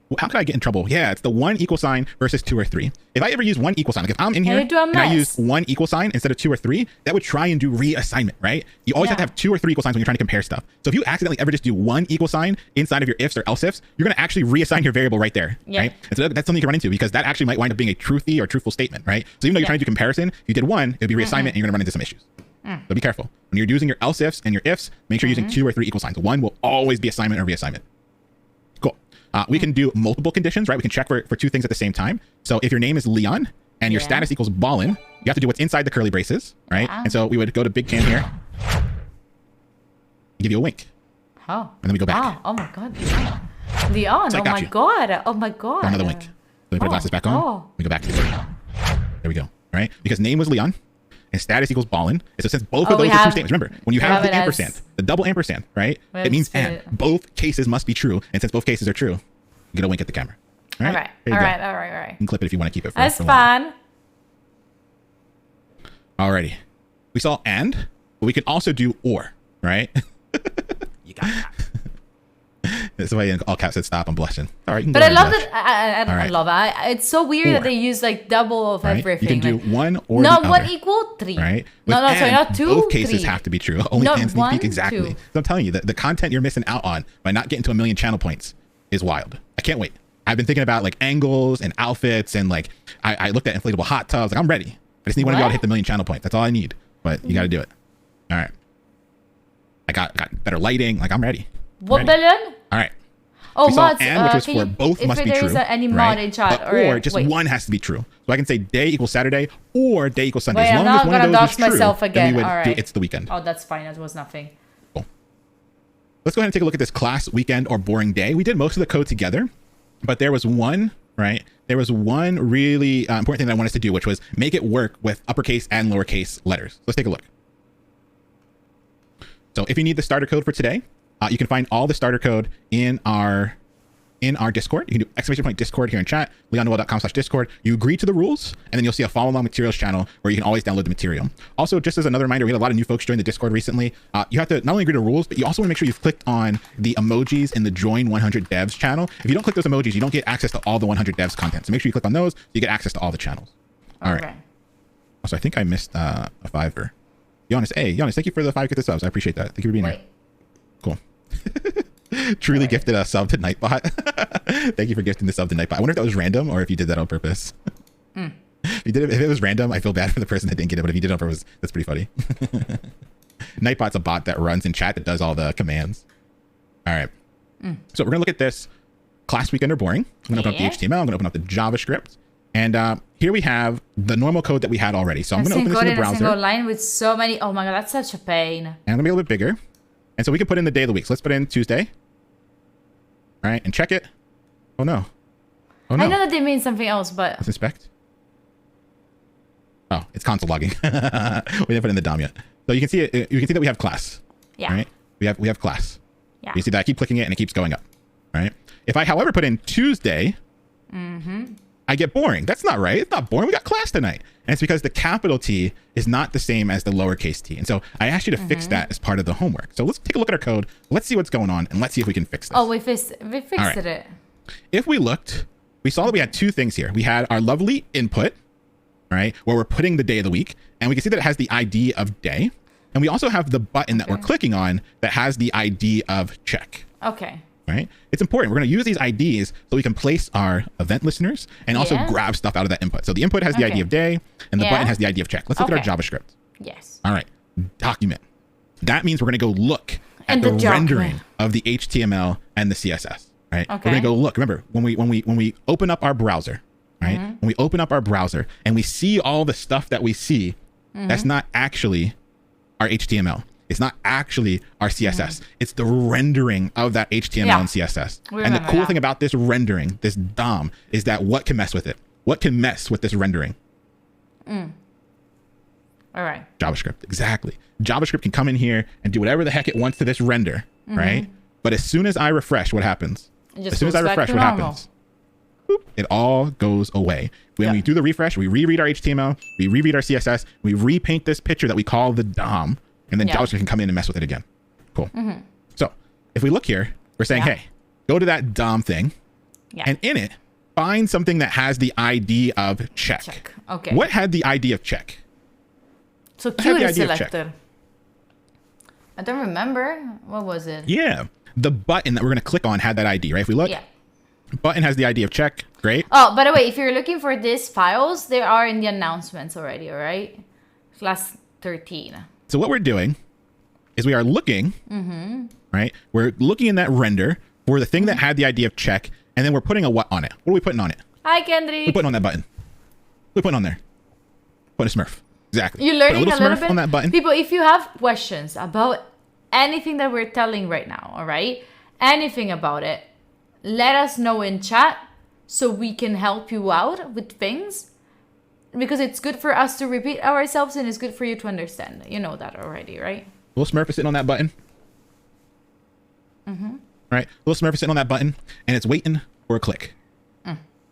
[SPEAKER 6] Well, how could I get in trouble? Yeah, it's the 1 equal sign versus 2 or 3. If I ever use 1 equal sign, like if I'm in here
[SPEAKER 1] you do a
[SPEAKER 6] and I use
[SPEAKER 1] mess.
[SPEAKER 6] 1 equal sign instead of 2 or 3, that would try and do reassignment, right? You always have to
[SPEAKER 1] Yeah.
[SPEAKER 6] have 2 or 3 equal signs when you're trying to compare stuff. So if you accidentally ever just do 1 equal sign inside of your ifs or else ifs, you're going to actually reassign your variable right there,
[SPEAKER 1] Yeah.
[SPEAKER 6] right? And so that's something you can run into because that actually might wind up being a truthy or truthful statement, right? So even though you're
[SPEAKER 1] Yeah.
[SPEAKER 6] trying to do comparison, if you did 1, it would be reassignment and you're going to run into some issues. So be careful. When you're using your else ifs and your ifs, make sure you're using 2 or 3 equal signs. 1 will always be assignment or reassignment. Cool. We can do multiple conditions, right? We can check for 2 things at the same time. So if your name is Leon and your
[SPEAKER 1] Yeah.
[SPEAKER 6] status equals Ballin, you have to do what's inside the curly braces, right?
[SPEAKER 1] Yeah.
[SPEAKER 6] And so we would go to Big Cam here, give you a wink,
[SPEAKER 1] Oh.
[SPEAKER 6] and then we go back.
[SPEAKER 1] Ah, oh my god. Leon,
[SPEAKER 6] So I
[SPEAKER 1] oh
[SPEAKER 6] got
[SPEAKER 1] my
[SPEAKER 6] you.
[SPEAKER 1] god. Oh my god.
[SPEAKER 6] Another wink. So we put our glasses back on.
[SPEAKER 1] Oh.
[SPEAKER 6] We go back to the There we go. Right? Because name was Leon and status equals Ballin. And so since both
[SPEAKER 1] Oh,
[SPEAKER 6] of
[SPEAKER 1] we
[SPEAKER 6] those are true
[SPEAKER 1] have-
[SPEAKER 6] statements, remember, when you
[SPEAKER 1] we
[SPEAKER 6] have
[SPEAKER 1] have
[SPEAKER 6] the
[SPEAKER 1] it as-
[SPEAKER 6] ampersand, the double ampersand, right?
[SPEAKER 1] We
[SPEAKER 6] It means
[SPEAKER 1] have
[SPEAKER 6] and.
[SPEAKER 1] to-
[SPEAKER 6] Both cases must be true. And since both cases are true, you get a wink at the camera. All
[SPEAKER 1] All
[SPEAKER 6] right?
[SPEAKER 1] right.
[SPEAKER 6] There you
[SPEAKER 1] All
[SPEAKER 6] go.
[SPEAKER 1] right. All right. All right.
[SPEAKER 6] You can clip it if you want to keep it for
[SPEAKER 1] That's
[SPEAKER 6] for long.
[SPEAKER 1] fun.
[SPEAKER 6] Alrighty. We saw and, but we can also do or, right? You got that. That's why in all caps said stop. I'm blushing. All right. You can
[SPEAKER 1] But
[SPEAKER 6] go
[SPEAKER 1] I
[SPEAKER 6] ahead
[SPEAKER 1] love
[SPEAKER 6] and blush.
[SPEAKER 1] that. I
[SPEAKER 6] All right.
[SPEAKER 1] love it. It's so weird
[SPEAKER 6] Or.
[SPEAKER 1] that they use like double of
[SPEAKER 6] Right?
[SPEAKER 1] everything.
[SPEAKER 6] You can
[SPEAKER 1] like,
[SPEAKER 6] do one or
[SPEAKER 1] not
[SPEAKER 6] the
[SPEAKER 1] one
[SPEAKER 6] other.
[SPEAKER 1] equal 3.
[SPEAKER 6] Right?
[SPEAKER 1] No,
[SPEAKER 6] With
[SPEAKER 1] no, sorry,
[SPEAKER 6] and,
[SPEAKER 1] not 2.
[SPEAKER 6] Both cases
[SPEAKER 1] 3.
[SPEAKER 6] have to be true. Only
[SPEAKER 1] Not
[SPEAKER 6] and sneak
[SPEAKER 1] 1,
[SPEAKER 6] peek exactly.
[SPEAKER 1] 2.
[SPEAKER 6] So I'm telling you that the content you're missing out on by not getting to 1 million channel points is wild. I can't wait. I've been thinking about like angles and outfits and like I looked at inflatable hot tubs. Like I'm ready. I just need one of y'all to
[SPEAKER 1] What?
[SPEAKER 6] hit the 1 million channel points. That's all I need. But you got to do it. All right. I got better lighting. Like I'm ready.
[SPEAKER 1] What
[SPEAKER 6] Ready.
[SPEAKER 1] billion?
[SPEAKER 6] All right.
[SPEAKER 1] Oh,
[SPEAKER 6] We saw
[SPEAKER 1] mods.
[SPEAKER 6] and, which was
[SPEAKER 1] can
[SPEAKER 6] for
[SPEAKER 1] you,
[SPEAKER 6] both
[SPEAKER 1] if
[SPEAKER 6] must be
[SPEAKER 1] there
[SPEAKER 6] true.
[SPEAKER 1] is any mod
[SPEAKER 6] right?
[SPEAKER 1] in chat
[SPEAKER 6] But-
[SPEAKER 1] or
[SPEAKER 6] just
[SPEAKER 1] wait.
[SPEAKER 6] one has to be true. So I can say day equals Saturday or day equals Sunday.
[SPEAKER 1] Wait,
[SPEAKER 6] as
[SPEAKER 1] I'm
[SPEAKER 6] long
[SPEAKER 1] not
[SPEAKER 6] as one of
[SPEAKER 1] gonna
[SPEAKER 6] those
[SPEAKER 1] dox
[SPEAKER 6] is true,
[SPEAKER 1] myself
[SPEAKER 6] then
[SPEAKER 1] again.
[SPEAKER 6] we would
[SPEAKER 1] All
[SPEAKER 6] do
[SPEAKER 1] right.
[SPEAKER 6] it's the weekend.
[SPEAKER 1] Oh, that's fine. That was nothing.
[SPEAKER 6] Cool. Let's go ahead and take a look at this class, weekend, or boring day. We did most of the code together, but there was one, right? There was one really important thing that I wanted us to do, which was make it work with uppercase and lowercase letters. Let's take a look. So if you need the starter code for today, you can find all the starter code in our Discord. You can do !Discord here in chat, leonnoel.com/Discord. You agree to the rules, and then you'll see a follow along materials channel where you can always download the material. Also, just as another reminder, we had a lot of new folks join the Discord recently. You have to not only agree to rules, but you also want to make sure you've clicked on the emojis in the Join 100 Devs channel. If you don't click those emojis, you don't get access to all the 100 Devs content. So make sure you click on those so you get access to all the channels. All right.
[SPEAKER 1] Okay.
[SPEAKER 6] Also, I think I missed a $5. Giannis, hey, Giannis, thank you for the 5 subs. I appreciate that. Thank you for being here.
[SPEAKER 1] Wait.
[SPEAKER 6] Cool. Truly gifted a sub to Nightbot. Thank you for gifting the sub to Nightbot. I wonder if that was random or if you did that on purpose. If it was random, I feel bad for the person that didn't get it, but if you did it on purpose, that's pretty funny. Nightbot's a bot that runs in chat that does all the commands. All right. So we're gonna look at this class weekend or boring. I'm gonna open up
[SPEAKER 1] Yeah.
[SPEAKER 6] the HTML. I'm gonna open up the JavaScript, and here we have the normal code that we had already. So I'm gonna open this in the
[SPEAKER 1] A single
[SPEAKER 6] browser.
[SPEAKER 1] line with so many. Oh my god, that's such a pain.
[SPEAKER 6] And I'm gonna be a little bit bigger. And so we can put in the day of the week. So let's put in Tuesday. All right, and check it. Oh no. Oh no.
[SPEAKER 1] I know that they mean something else, but
[SPEAKER 6] Let's inspect. Oh, it's console logging. We didn't put in the DOM yet. So you can see it. You can see that we have class.
[SPEAKER 1] yeah,
[SPEAKER 6] Right? We have class.
[SPEAKER 1] yeah.
[SPEAKER 6] You see that I keep clicking it and it keeps going up. Right? If I, however, put in Tuesday, I get boring. That's not right. It's not boring. We got class tonight. And it's because the capital T is not the same as the lowercase t. And so I asked you to fix that as part of the homework. So let's take a look at our code. Let's see what's going on and let's see if we can fix this.
[SPEAKER 1] Oh, we fixed
[SPEAKER 6] right.
[SPEAKER 1] it.
[SPEAKER 6] If we looked, we saw that we had 2 things here. We had our lovely input, right, where we're putting the day of the week. And we can see that it has the ID of day. And we also have the button that we're clicking on that has the ID of check.
[SPEAKER 1] Okay.
[SPEAKER 6] Right? It's important. We're going to use these IDs so we can place our event listeners and also
[SPEAKER 1] Yeah.
[SPEAKER 6] grab stuff out of that input. So the input has the ID
[SPEAKER 1] Okay.
[SPEAKER 6] of day and the
[SPEAKER 1] Yeah.
[SPEAKER 6] button has the ID of check. Let's look at
[SPEAKER 1] Okay.
[SPEAKER 6] our JavaScript.
[SPEAKER 1] Yes.
[SPEAKER 6] All right. Document. That means we're going to go look at
[SPEAKER 1] And
[SPEAKER 6] the
[SPEAKER 1] the document.
[SPEAKER 6] rendering of the HTML and the CSS. Right? We're
[SPEAKER 1] Okay.
[SPEAKER 6] going to go look. Remember, when we open up our browser, right?
[SPEAKER 1] Mm-hmm.
[SPEAKER 6] When we open up our browser and we see all the stuff that we see,
[SPEAKER 1] Mm-hmm.
[SPEAKER 6] that's not actually our HTML. It's not actually our CSS. It's the rendering of that HTML
[SPEAKER 1] Yeah.
[SPEAKER 6] and CSS.
[SPEAKER 1] We
[SPEAKER 6] And the
[SPEAKER 1] remember
[SPEAKER 6] cool
[SPEAKER 1] that.
[SPEAKER 6] thing about this rendering, this DOM, is that what can mess with it? What can mess with this rendering?
[SPEAKER 1] All right.
[SPEAKER 6] JavaScript. Exactly. JavaScript can come in here and do whatever the heck it wants to this render, right? But as soon as I refresh, what happens?
[SPEAKER 1] It just
[SPEAKER 6] As soon as
[SPEAKER 1] goes
[SPEAKER 6] I
[SPEAKER 1] back
[SPEAKER 6] refresh,
[SPEAKER 1] to
[SPEAKER 6] what
[SPEAKER 1] normal.
[SPEAKER 6] happens? Boop, it all goes away. When
[SPEAKER 1] Yeah.
[SPEAKER 6] we do the refresh, we reread our HTML, we reread our CSS, we repaint this picture that we call the DOM, and then
[SPEAKER 1] Yeah.
[SPEAKER 6] JavaScript can come in and mess with it again. Cool. So if we look here, we're saying,
[SPEAKER 1] Yeah.
[SPEAKER 6] hey, go to that DOM thing,
[SPEAKER 1] Yeah.
[SPEAKER 6] and in it, find something that has the ID of check.
[SPEAKER 1] Check. Okay.
[SPEAKER 6] What had the ID of check?
[SPEAKER 1] So
[SPEAKER 6] had
[SPEAKER 1] Q
[SPEAKER 6] the
[SPEAKER 1] is
[SPEAKER 6] idea of check.
[SPEAKER 1] selected. I don't remember. What was it?
[SPEAKER 6] Yeah. The button that we're going to click on had that ID, right? If we look,
[SPEAKER 1] Yeah.
[SPEAKER 6] button has the ID of check. Great.
[SPEAKER 1] Oh, by the way, if you're looking for these files, they are in the announcements already, all right? Class 13.
[SPEAKER 6] So what we're doing is we are looking, right? We're looking in that render for the thing that had the ID of check, and then we're putting a what on it? What are we putting on it?
[SPEAKER 1] Hi,
[SPEAKER 6] We're
[SPEAKER 1] Kendrick.
[SPEAKER 6] putting on that button. We're putting on there. Put a Smurf. Exactly.
[SPEAKER 1] You're
[SPEAKER 6] Put
[SPEAKER 1] learning a little
[SPEAKER 6] Smurf
[SPEAKER 1] bit.
[SPEAKER 6] on that button.
[SPEAKER 1] People, if you have questions about anything that we're telling right now, all right? Anything about it, let us know in chat so we can help you out with things. Because it's good for us to repeat ourselves and it's good for you to understand. You know that already, right?
[SPEAKER 6] Little Smurf is sitting on that button. Right? Little Smurf is sitting on that button, and it's waiting for a click.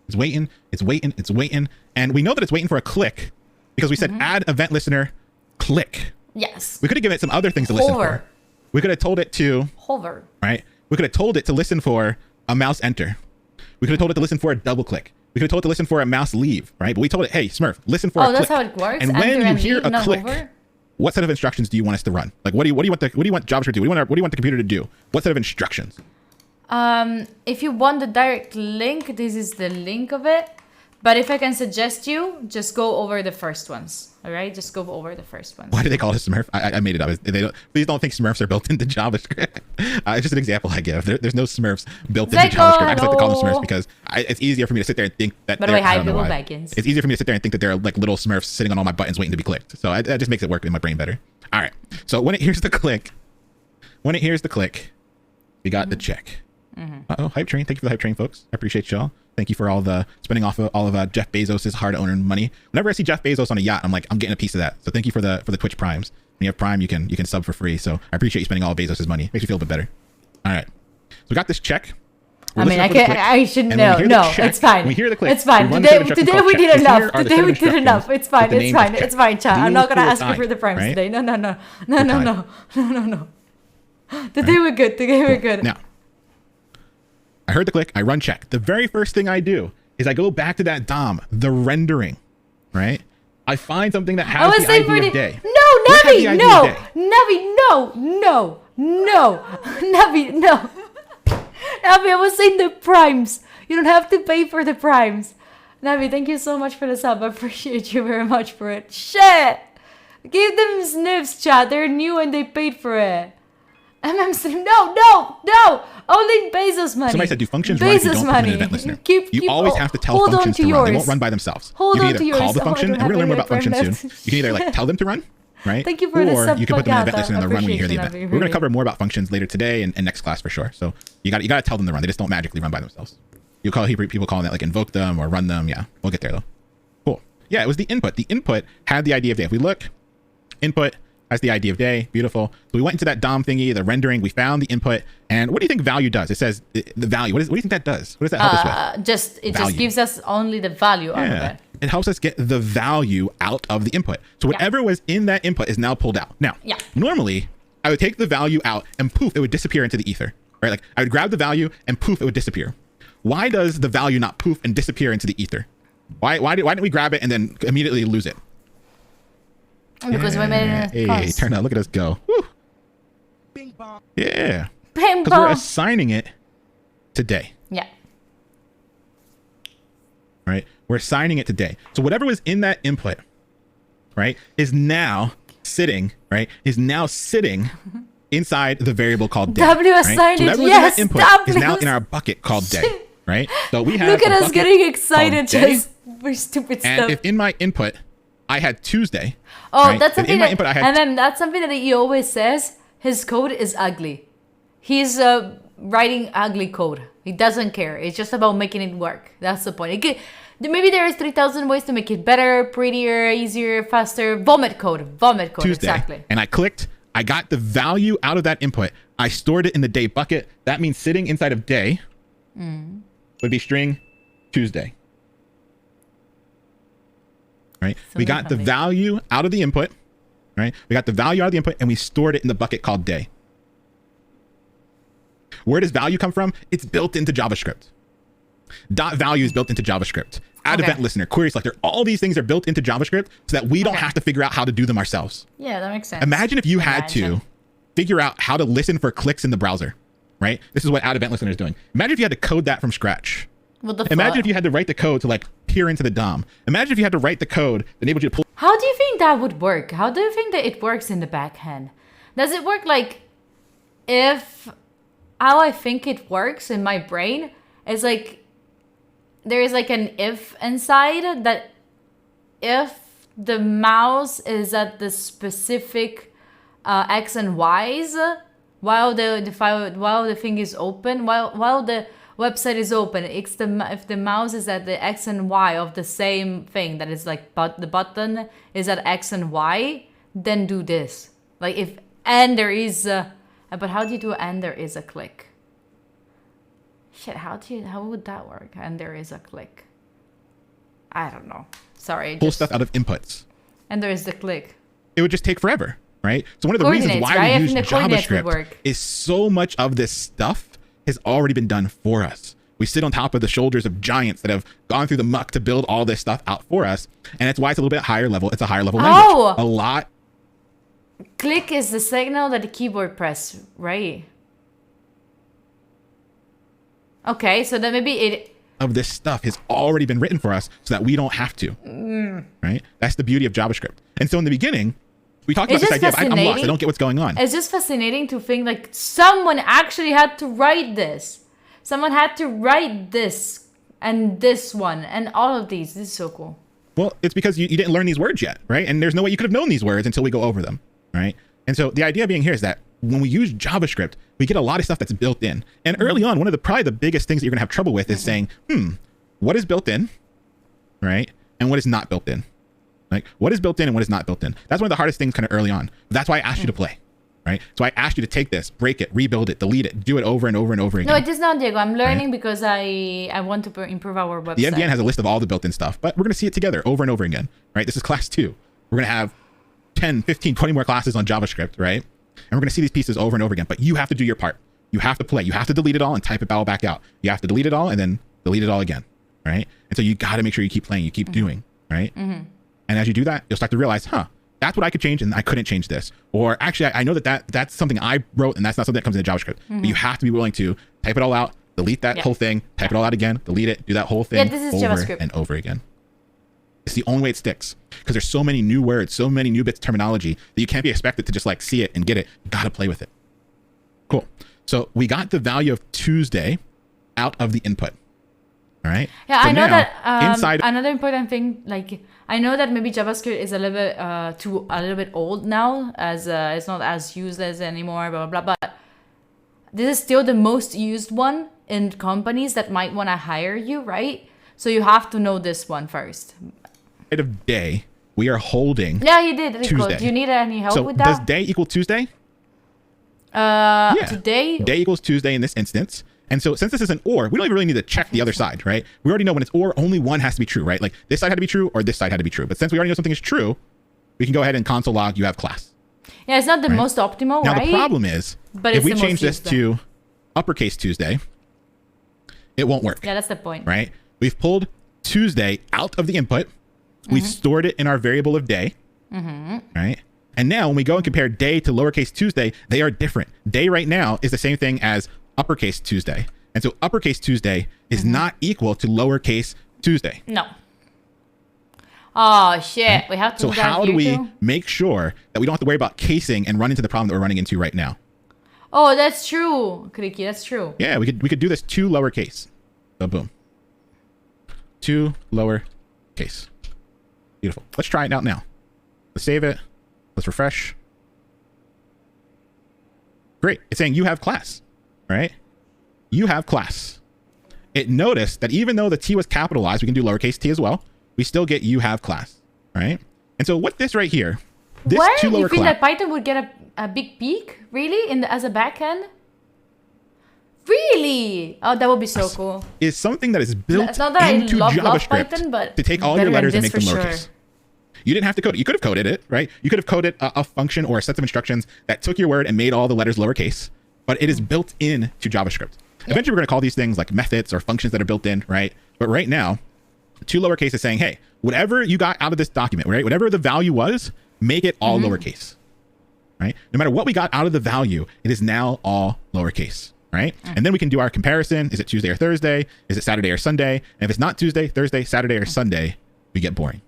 [SPEAKER 6] It's waiting, it's waiting, it's waiting. And we know that it's waiting for a click because we said add event listener click.
[SPEAKER 1] Yes.
[SPEAKER 6] We could have given it some other things to listen
[SPEAKER 1] Hover.
[SPEAKER 6] for. We could have told it to,
[SPEAKER 1] Hover.
[SPEAKER 6] right? We could have told it to listen for a mouse enter. We could have told it to listen for a double click. We could have told it to listen for a mouse leave, right? But we told it, hey, Smurf, listen for a
[SPEAKER 1] Oh,
[SPEAKER 6] click.
[SPEAKER 1] that's how it works?
[SPEAKER 6] And
[SPEAKER 1] Enter
[SPEAKER 6] when you
[SPEAKER 1] and
[SPEAKER 6] hear
[SPEAKER 1] leave,
[SPEAKER 6] a
[SPEAKER 1] not
[SPEAKER 6] click,
[SPEAKER 1] hover?
[SPEAKER 6] what set of instructions do you want us to run? Like, what do you want JavaScript to do? What do you want the computer to do? What set of instructions?
[SPEAKER 1] If you want the direct link, this is the link of it. But if I can suggest you, just go over the first ones. All right, just go over the first ones.
[SPEAKER 6] Why do they call it Smurf? I made it up. Please don't think Smurfs are built into JavaScript. It's just an example I give. There's no Smurfs built into JavaScript. I just like to call them Smurfs because it's easier for me to sit there and think that.
[SPEAKER 1] By the way, hi,
[SPEAKER 6] I don't know
[SPEAKER 1] Bill
[SPEAKER 6] why.
[SPEAKER 1] Baggins.
[SPEAKER 6] It's easier for me to sit there and think that they're like little Smurfs sitting on all my buttons waiting to be clicked. So that just makes it work in my brain better. All right. So when it hears the click, we got the check. Uh-oh, Hype Train. Thank you for the Hype Train, folks. I appreciate y'all. Thank you for all the spending off of all of Jeff Bezos' hard-earned money. Whenever I see Jeff Bezos on a yacht, I'm like, I'm getting a piece of that. So thank you for the Twitch Primes. When you have Prime, you can sub for free. So I appreciate you spending all of Bezos' money. Makes me feel a bit better. All right. So we got this check.
[SPEAKER 1] I mean, I should know. No, it's fine.
[SPEAKER 6] We hear the click.
[SPEAKER 1] It's fine.
[SPEAKER 6] we run the
[SPEAKER 1] Today,
[SPEAKER 6] set of instructions
[SPEAKER 1] today
[SPEAKER 6] called
[SPEAKER 1] we
[SPEAKER 6] check.
[SPEAKER 1] did
[SPEAKER 6] And
[SPEAKER 1] enough.
[SPEAKER 6] here are the
[SPEAKER 1] Today
[SPEAKER 6] set of
[SPEAKER 1] we did
[SPEAKER 6] instructions
[SPEAKER 1] enough. It's
[SPEAKER 6] with
[SPEAKER 1] fine.
[SPEAKER 6] the
[SPEAKER 1] It's
[SPEAKER 6] name
[SPEAKER 1] fine.
[SPEAKER 6] of
[SPEAKER 1] It's fine, chat. I'm
[SPEAKER 6] Do
[SPEAKER 1] not gonna
[SPEAKER 6] cool
[SPEAKER 1] ask you
[SPEAKER 6] time,
[SPEAKER 1] for the primes
[SPEAKER 6] right?
[SPEAKER 1] today. No. Today we're good. Today we're good.
[SPEAKER 6] Now, I heard the click. I run check. The very first thing I do is I go back to that DOM, the rendering, right? I find something that
[SPEAKER 1] I
[SPEAKER 6] has
[SPEAKER 1] was
[SPEAKER 6] the
[SPEAKER 1] saying
[SPEAKER 6] ID
[SPEAKER 1] for
[SPEAKER 6] of day.
[SPEAKER 1] No,
[SPEAKER 6] What had the
[SPEAKER 1] Navi,
[SPEAKER 6] ID
[SPEAKER 1] no,
[SPEAKER 6] of day?
[SPEAKER 1] Navi, no, Navi, no. Navi, I was saying the primes. You don't have to pay for the primes. Navi, thank you so much for the sub. I appreciate you very much for it. Shit! Give them sniffs, chat. They're new and they paid for it. MM no! Only Bezos money.
[SPEAKER 6] Somebody said, do functions run if you
[SPEAKER 1] Bezos
[SPEAKER 6] don't put them in an event listener? You always have to tell
[SPEAKER 1] hold on
[SPEAKER 6] functions
[SPEAKER 1] to
[SPEAKER 6] to run. They
[SPEAKER 1] yours.
[SPEAKER 6] won't run by themselves.
[SPEAKER 1] Hold
[SPEAKER 6] you can
[SPEAKER 1] on
[SPEAKER 6] either
[SPEAKER 1] to yours.
[SPEAKER 6] call the
[SPEAKER 1] Oh, I
[SPEAKER 6] function,
[SPEAKER 1] don't
[SPEAKER 6] and we're going to learn
[SPEAKER 1] have
[SPEAKER 6] more about
[SPEAKER 1] any
[SPEAKER 6] functions soon.
[SPEAKER 1] friends.
[SPEAKER 6] You can either like tell them to run, right?
[SPEAKER 1] Thank you for the
[SPEAKER 6] or
[SPEAKER 1] sub,
[SPEAKER 6] you can put them in an event
[SPEAKER 1] Pagata.
[SPEAKER 6] listener and they'll run when you hear the
[SPEAKER 1] Appreciate
[SPEAKER 6] event.
[SPEAKER 1] you,
[SPEAKER 6] We're going
[SPEAKER 1] Navi,
[SPEAKER 6] to cover more about functions later today and next class for sure. So you got to tell them to run. They just don't magically run by themselves. You call people calling that like invoke them or run them. Yeah, we'll get there though. Cool. Yeah, it was the input. The input had the ID of day. If we look, input has the ID of day. Beautiful. So we went into that DOM thingy, the rendering. We found the input. And what do you think value does? It says the value. What do you think that does? What does that help us with?
[SPEAKER 1] Just
[SPEAKER 6] Value.
[SPEAKER 1] gives us only the value out of
[SPEAKER 6] Yeah.
[SPEAKER 1] it.
[SPEAKER 6] It helps us get the value out of the input. So whatever was in that input is now pulled out. Now, normally I would take the value out and poof, it would disappear into the ether, right? Like I would grab the value and poof, it would disappear. Why does the value not poof and disappear into the ether? Why didn't we grab it and then immediately lose it?
[SPEAKER 1] Because we made it in a
[SPEAKER 6] Hey, turn out, look at us go. Woo.
[SPEAKER 5] Bing bong.
[SPEAKER 6] Yeah.
[SPEAKER 1] Bing
[SPEAKER 6] Because we're
[SPEAKER 1] bong.
[SPEAKER 6] assigning it today.
[SPEAKER 1] Yeah.
[SPEAKER 6] Right? We're assigning it today. So whatever was in that input, right, is now sitting, right, inside the variable called day.
[SPEAKER 1] W
[SPEAKER 6] right?
[SPEAKER 1] assigned
[SPEAKER 6] So
[SPEAKER 1] it,
[SPEAKER 6] whatever was
[SPEAKER 1] yes,
[SPEAKER 6] in that input is now
[SPEAKER 1] W.
[SPEAKER 6] in our bucket called day, right? So we have
[SPEAKER 1] Look at
[SPEAKER 6] a
[SPEAKER 1] us
[SPEAKER 6] bucket
[SPEAKER 1] getting
[SPEAKER 6] called
[SPEAKER 1] excited
[SPEAKER 6] day,
[SPEAKER 1] just for stupid
[SPEAKER 6] and
[SPEAKER 1] stuff.
[SPEAKER 6] if in my input, I had Tuesday.
[SPEAKER 1] Oh,
[SPEAKER 6] right?
[SPEAKER 1] that's
[SPEAKER 6] And
[SPEAKER 1] something
[SPEAKER 6] in my
[SPEAKER 1] that,
[SPEAKER 6] input, I had
[SPEAKER 1] and then that's something that he always says. His code is ugly. He's writing ugly code. He doesn't care. It's just about making it work. That's the point. Maybe there is 3,000 ways to make it better, prettier, easier, faster. Vomit code. Vomit code.
[SPEAKER 6] Tuesday.
[SPEAKER 1] Exactly.
[SPEAKER 6] And I clicked. I got the value out of that input. I stored it in the day bucket. That means sitting inside of day would be string Tuesday. Right? We got the
[SPEAKER 1] funny.
[SPEAKER 6] value out of the input. Right? We got the value out of the input and we stored it in the bucket called day. Where does value come from? It's built into JavaScript. Dot value is built into JavaScript. Add
[SPEAKER 1] Okay.
[SPEAKER 6] event listener, query selector, all these things are built into JavaScript so that we don't
[SPEAKER 1] Okay.
[SPEAKER 6] have to figure out how to do them ourselves.
[SPEAKER 1] Yeah, that makes sense.
[SPEAKER 6] Imagine if you had to
[SPEAKER 1] Imagine.
[SPEAKER 6] figure out how to listen for clicks in the browser, right? This is what add event listener is doing. Imagine if you had to code that from scratch.
[SPEAKER 1] What the
[SPEAKER 6] Imagine
[SPEAKER 1] fuck?
[SPEAKER 6] if you had to write the code to like peer into the DOM. Imagine if you had to write the code that enabled you to pull
[SPEAKER 1] How do you think that would work? How do you think that it works in the back end? Does it work like if how I think it works in my brain is like there is like an if inside that if the mouse is at the specific X and Y's while the file while the thing is open while the website is open, it's if the mouse is at the X and Y of the same thing that is like the button is at X and Y, then do this. Like if and there is but how do you do and there is a click? Shit, how would that work? And there is a click. I don't know. Sorry.
[SPEAKER 6] pull stuff out of inputs.
[SPEAKER 1] And there is the click.
[SPEAKER 6] It would just take forever, right? So one of the reasons
[SPEAKER 1] Coordinates,
[SPEAKER 6] why
[SPEAKER 1] right? I
[SPEAKER 6] we use
[SPEAKER 1] think the coordinates would
[SPEAKER 6] JavaScript
[SPEAKER 1] work.
[SPEAKER 6] is so much of this stuff has already been done for us. We sit on top of the shoulders of giants that have gone through the muck to build all this stuff out for us. And that's why it's a little bit higher level. It's a higher level language.
[SPEAKER 1] Oh!
[SPEAKER 6] A lot.
[SPEAKER 1] Click is the signal that the keyboard press, right? Okay, so then maybe it
[SPEAKER 6] Of this stuff has already been written for us so that we don't have to, right? That's the beauty of JavaScript. And so in the beginning, we talked about
[SPEAKER 1] It's
[SPEAKER 6] this
[SPEAKER 1] just
[SPEAKER 6] idea of I'm lost. I
[SPEAKER 1] fascinating.
[SPEAKER 6] don't get what's going on.
[SPEAKER 1] It's just fascinating to think like someone actually had to write this. Someone had to write this and this one and all of these. This is so cool.
[SPEAKER 6] Well, it's because you didn't learn these words yet, right? And there's no way you could have known these words until we go over them, right? And so the idea being here is that when we use JavaScript, we get a lot of stuff that's built in. And early on, one of the probably the biggest things that you're gonna have trouble with is saying, what is built in, right? And what is not built in. Like, what is built in and what is not built in. That's one of the hardest things kind of early on. That's why I asked you to play, right? So I asked you to take this, break it, rebuild it, delete it, do it over and over and over again.
[SPEAKER 1] No, it is not, Diego. I'm learning because I want to improve our website.
[SPEAKER 6] The MDN has a list of all the built-in stuff, but we're going to see it together over and over again, right? This is class 2. We're going to have 10, 15, 20 more classes on JavaScript, right? And we're going to see these pieces over and over again, but you have to do your part. You have to play. You have to delete it all and type it all back out. You have to delete it all and then delete it all again, right? And so you got to make sure you keep playing, you keep doing, right? And as you do that, you'll start to realize, that's what I could change and I couldn't change this. Or actually, I know that's something I wrote and that's not something that comes into JavaScript. But you have to be willing to type it all out, delete that whole thing, type it all out again, delete it, do that whole thing
[SPEAKER 1] this is
[SPEAKER 6] over
[SPEAKER 1] JavaScript.
[SPEAKER 6] and over again. It's the only way it sticks because there's so many new words, so many new bits of terminology that you can't be expected to just like see it and get it. You got to play with it. Cool. So we got the value of Tuesday out of the input. All right.
[SPEAKER 1] Yeah,
[SPEAKER 6] So
[SPEAKER 1] I know
[SPEAKER 6] now,
[SPEAKER 1] that
[SPEAKER 6] inside
[SPEAKER 1] another important thing, like I know that maybe JavaScript is a little bit old now, as it's not as useless anymore, blah blah blah. But this is still the most used one in companies that might want to hire you, right? So you have to know this one first.
[SPEAKER 6] of day, we are holding.
[SPEAKER 1] Yeah, you did, Rico.
[SPEAKER 6] Tuesday.
[SPEAKER 1] Do you need any help
[SPEAKER 6] So
[SPEAKER 1] with
[SPEAKER 6] does
[SPEAKER 1] that?
[SPEAKER 6] day equal Tuesday? Yeah.
[SPEAKER 1] Today?
[SPEAKER 6] Day equals Tuesday in this instance. And so since this is an or, we don't even really need to check the other side, right? We already know when it's or, only one has to be true, right? Like this side had to be true or this side had to be true. But since we already know something is true, we can go ahead and console log you have class.
[SPEAKER 1] Yeah, it's not the most optimal,
[SPEAKER 6] Now
[SPEAKER 1] right?
[SPEAKER 6] the problem is,
[SPEAKER 1] But
[SPEAKER 6] if
[SPEAKER 1] it's
[SPEAKER 6] we
[SPEAKER 1] the
[SPEAKER 6] change
[SPEAKER 1] most
[SPEAKER 6] this
[SPEAKER 1] used,
[SPEAKER 6] to uppercase Tuesday, it won't work,
[SPEAKER 1] Yeah, that's the point.
[SPEAKER 6] right? We've pulled Tuesday out of the input. We've stored it in our variable of day, right? And now when we go and compare day to lowercase Tuesday, they are different. Day right now is the same thing as uppercase Tuesday. And so uppercase Tuesday is not equal to lowercase Tuesday.
[SPEAKER 1] No. Oh, shit. We have to
[SPEAKER 6] So
[SPEAKER 1] do that
[SPEAKER 6] how do
[SPEAKER 1] here
[SPEAKER 6] we
[SPEAKER 1] too?
[SPEAKER 6] make sure that we don't have to worry about casing and run into the problem that we're running into right now?
[SPEAKER 1] Oh, that's true, Kriki. That's true.
[SPEAKER 6] Yeah, we could do this to lowercase. So boom. To lowercase. Beautiful. Let's try it out now. Let's save it. Let's refresh. Great. It's saying you have class, right? You have class. It noticed that even though the T was capitalized, we can do lowercase t as well. We still get you have class, right? And so what this right here, this
[SPEAKER 1] Where
[SPEAKER 6] two
[SPEAKER 1] you
[SPEAKER 6] lower
[SPEAKER 1] think
[SPEAKER 6] class,
[SPEAKER 1] that Python would get a big peak? Really? As a backend? Really? Oh, that would be so cool.
[SPEAKER 6] is something that is built
[SPEAKER 1] It's not that I
[SPEAKER 6] into
[SPEAKER 1] love
[SPEAKER 6] JavaScript
[SPEAKER 1] Python, but
[SPEAKER 6] to take all
[SPEAKER 1] better
[SPEAKER 6] your
[SPEAKER 1] than
[SPEAKER 6] letters and
[SPEAKER 1] this
[SPEAKER 6] make them
[SPEAKER 1] for
[SPEAKER 6] lowercase.
[SPEAKER 1] sure.
[SPEAKER 6] You didn't have to code it. You could have coded it, right? You could have coded a function or a set of instructions that took your word and made all the letters lowercase, but it is built in to JavaScript. Eventually, we're going to call these things like methods or functions that are built in, right? But right now, two lowercase is saying, hey, whatever you got out of this document, right? Whatever the value was, make it all lowercase, right? No matter what we got out of the value, it is now all lowercase, right? And then we can do our comparison. Is it Tuesday or Thursday? Is it Saturday or Sunday? And if it's not Tuesday, Thursday, Saturday, or Sunday, we get boring.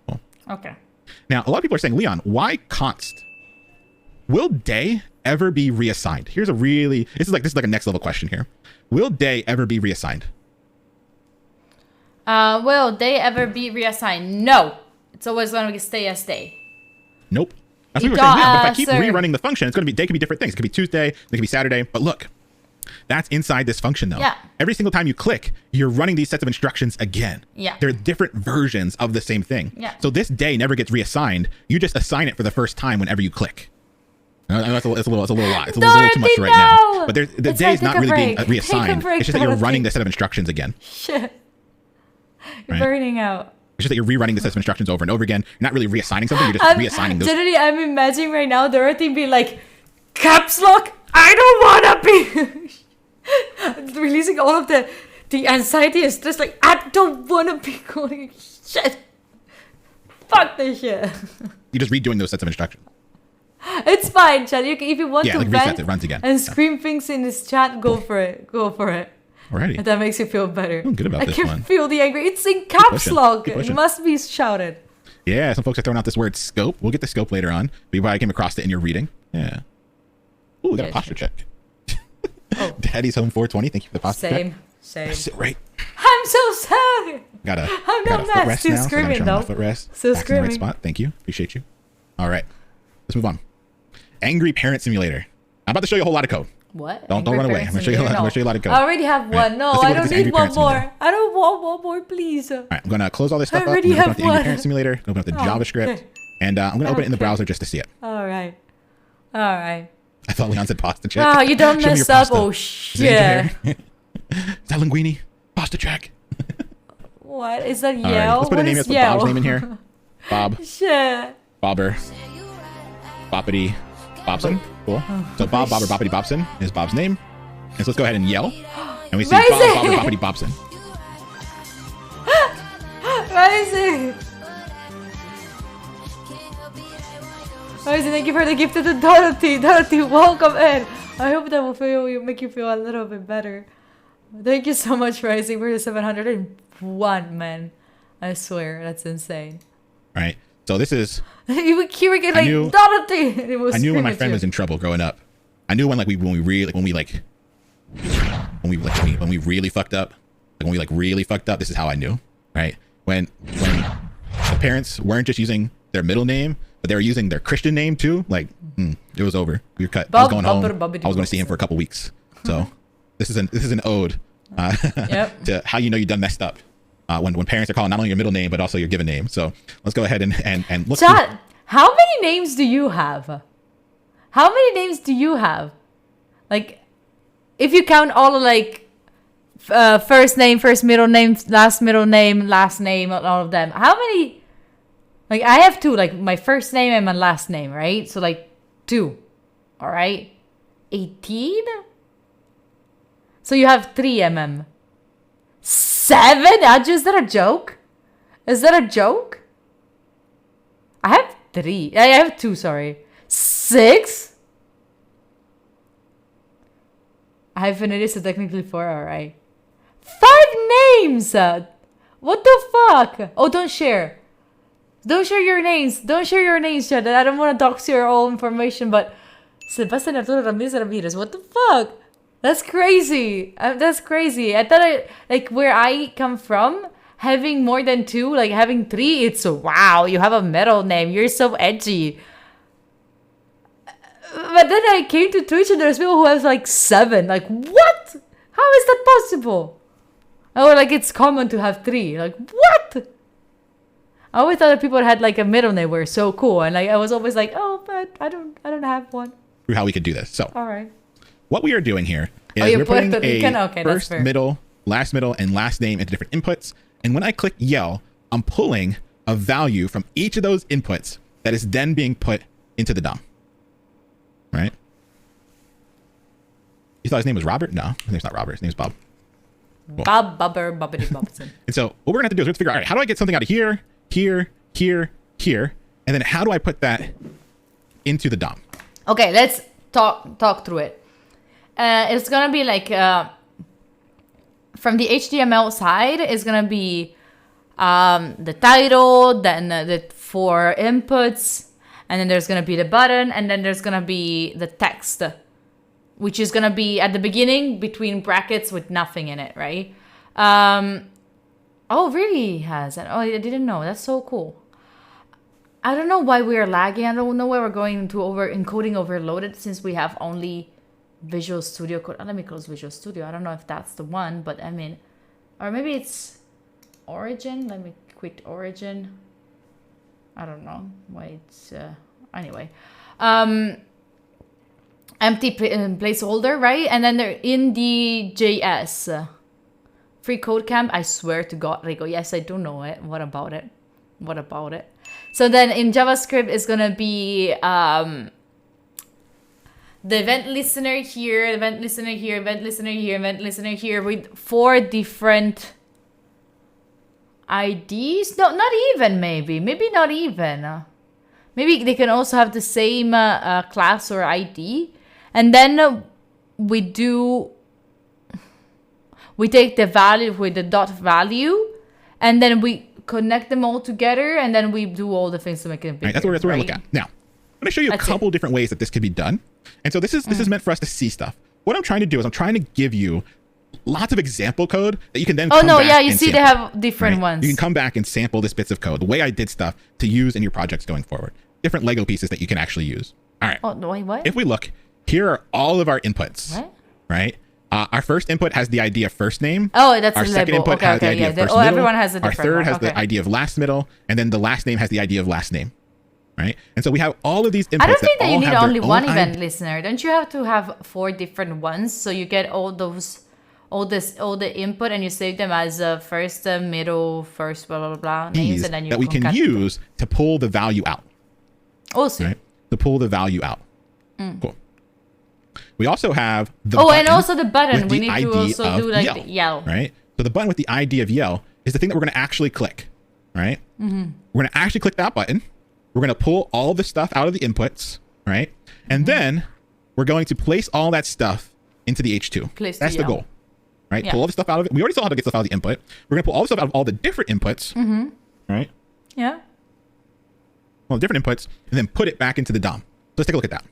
[SPEAKER 6] Cool.
[SPEAKER 1] Okay.
[SPEAKER 6] Now, a lot of people are saying, Leon, why const? Will day ever be reassigned? Here's a really, this is like a next level question here. Will day ever be reassigned?
[SPEAKER 1] Will they ever be reassigned? No. It's always going to stay as day.
[SPEAKER 6] Nope. That's
[SPEAKER 1] You
[SPEAKER 6] what we were saying.
[SPEAKER 1] got,
[SPEAKER 6] Yeah, but if I keep
[SPEAKER 1] sir.
[SPEAKER 6] rerunning the function, it's going to be, day could be different things. It could be Tuesday, it could be Saturday, but look, that's inside this function though.
[SPEAKER 1] Yeah.
[SPEAKER 6] Every single time you click, you're running these sets of instructions again.
[SPEAKER 1] Yeah.
[SPEAKER 6] They're different versions of the same thing.
[SPEAKER 1] Yeah.
[SPEAKER 6] So this day never gets reassigned. You just assign it for the first time whenever you click. I know it's a little lot. It's a little too much
[SPEAKER 1] Dorothy,
[SPEAKER 6] right now.
[SPEAKER 1] no!
[SPEAKER 6] But the
[SPEAKER 1] It's
[SPEAKER 6] day
[SPEAKER 1] fine,
[SPEAKER 6] is not
[SPEAKER 1] take a
[SPEAKER 6] really being
[SPEAKER 1] break.
[SPEAKER 6] reassigned.
[SPEAKER 1] Take a break,
[SPEAKER 6] It's just that you're
[SPEAKER 1] Dorothy.
[SPEAKER 6] running the set of instructions again.
[SPEAKER 1] Shit. You're
[SPEAKER 6] Right.
[SPEAKER 1] burning out.
[SPEAKER 6] It's just that you're rerunning the set of instructions over and over again. You're not really reassigning something. You're just reassigning those.
[SPEAKER 1] Literally, I'm imagining right now Dorothy be like, caps lock, I don't wanna be releasing all of the anxiety and stress, like, I don't wanna be going shit. Fuck this shit.
[SPEAKER 6] You're just redoing those sets of instructions.
[SPEAKER 1] It's fine, chat. If you want
[SPEAKER 6] Yeah,
[SPEAKER 1] to
[SPEAKER 6] like
[SPEAKER 1] vent
[SPEAKER 6] resets it, runs again.
[SPEAKER 1] and
[SPEAKER 6] Yeah.
[SPEAKER 1] scream things in this chat, go for it. Go for it.
[SPEAKER 6] Alrighty.
[SPEAKER 1] If that makes you feel better.
[SPEAKER 6] Feeling good about
[SPEAKER 1] I
[SPEAKER 6] this
[SPEAKER 1] can
[SPEAKER 6] one.
[SPEAKER 1] feel the anger. It's in caps
[SPEAKER 6] pushing.
[SPEAKER 1] lock.
[SPEAKER 6] Keep
[SPEAKER 1] It
[SPEAKER 6] pushing.
[SPEAKER 1] must be shouted.
[SPEAKER 6] Yeah, some folks are throwing out this word scope. We'll get the scope later on. But you probably came across it in your reading. Yeah. Ooh, we got a
[SPEAKER 1] Yeah,
[SPEAKER 6] posture check.
[SPEAKER 1] Oh.
[SPEAKER 6] Daddy's home 420. Thank you for the posture check.
[SPEAKER 1] Same.
[SPEAKER 6] Sit right.
[SPEAKER 1] I'm so sorry.
[SPEAKER 6] Got a
[SPEAKER 1] I'm
[SPEAKER 6] got
[SPEAKER 1] not
[SPEAKER 6] a
[SPEAKER 1] mad.
[SPEAKER 6] footrest
[SPEAKER 1] Still
[SPEAKER 6] now. So I'm
[SPEAKER 1] screaming,
[SPEAKER 6] showing my
[SPEAKER 1] though.
[SPEAKER 6] footrest.
[SPEAKER 1] Still
[SPEAKER 6] Back in the right
[SPEAKER 1] screaming.
[SPEAKER 6] spot. Thank you. Appreciate you. All right. Let's move on. Angry Parent Simulator. I'm about to show you a whole lot of code.
[SPEAKER 1] What?
[SPEAKER 6] Don't
[SPEAKER 1] Angry
[SPEAKER 6] run away.
[SPEAKER 1] Parents
[SPEAKER 6] I'm gonna show you a lot-
[SPEAKER 1] Simulator?
[SPEAKER 6] I'm gonna show you a lot of code.
[SPEAKER 1] I already have
[SPEAKER 6] Right.
[SPEAKER 1] one. No,
[SPEAKER 6] Let's see
[SPEAKER 1] I
[SPEAKER 6] what
[SPEAKER 1] don't
[SPEAKER 6] this
[SPEAKER 1] need
[SPEAKER 6] Angry
[SPEAKER 1] one
[SPEAKER 6] Parent Simulator.
[SPEAKER 1] more. I don't want one more, please.
[SPEAKER 6] All right, I'm going to close all this stuff
[SPEAKER 1] I
[SPEAKER 6] up.
[SPEAKER 1] already
[SPEAKER 6] I'm gonna
[SPEAKER 1] have
[SPEAKER 6] open up the Angry
[SPEAKER 1] one.
[SPEAKER 6] Parent Simulator, open up the
[SPEAKER 1] Oh,
[SPEAKER 6] JavaScript,
[SPEAKER 1] okay.
[SPEAKER 6] and I'm going to open it in the
[SPEAKER 1] Okay.
[SPEAKER 6] browser just to see it.
[SPEAKER 1] All right. All right.
[SPEAKER 6] I thought Leon said pasta check.
[SPEAKER 1] Oh, you don't
[SPEAKER 6] Show me your
[SPEAKER 1] mess up.
[SPEAKER 6] pasta.
[SPEAKER 1] Oh,
[SPEAKER 6] Is it in
[SPEAKER 1] shit.
[SPEAKER 6] here? Is that linguine? Pasta check.
[SPEAKER 1] What? Is that
[SPEAKER 6] All right,
[SPEAKER 1] yell?
[SPEAKER 6] let's put a
[SPEAKER 1] What
[SPEAKER 6] name.
[SPEAKER 1] is
[SPEAKER 6] Let's put
[SPEAKER 1] yell?
[SPEAKER 6] Bob's name in here. Bob,
[SPEAKER 1] Shit.
[SPEAKER 6] Bobber, Boppity, Bobson. Cool. So Bob, Bobber, Boppity, Bobson is Bob's name. And so let's go ahead and yell. And we see Bob,
[SPEAKER 1] Rising!
[SPEAKER 6] Bobber, Boppity, Bobson.
[SPEAKER 1] Rising. Rising, thank you for the gift to the Dorothy. Dorothy, welcome in. I hope that will make you feel a little bit better. Thank you so much, Rising. We're 701, man. I swear, that's insane.
[SPEAKER 6] All right. So this is,
[SPEAKER 1] You were getting like,
[SPEAKER 6] knew-
[SPEAKER 1] Dorothy. It was
[SPEAKER 6] I knew when my
[SPEAKER 1] screaming
[SPEAKER 6] friend
[SPEAKER 1] at
[SPEAKER 6] was
[SPEAKER 1] you.
[SPEAKER 6] in trouble growing up. I knew when we really fucked up. Like when we like really fucked up, this is how I knew, right? When the parents weren't just using their middle name, but they were using their Christian name too. Like it was over. We were cut. I was
[SPEAKER 1] Bob,
[SPEAKER 6] going home.
[SPEAKER 1] Bobber, Bobbity,
[SPEAKER 6] I was going to see him for a couple weeks. So this is an ode
[SPEAKER 1] Yep.
[SPEAKER 6] to how you know you done messed up. When parents are calling not only your middle name but also your given name. So let's go ahead and look.
[SPEAKER 1] Chat, how many names do you have? How many names do you have? Like, if you count all of like first name, first middle name, last name, all of them. How many? Like, I have two. Like my first name and my last name, right? So like 2. All right, 18. So you have 3 mm. 7? Is that a joke? Is that a joke? I have 3. I have 2, sorry. 6? Hyphenated, so technically 4, alright. 5 names! What the fuck? Oh, don't share. Don't share your names. Don't share your names, Chad. I don't want to dox your all information, but... Sebastian Arturo Ramirez, what the fuck? That's crazy. That's crazy. I thought like where I come from having more than 2, like having 3, it's wow, you have a middle name. You're so edgy. But then I came to Twitch and there's people who have like 7. Like, what? How is that possible? Or like it's common to have 3. Like, what? I always thought that people had like a middle name were so cool, and like I was always like, oh, but I don't have one.
[SPEAKER 6] Through how we could do this. So
[SPEAKER 1] All right.
[SPEAKER 6] what we are doing here is
[SPEAKER 1] you're
[SPEAKER 6] we're putting
[SPEAKER 1] Puerto Rican?
[SPEAKER 6] a
[SPEAKER 1] Okay, that's
[SPEAKER 6] first,
[SPEAKER 1] fair.
[SPEAKER 6] middle, and last name into different inputs. And when I click yell, I'm pulling a value from each of those inputs that is then being put into the DOM. Right? You thought his name was Robert? No, his name's not Robert. His name's Bob.
[SPEAKER 1] Bob Bubber Bubbity Bobson.
[SPEAKER 6] And so what we're gonna have to do is we have to figure out, all right, how do I get something out of here, here, here, here, and then how do I put that into the DOM?
[SPEAKER 1] Okay, let's talk through it. It's gonna be like from the HTML side, it's gonna be the title, then the 4 inputs, and then there's gonna be the button, and then there's gonna be the text, which is gonna be at the beginning between brackets with nothing in it, right? Oh, really has that? Oh, I didn't know. That's so cool. I don't know why we are lagging. I don't know why we're going into encoding overloaded since we have only Visual Studio Code. Let me close Visual Studio. I don't know if that's the one, but I mean, or maybe it's Origin. Let me quit Origin. I don't know why it's anyway. Empty placeholder, right? And then they're in the JS. Free Code Camp. I swear to God, Rico. Yes, I do know it. What about it? What about it? So then in JavaScript is gonna be the event listener here, event listener here, event listener here, event listener here with 4 different IDs. No, not even maybe. Maybe not even. Maybe they can also have the same class or ID. And then we take the value with the dot value, and then we connect them all together, and then we do all the things to make it bigger.
[SPEAKER 6] Right, that's what we're going to look at. Now, I'm going to show you a couple different ways that this could be done. And so this is meant for us to see stuff. What I'm trying to do is I'm trying to give you lots of example code that you can then
[SPEAKER 1] Oh, no,
[SPEAKER 6] back
[SPEAKER 1] yeah, you
[SPEAKER 6] and
[SPEAKER 1] see
[SPEAKER 6] sample,
[SPEAKER 1] they have different
[SPEAKER 6] right?
[SPEAKER 1] ones.
[SPEAKER 6] You can come back and sample this bits of code, the way I did stuff to use in your projects going forward. Different Lego pieces that you can actually use. All right.
[SPEAKER 1] Oh, wait, what?
[SPEAKER 6] If we look, here are all of our inputs.
[SPEAKER 1] What?
[SPEAKER 6] Right? Our first input has the ID of first name.
[SPEAKER 1] Oh, that's
[SPEAKER 6] our
[SPEAKER 1] the
[SPEAKER 6] second
[SPEAKER 1] label.
[SPEAKER 6] input has the ID of first middle.
[SPEAKER 1] Everyone has a
[SPEAKER 6] Our
[SPEAKER 1] different
[SPEAKER 6] third
[SPEAKER 1] one.
[SPEAKER 6] has
[SPEAKER 1] Okay.
[SPEAKER 6] the ID of last middle, and then the last name has the ID of last name. Right? And so we have all of these inputs.
[SPEAKER 1] I don't think that
[SPEAKER 6] all
[SPEAKER 1] you need
[SPEAKER 6] have their
[SPEAKER 1] only
[SPEAKER 6] own
[SPEAKER 1] one
[SPEAKER 6] ID.
[SPEAKER 1] event listener. Don't you have to have 4 different ones so you get all the input and you save them as first, middle, first, blah blah blah names,
[SPEAKER 6] Keys
[SPEAKER 1] and then you
[SPEAKER 6] that we can
[SPEAKER 1] concatenate them.
[SPEAKER 6] use to pull the value out.
[SPEAKER 1] Also,
[SPEAKER 6] Right? To pull the value out. Cool. We also have the
[SPEAKER 1] and
[SPEAKER 6] button
[SPEAKER 1] also the button.
[SPEAKER 6] with
[SPEAKER 1] We
[SPEAKER 6] the
[SPEAKER 1] need to
[SPEAKER 6] ID
[SPEAKER 1] also
[SPEAKER 6] of
[SPEAKER 1] do like
[SPEAKER 6] yell,
[SPEAKER 1] the yell.
[SPEAKER 6] right? So the button with the ID of yell is the thing that we're going to actually click, right? We're going to actually click that button. We're going to pull all the stuff out of the inputs, right? And then we're going to place all that stuff into the H2.
[SPEAKER 1] Place
[SPEAKER 6] That's
[SPEAKER 1] the
[SPEAKER 6] the
[SPEAKER 1] yell.
[SPEAKER 6] goal, right?
[SPEAKER 1] Yeah.
[SPEAKER 6] Pull all the stuff out of it. We already saw how to get stuff out of the input. We're going to pull all the stuff out of all the different inputs, right?
[SPEAKER 1] Yeah.
[SPEAKER 6] All the different inputs, and then put it back into the DOM. So let's take a look at that.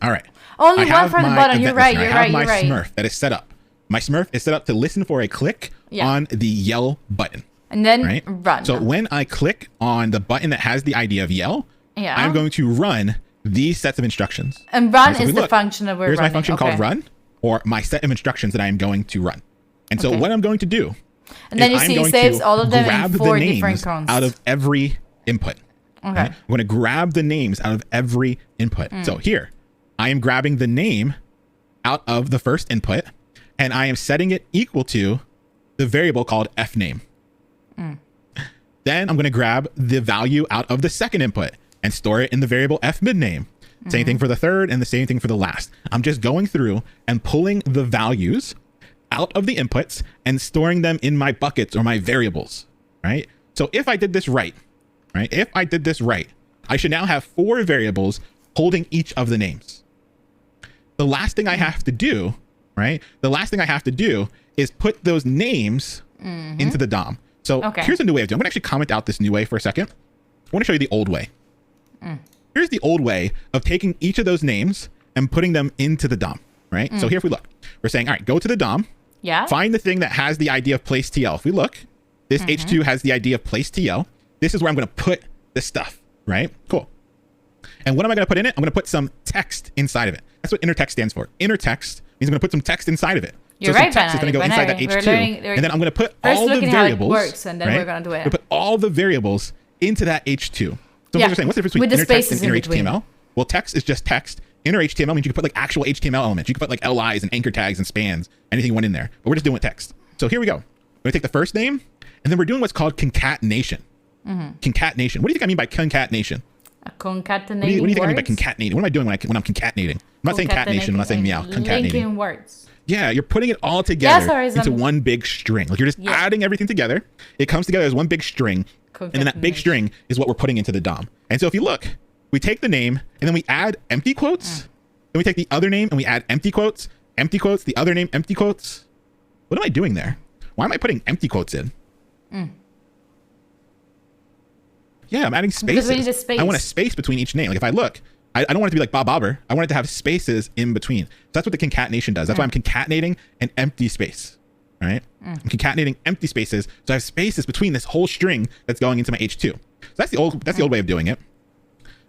[SPEAKER 6] All right.
[SPEAKER 1] Only
[SPEAKER 6] I
[SPEAKER 1] one
[SPEAKER 6] have
[SPEAKER 1] for the
[SPEAKER 6] my
[SPEAKER 1] button. You're
[SPEAKER 6] event
[SPEAKER 1] right.
[SPEAKER 6] listener.
[SPEAKER 1] You're
[SPEAKER 6] I have
[SPEAKER 1] right.
[SPEAKER 6] my
[SPEAKER 1] You're right.
[SPEAKER 6] Smurf that is set up. My Smurf is set up to listen for a click
[SPEAKER 1] Yeah.
[SPEAKER 6] on the yell button,
[SPEAKER 1] And then
[SPEAKER 6] right?
[SPEAKER 1] run.
[SPEAKER 6] So when I click on the button that has the ID of yell,
[SPEAKER 1] Yeah.
[SPEAKER 6] I'm going to run these sets of instructions.
[SPEAKER 1] And run
[SPEAKER 6] Right, so if
[SPEAKER 1] is
[SPEAKER 6] we
[SPEAKER 1] the
[SPEAKER 6] look,
[SPEAKER 1] function that we're
[SPEAKER 6] Here's
[SPEAKER 1] running.
[SPEAKER 6] my function
[SPEAKER 1] Okay.
[SPEAKER 6] called run, or my set of instructions that I am going to run. And so
[SPEAKER 1] Okay.
[SPEAKER 6] what I'm going to do
[SPEAKER 1] And then
[SPEAKER 6] is
[SPEAKER 1] you
[SPEAKER 6] I'm
[SPEAKER 1] see it
[SPEAKER 6] going
[SPEAKER 1] saves
[SPEAKER 6] to
[SPEAKER 1] all of them
[SPEAKER 6] grab
[SPEAKER 1] in
[SPEAKER 6] the
[SPEAKER 1] 4
[SPEAKER 6] names
[SPEAKER 1] different counts.
[SPEAKER 6] out of every input.
[SPEAKER 1] Okay.
[SPEAKER 6] Right? I'm going to grab the names out of every input.
[SPEAKER 1] Mm.
[SPEAKER 6] So here, I am grabbing the name out of the first input, and I am setting it equal to the variable called fname.
[SPEAKER 1] Mm.
[SPEAKER 6] Then I'm going to grab the value out of the second input and store it in the variable fmidName. Same thing for the third and the same thing for the last. I'm just going through and pulling the values out of the inputs and storing them in my buckets or my variables, right? So if I did this right, if I did this right, I should now have 4 variables holding each of the names. The last thing I have to do, right? The last thing I have to do is put those names into the DOM. So
[SPEAKER 1] Okay.
[SPEAKER 6] here's a new way of doing it. I'm going to actually comment out this new way for a second. I want to show you the old way. Here's the old way of taking each of those names and putting them into the DOM, right? So here if we look, we're saying, all right, go to the DOM,
[SPEAKER 1] Yeah.
[SPEAKER 6] find the thing that has the ID of place TL. If we look, This H2 has the ID of place TL. This is where I'm going to put the stuff, right? Cool. And what am I going to put in it? I'm going to put some text inside of it. That's what inner text stands for. Inner text means I'm going to put some text inside of it.
[SPEAKER 1] You're
[SPEAKER 6] so
[SPEAKER 1] right,
[SPEAKER 6] some text is going to go inside that H2. And then I'm going to put all the variables.
[SPEAKER 1] How it works, and then we're going to do it.
[SPEAKER 6] We'll put all the variables into that H2. So
[SPEAKER 1] Yeah.
[SPEAKER 6] you're saying, what's the difference between
[SPEAKER 1] With the
[SPEAKER 6] inner text
[SPEAKER 1] spaces
[SPEAKER 6] and inner
[SPEAKER 1] in between.
[SPEAKER 6] HTML? Well, text is just text. Inner HTML means you can put like actual HTML elements. You can put like LIs and anchor tags and spans, anything you want in there. But we're just doing with text. So here we go. We're going to take the first name, and then we're doing what's called concatenation. Concatenation. What do you think I mean by concatenation?
[SPEAKER 1] Concatenating
[SPEAKER 6] What do you think I mean by
[SPEAKER 1] words?
[SPEAKER 6] concatenating? What am I doing when I'm concatenating? I'm not saying catenation. I'm not saying meow. Concatenating.
[SPEAKER 1] Linking words.
[SPEAKER 6] Yeah, you're putting it all together
[SPEAKER 1] Horizon.
[SPEAKER 6] into one big string. Like you're just adding everything together. It comes together as one big string. And then that big string is what we're putting into the DOM. And so if you look, we take the name and then we add empty quotes. Then we take the other name and we add empty quotes, the other name, empty quotes. What am I doing there? Why am I putting empty quotes in? Yeah, I'm adding spaces.
[SPEAKER 1] we need a space.
[SPEAKER 6] I want a space between each name. Like if I look, I don't want it to be like Bob Bobber. I want it to have spaces in between. So that's what the concatenation does. That's why I'm concatenating an empty space, right? I'm concatenating empty spaces. So I have spaces between this whole string that's going into my H2. So that's the old way of doing it.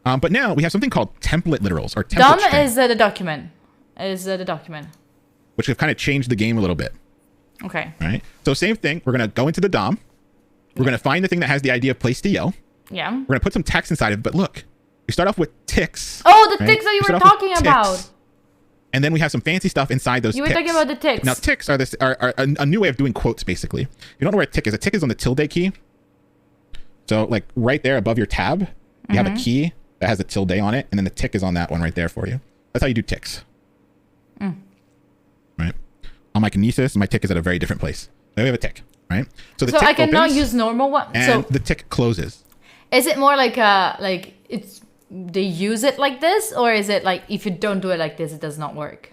[SPEAKER 6] But now we have something called template literals or template
[SPEAKER 1] DOM
[SPEAKER 6] string,
[SPEAKER 1] is the document. The document.
[SPEAKER 6] which have kind of changed the game a little bit,
[SPEAKER 1] Okay.
[SPEAKER 6] right? So same thing. We're going to go into the DOM. We're going to find the thing that has the ID of place TL.
[SPEAKER 1] Yeah.
[SPEAKER 6] We're going to put some text inside of it. But look, we start off with ticks.
[SPEAKER 1] Oh, the
[SPEAKER 6] right?
[SPEAKER 1] ticks that you
[SPEAKER 6] We
[SPEAKER 1] were
[SPEAKER 6] start off with
[SPEAKER 1] talking
[SPEAKER 6] ticks,
[SPEAKER 1] about.
[SPEAKER 6] And then we have some fancy stuff inside those
[SPEAKER 1] You were
[SPEAKER 6] ticks.
[SPEAKER 1] talking about the ticks.
[SPEAKER 6] Now, ticks are a new way of doing quotes, basically. If you don't know where a tick is on the tilde key. So, like, right there above your tab, you have a key that has a tilde on it, and then the tick is on that one right there for you. That's how you do ticks. Right? On my Kinesis, my tick is at a very different place. There we have a tick, right? So the
[SPEAKER 1] So
[SPEAKER 6] tick
[SPEAKER 1] I cannot
[SPEAKER 6] opens,
[SPEAKER 1] use normal one.
[SPEAKER 6] and
[SPEAKER 1] So
[SPEAKER 6] the tick closes.
[SPEAKER 1] is it more like it's they use it like this, or is it like if you don't do it like this, it does not work?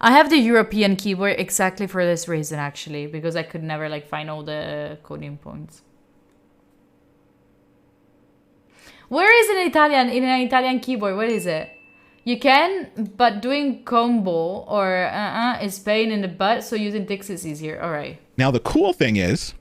[SPEAKER 1] I have the European keyboard exactly for this reason, actually, because I could never like find all the coding points. Where is it in an Italian keyboard? What is it? You can, but doing combo or is pain in the butt, so using ticks is easier. All right.
[SPEAKER 6] Now, the cool thing is,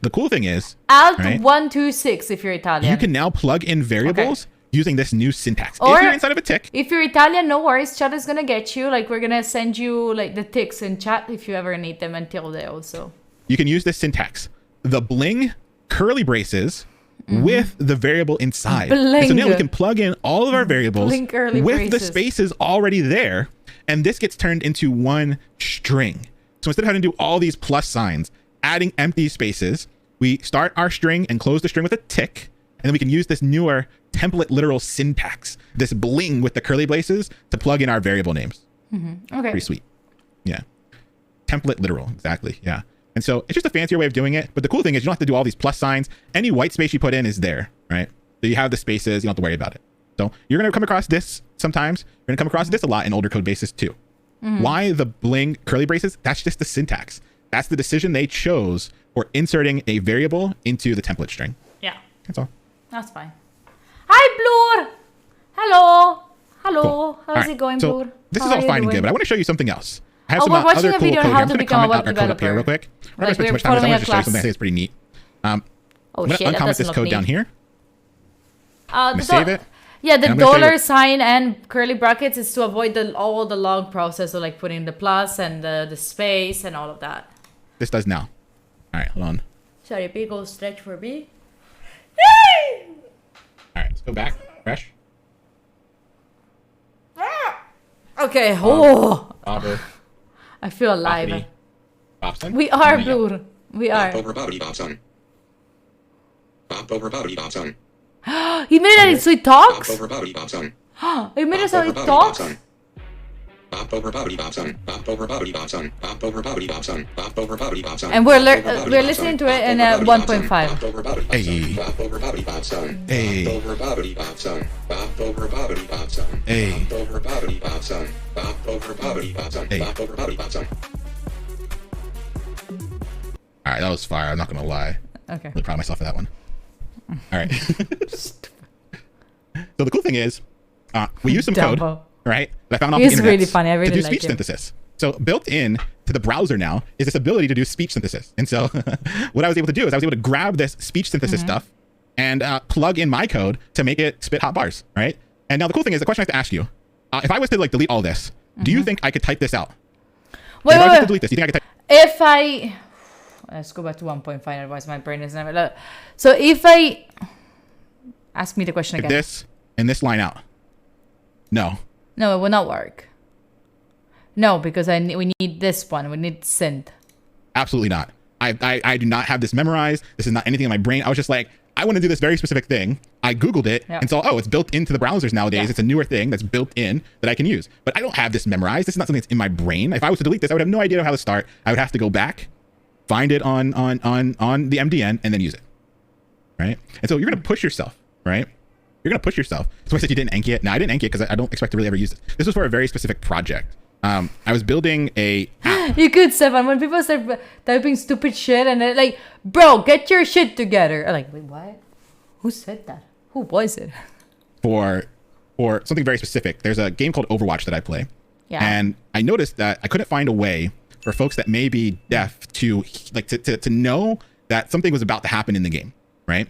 [SPEAKER 1] Alt
[SPEAKER 6] right?
[SPEAKER 1] 126 if you're Italian.
[SPEAKER 6] you can now plug in variables using this new syntax.
[SPEAKER 1] Or-
[SPEAKER 6] if you're inside of a tick,
[SPEAKER 1] If you're Italian, no worries. Chat is gonna get you. Like, we're gonna send you like the ticks in chat if you ever need them, and tilde also.
[SPEAKER 6] you can use this syntax. The bling curly braces with the variable inside. And so now we
[SPEAKER 1] Bling.
[SPEAKER 6] can plug in all of our variables
[SPEAKER 1] Bling curly
[SPEAKER 6] with the
[SPEAKER 1] braces.
[SPEAKER 6] spaces already there. And this gets turned into one string. So instead of having to do all these plus signs, adding empty spaces, we start our string and close the string with a tick. And then we can use this newer template literal syntax, this bling with the curly braces, to plug in our variable names.
[SPEAKER 1] Okay.
[SPEAKER 6] Pretty sweet. Yeah. Template literal. Exactly. Yeah. And so it's just a fancier way of doing it. But the cool thing is you don't have to do all these plus signs. Any white space you put in is there, right? So you have the spaces. You don't have to worry about it. So you're going to come across this sometimes. You're going to come across this a lot in older code bases too. Why the bling curly braces? That's just the syntax. That's the decision they chose for inserting a variable into the template string.
[SPEAKER 1] Yeah,
[SPEAKER 6] That's all.
[SPEAKER 1] that's fine. Hi, Blur. Hello. Hello.
[SPEAKER 6] Cool.
[SPEAKER 1] How's
[SPEAKER 6] All right,
[SPEAKER 1] it going,
[SPEAKER 6] so
[SPEAKER 1] Blur?
[SPEAKER 6] This
[SPEAKER 1] How
[SPEAKER 6] is all
[SPEAKER 1] are you
[SPEAKER 6] fine and good,
[SPEAKER 1] doing?
[SPEAKER 6] but I want to show you something else. I have
[SPEAKER 1] Oh,
[SPEAKER 6] some
[SPEAKER 1] we're watching
[SPEAKER 6] other
[SPEAKER 1] a
[SPEAKER 6] cool
[SPEAKER 1] video on
[SPEAKER 6] code
[SPEAKER 1] how
[SPEAKER 6] here. I'm
[SPEAKER 1] to
[SPEAKER 6] going to
[SPEAKER 1] become a
[SPEAKER 6] comment
[SPEAKER 1] web
[SPEAKER 6] out our code up here real
[SPEAKER 1] developer.
[SPEAKER 6] quick. I'm not going to spend too much time.
[SPEAKER 1] following
[SPEAKER 6] I
[SPEAKER 1] a
[SPEAKER 6] just want to show you something I
[SPEAKER 1] class.
[SPEAKER 6] think is pretty neat. I'm
[SPEAKER 1] Oh
[SPEAKER 6] going
[SPEAKER 1] shit,
[SPEAKER 6] to
[SPEAKER 1] that
[SPEAKER 6] uncomment
[SPEAKER 1] doesn't
[SPEAKER 6] this
[SPEAKER 1] look
[SPEAKER 6] code
[SPEAKER 1] neat.
[SPEAKER 6] down here.
[SPEAKER 1] The
[SPEAKER 6] gonna save it.
[SPEAKER 1] Yeah, the
[SPEAKER 6] and I'm gonna show you
[SPEAKER 1] dollar
[SPEAKER 6] what-
[SPEAKER 1] sign and curly brackets is to avoid all the long process of like putting the plus and the space and all of that.
[SPEAKER 6] This does now. All right, hold on.
[SPEAKER 1] Sorry, big old stretch for me.
[SPEAKER 6] All right, let's go back. Fresh.
[SPEAKER 1] Okay, oh,
[SPEAKER 6] Bobber.
[SPEAKER 1] I feel alive.
[SPEAKER 6] Boppity. Bobson.
[SPEAKER 1] We are
[SPEAKER 6] There you go.
[SPEAKER 1] Blur. We are.
[SPEAKER 8] Bop over Bobbity Bobson. Bop over Bobbity Bobson.
[SPEAKER 1] He made it so he
[SPEAKER 8] Bop
[SPEAKER 1] talks.
[SPEAKER 8] over Bobbity Bobson.
[SPEAKER 1] He made it
[SPEAKER 8] Bop
[SPEAKER 1] so
[SPEAKER 8] over
[SPEAKER 1] he
[SPEAKER 8] Bobbity
[SPEAKER 1] talks.
[SPEAKER 8] Bobson. Bop over Bobbity Bobson. Bop over Bobbity Bobson. Bop over Bobbity Bobson. Bop over Bobbity Bobson.
[SPEAKER 1] And we're
[SPEAKER 8] Bop over Bobbity
[SPEAKER 1] we're
[SPEAKER 8] Bobson.
[SPEAKER 1] listening to it
[SPEAKER 8] Bop
[SPEAKER 1] in
[SPEAKER 8] over Bobbity Bobson.
[SPEAKER 1] 1.5.
[SPEAKER 8] Bop over Bobbity Bobson.
[SPEAKER 6] Hey.
[SPEAKER 8] Bop over Bobbity Bobson.
[SPEAKER 6] Hey.
[SPEAKER 8] Bop over Bobbity Bobson. Bop over Bobbity Bobson.
[SPEAKER 6] Hey.
[SPEAKER 8] Bop over Bobbity Bobson. Bop over Bobbity Bobson.
[SPEAKER 6] Hey.
[SPEAKER 8] Bop over Bobbity Bobson.
[SPEAKER 6] All right, that was fire. I'm not going to lie.
[SPEAKER 1] Okay.
[SPEAKER 6] Really proud of myself for that one. All right. So the cool thing is, we use some code,
[SPEAKER 1] Dumbo.
[SPEAKER 6] right? That I found off
[SPEAKER 1] He's
[SPEAKER 6] the internet
[SPEAKER 1] really funny. I really
[SPEAKER 6] to do
[SPEAKER 1] like
[SPEAKER 6] speech
[SPEAKER 1] him.
[SPEAKER 6] synthesis. So built in to to the browser now is this ability to do speech synthesis. And so what I was able to do is I was able to grab this speech synthesis stuff and plug in my code to make it spit hot bars, right? And now the cool thing is the question I have to ask you, if I was to like delete all this, do you think I could type this out?
[SPEAKER 1] Wait,
[SPEAKER 6] if I was to
[SPEAKER 1] wait.
[SPEAKER 6] delete this, do you think I could type?
[SPEAKER 1] If I... Let's go back to 1.5, otherwise my brain is never... So if I... Ask me the question again.
[SPEAKER 6] This and this line out? No.
[SPEAKER 1] No, it will not work. No, because we need this one. We need synth.
[SPEAKER 6] Absolutely not. I do not have this memorized. This is not anything in my brain. I was just like, I want to do this very specific thing. I Googled it and saw, oh, it's built into the browsers nowadays. It's a newer thing that's built in that I can use. But I don't have this memorized. This is not something that's in my brain. If I was to delete this, I would have no idea how to start. I would have to go back, find it on the MDN, and then use it. Right? And so you're going to push yourself, right? You're going to push yourself. So I said you didn't Anki it. No, I didn't Anki it because I don't expect to really ever use this. This was for a very specific project. I was building a app.
[SPEAKER 1] You could, Stefan, when people start typing stupid shit and they're like, bro, get your shit together. I'm like, wait, what? Who said that? Who was it?
[SPEAKER 6] For something very specific. There's a game called Overwatch that I play.
[SPEAKER 1] Yeah.
[SPEAKER 6] And I noticed that I couldn't find a way for folks that may be deaf to like to know that something was about to happen in the game, right?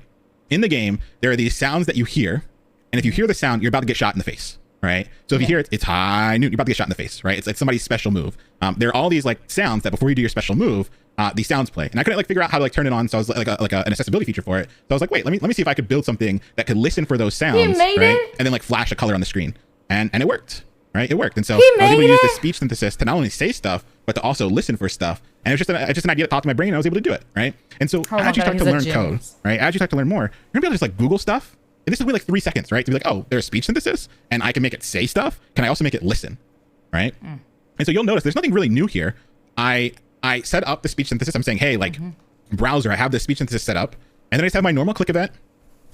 [SPEAKER 6] In the game, there are these sounds that you hear, and if you hear the sound, you're about to get shot in the face, right? So if you hear it, it's high noon, you're about to get shot in the face, right? It's like somebody's special move. There are all these like sounds that before you do your special move, these sounds play, and I couldn't like figure out how to like turn it on. So I was like an accessibility feature for it. So I was like, wait, let me see if I could build something that could listen for those sounds,
[SPEAKER 1] made
[SPEAKER 6] right?
[SPEAKER 1] it?
[SPEAKER 6] And then like flash a color on the screen, and it worked, right? It worked, and so
[SPEAKER 1] He
[SPEAKER 6] I was able to
[SPEAKER 1] made
[SPEAKER 6] use this
[SPEAKER 1] it?
[SPEAKER 6] speech synthesis to not only say stuff but to also listen for stuff. And it was just an idea that popped in my brain, and I was able to do it, right? And so
[SPEAKER 1] Oh my
[SPEAKER 6] as you
[SPEAKER 1] God,
[SPEAKER 6] start to
[SPEAKER 1] he's a
[SPEAKER 6] learn code,
[SPEAKER 1] genius.
[SPEAKER 6] right? As you start to learn more, you're gonna be able to just like Google stuff. And this will be like 3 seconds, right? To be like, oh, there's speech synthesis and I can make it say stuff. Can I also make it listen? Right? And so you'll notice there's nothing really new here. I set up the speech synthesis. I'm saying, hey, like browser, I have this speech synthesis set up. And then I just have my normal click event.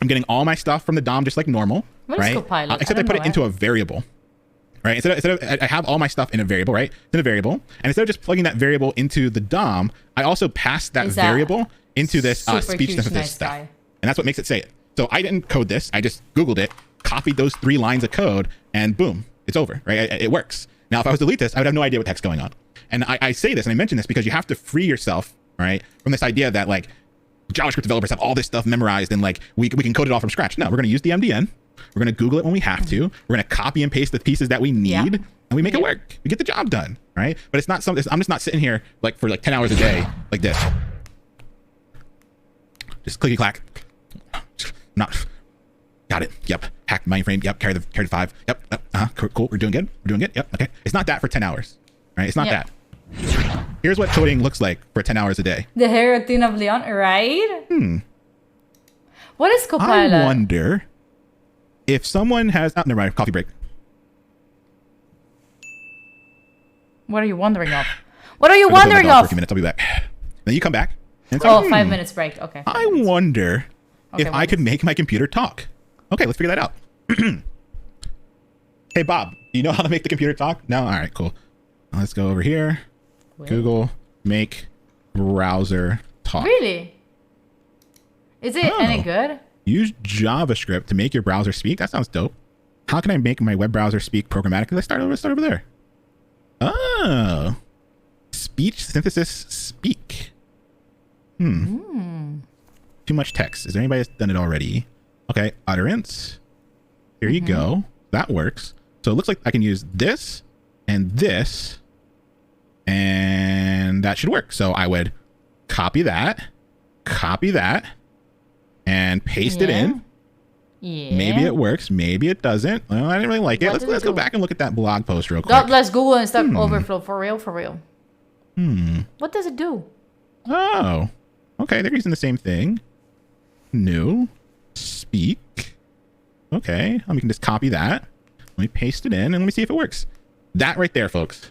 [SPEAKER 6] I'm getting all my stuff from the DOM just like normal.
[SPEAKER 1] What is
[SPEAKER 6] right?
[SPEAKER 1] Copilot?
[SPEAKER 6] Except I put it into a variable. Right? Instead of I have all my stuff in a variable, right? It's in a variable. And instead of just plugging that variable into the DOM, I also pass that
[SPEAKER 1] Is that
[SPEAKER 6] variable into this
[SPEAKER 1] super
[SPEAKER 6] speech
[SPEAKER 1] huge,
[SPEAKER 6] synthesis
[SPEAKER 1] nice
[SPEAKER 6] stuff.
[SPEAKER 1] guy?
[SPEAKER 6] And that's what makes it say it. So I didn't code this. I just Googled it, copied those 3 lines of code, and boom, it's over, right? It works. Now, if I was to delete this, I would have no idea what the heck's going on. And I say this, and I mention this because you have to free yourself, right, from this idea that like JavaScript developers have all this stuff memorized and like we can code it all from scratch. No, we're going to use the MDN. We're going to Google it when we have to. We're going to copy and paste the pieces that we need, and we make it work. We get the job done, right? But it's not something. I'm just not sitting here like for like 10 hours a day like this. Just clicky clack. Not got it. Yep. Hacked mainframe. Yep. Carry the 5. Yep. Cool. We're doing good. Yep. Okay. It's not that for 10 hours, right? It's not that. Here's what coding looks like for 10 hours a day.
[SPEAKER 1] The hair routine of Leon, right? What is Copilot?
[SPEAKER 6] I wonder if someone has. Oh, never mind. Coffee break.
[SPEAKER 1] What are you wondering of? What are you
[SPEAKER 6] I'm gonna go
[SPEAKER 1] wondering
[SPEAKER 6] my dog for a
[SPEAKER 1] of?
[SPEAKER 6] few minutes. I'll be back. Then you come back. And it's
[SPEAKER 1] Oh,
[SPEAKER 6] like,
[SPEAKER 1] 5 minutes break. Okay.
[SPEAKER 6] I wonder
[SPEAKER 1] Okay,
[SPEAKER 6] if I could make my computer talk. Okay, let's figure that out. Hey, Bob, do you know how to make the computer talk? No? All right, cool. Let's go over here. Google make browser talk.
[SPEAKER 1] Really? Is it any good?
[SPEAKER 6] Use JavaScript to make your browser speak. That sounds dope. How can I make my web browser speak programmatically? Let's start over there. Oh. Speech synthesis speak. Too much text. Is there anybody that's done it already? Okay, utterance. Here you go. That works. So it looks like I can use this and this, and that should work. So I would copy that, and paste it in.
[SPEAKER 1] Yeah.
[SPEAKER 6] Maybe it works. Maybe it doesn't. Well, I didn't really like it.
[SPEAKER 1] What
[SPEAKER 6] Let's
[SPEAKER 1] does it
[SPEAKER 6] go
[SPEAKER 1] do?
[SPEAKER 6] back and look at that blog post real quick.
[SPEAKER 1] God bless Google and Stack Overflow. For real. What does it do?
[SPEAKER 6] Oh, okay. They're using the same thing. New speak. Okay, we can just copy that. Let me paste it in and let me see if it works. That right there, folks,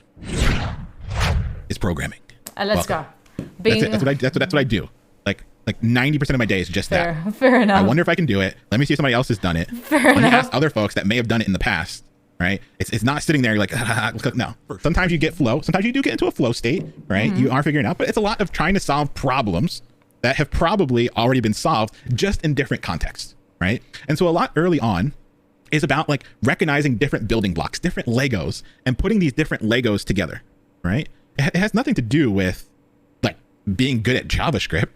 [SPEAKER 6] is programming.
[SPEAKER 1] Let's
[SPEAKER 6] Welcome.
[SPEAKER 1] go. Being
[SPEAKER 6] That's what I do. Like 90% of my day is just that.
[SPEAKER 1] fair enough.
[SPEAKER 6] I wonder if I can do it. Let me see if somebody else has done it. Let me ask other folks that may have done it in the past. Right? It's not sitting there like no. Sometimes you get flow. Sometimes you do get into a flow state. Right? You are figuring it out, but it's a lot of trying to solve problems that have probably already been solved just in different contexts. Right? And so a lot early on is about like recognizing different building blocks, different Legos, and putting these different Legos together. Right? it has nothing to do with like being good at JavaScript.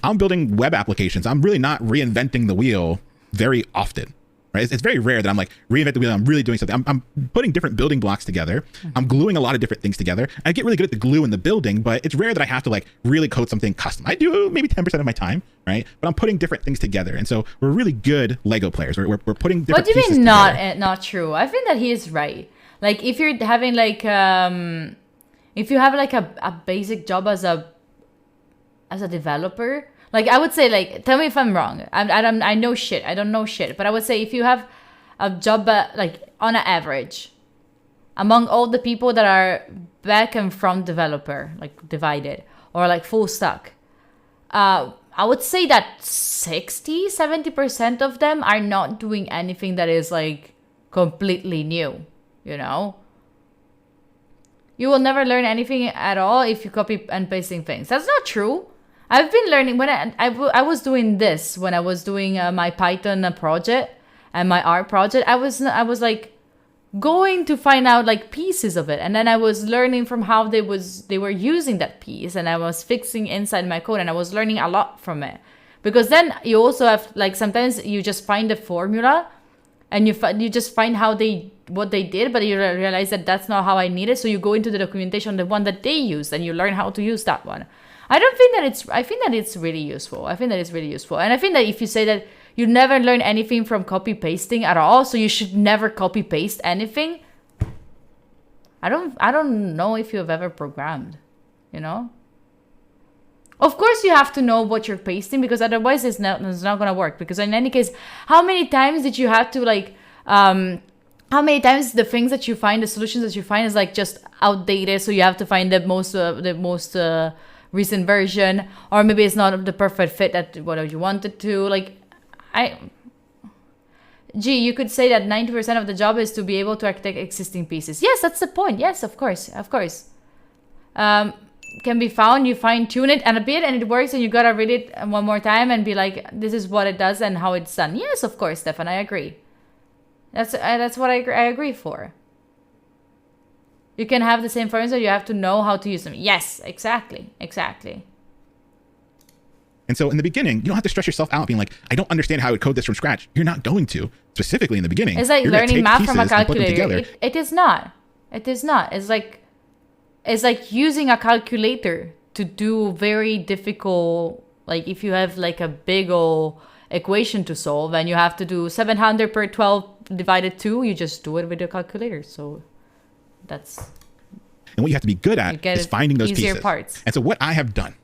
[SPEAKER 6] I'm building web applications. I'm really not reinventing the wheel very often. Right? It's very rare that I'm like reinvent the wheel. I'm really doing something. I'm putting different building blocks together. I'm gluing a lot of different things together. I get really good at the glue and the building, but it's rare that I have to like really code something custom. I do maybe 10% of my time, right? But I'm putting different things together, and so we're really good Lego players. We're putting different.
[SPEAKER 1] What do you
[SPEAKER 6] pieces
[SPEAKER 1] mean
[SPEAKER 6] together.
[SPEAKER 1] not true? I think that he is right. Like if you're having like if you have like a basic job as a developer, like I would say, like, tell me if I'm wrong. I know shit. I don't know shit. But I would say if you have a job like on an average among all the people that are back and front developer, like divided or like full stack, I would say that 60-70% of them are not doing anything that is like completely new, you know? You will never learn anything at all if you copy and pasting things. That's not true. I've been learning when I was doing this when I was doing my Python project and my art project. I was like going to find out like pieces of it, and then I was learning from how they were using that piece, and I was fixing inside my code, and I was learning a lot from it. Because then you also have like sometimes you just find a formula, and you just find what they did, but you realize that that's not how I need it. So you go into the documentation, the one that they used, and you learn how to use that one. I think that it's really useful. I think that it's really useful. And I think that if you say that you never learn anything from copy pasting at all, so you should never copy paste anything. I don't know if you've ever programmed, you know? Of course you have to know what you're pasting, because otherwise it's not going to work. Because in any case, how many times did you have to like how many times the things that you find, the solutions that you find is like just outdated, so you have to find the most recent version, or maybe it's not the perfect fit at what you wanted to. Like, you could say that 90% of the job is to be able to architect existing pieces. Yes, that's the point. Yes, of course. Can be found, you fine tune it and a bit, and it works, and you gotta read it one more time and be like, this is what it does and how it's done. Yes, of course, Stefan, I agree. That's what I agree for. You can have the same formulas, so you have to know how to use them. Yes, exactly.
[SPEAKER 6] And so in the beginning, you don't have to stress yourself out being like, I don't understand how I would code this from scratch. You're not going to, specifically in the beginning.
[SPEAKER 1] It's like
[SPEAKER 6] You're
[SPEAKER 1] learning math from a
[SPEAKER 6] pieces and put them
[SPEAKER 1] calculator.
[SPEAKER 6] together.
[SPEAKER 1] It is not. It's like using a calculator to do very difficult, like if you have like a big old equation to solve and you have to do 700 per 12 divided 2, you just do it with a calculator. So that's...
[SPEAKER 6] And what you have to be good at is finding those
[SPEAKER 1] easier
[SPEAKER 6] pieces.
[SPEAKER 1] Parts.
[SPEAKER 6] And so what I have done,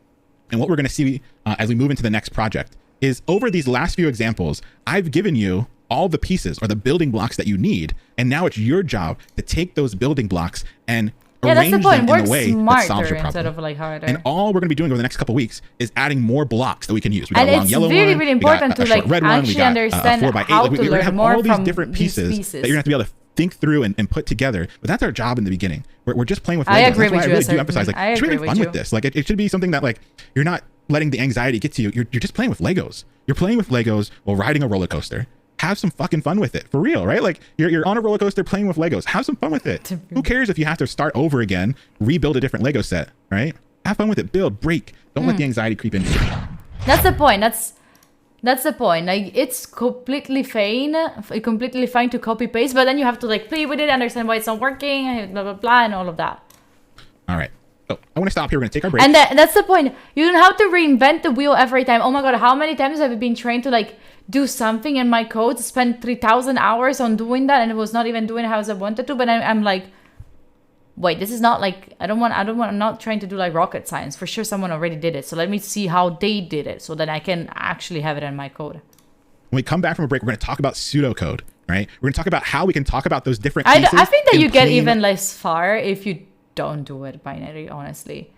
[SPEAKER 6] and what we're going to see as we move into the next project, is over these last few examples, I've given you all the pieces or the building blocks that you need. And now it's your job to take those building blocks and arrange them in a way that solves your problem.
[SPEAKER 1] Instead of like harder.
[SPEAKER 6] And all we're going to be doing over the next couple of weeks is adding more blocks that we can use. We got
[SPEAKER 1] And
[SPEAKER 6] a long
[SPEAKER 1] it's
[SPEAKER 6] yellow
[SPEAKER 1] really,
[SPEAKER 6] one,
[SPEAKER 1] really
[SPEAKER 6] we got
[SPEAKER 1] important
[SPEAKER 6] a
[SPEAKER 1] to
[SPEAKER 6] short
[SPEAKER 1] like
[SPEAKER 6] red one, we
[SPEAKER 1] actually
[SPEAKER 6] got
[SPEAKER 1] understand
[SPEAKER 6] a 4x8.
[SPEAKER 1] how
[SPEAKER 6] Like,
[SPEAKER 1] to
[SPEAKER 6] we're going to
[SPEAKER 1] learn
[SPEAKER 6] have
[SPEAKER 1] more
[SPEAKER 6] all these
[SPEAKER 1] from
[SPEAKER 6] different
[SPEAKER 1] these
[SPEAKER 6] pieces
[SPEAKER 1] pieces.
[SPEAKER 6] that you're going to have to be able to think through and put together. But that's our job in the beginning. We're just playing with Legos.
[SPEAKER 1] I agree
[SPEAKER 6] That's why
[SPEAKER 1] with
[SPEAKER 6] I
[SPEAKER 1] you,
[SPEAKER 6] really do
[SPEAKER 1] Asad.
[SPEAKER 6] emphasize, like,
[SPEAKER 1] I
[SPEAKER 6] you should be
[SPEAKER 1] agree
[SPEAKER 6] having fun
[SPEAKER 1] with
[SPEAKER 6] with
[SPEAKER 1] you.
[SPEAKER 6] this. Like, it should be something that, like, you're not letting the anxiety get to you. You're just playing with Legos. You're playing with Legos while riding a roller coaster. Have some fucking fun with it, for real, right? Like, you're on a roller coaster playing with Legos. Have some fun with it. Who cares if you have to start over again, rebuild a different Lego set, right? Have fun with it. Build, break. Don't let the anxiety creep in.
[SPEAKER 1] That's the point. That's the point. Like, it's completely fine to copy paste, but then you have to like play with it, understand why it's not working, blah blah blah, and all of that.
[SPEAKER 6] All right. So I want to stop here. We're going to take our break.
[SPEAKER 1] And that's the point. You don't have to reinvent the wheel every time. Oh my god, how many times have I been trained to like do something in my code, spend 3,000 hours on doing that, and it was not even doing how I wanted to. But I'm like, wait, this is not like, I'm not trying to do like rocket science. For sure someone already did it. So let me see how they did it so that I can actually have it in my code.
[SPEAKER 6] When we come back from a break, we're going to talk about pseudocode, right? We're going to talk about how we can talk about those different pieces.
[SPEAKER 1] I think that
[SPEAKER 6] in
[SPEAKER 1] you get
[SPEAKER 6] plain
[SPEAKER 1] even less far if you don't do it binary, honestly.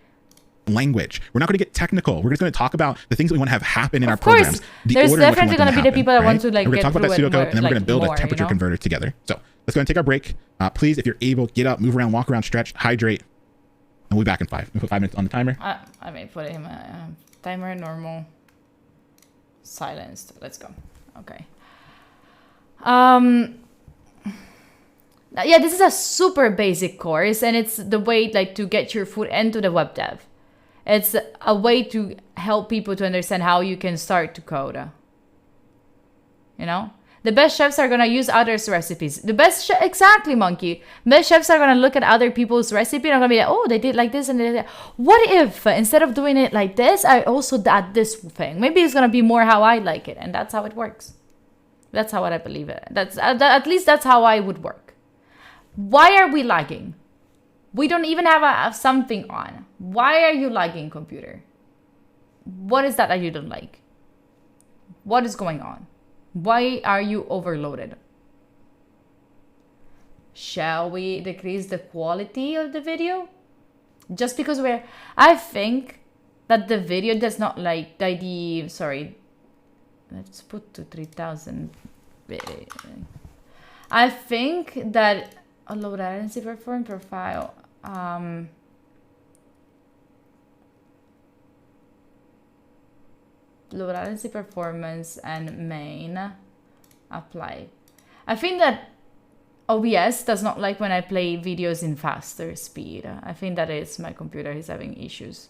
[SPEAKER 6] language. We're not going to get technical. We're just going to talk about the things that we want to have happen in our
[SPEAKER 1] Of course,
[SPEAKER 6] programs.
[SPEAKER 1] there's
[SPEAKER 6] order in which we
[SPEAKER 1] definitely
[SPEAKER 6] want them
[SPEAKER 1] gonna be the people that want to, like,
[SPEAKER 6] And we're
[SPEAKER 1] get
[SPEAKER 6] going to talk about
[SPEAKER 1] through
[SPEAKER 6] that
[SPEAKER 1] it
[SPEAKER 6] pseudocode,
[SPEAKER 1] more,
[SPEAKER 6] and then we're going to
[SPEAKER 1] like,
[SPEAKER 6] build
[SPEAKER 1] more,
[SPEAKER 6] a temperature
[SPEAKER 1] you know?
[SPEAKER 6] converter together. So let's go and take our break. Please, if you're able, get up, move around, walk around, stretch, hydrate, and we'll be back in 5. We put 5 minutes on the timer.
[SPEAKER 1] I may put him timer normal Yeah, this is a super basic course, and it's the way like to get your foot into the web dev. It's a way to help people to understand how you can start to code. You know? The best chefs are gonna use others' recipes. Exactly, Monkey. Best chefs are gonna look at other people's recipe and are gonna be like, oh, they did like this and they did that. What if instead of doing it like this, I also add this thing? Maybe it's gonna be more how I like it, and that's how it works. That's how I believe it. That's at least that's how I would work. Why are we lagging? We don't even have something on. Why are you lagging, computer? What is that you don't like? What is going on? Why are you overloaded? Shall we decrease the quality of the video? Just because I think that the video does not like the sorry. Let's put to 3000. I think that a low latency perform profile. Low latency performance and main apply. I think that OBS does not like when I play videos in faster speed. I think that is my computer is having issues.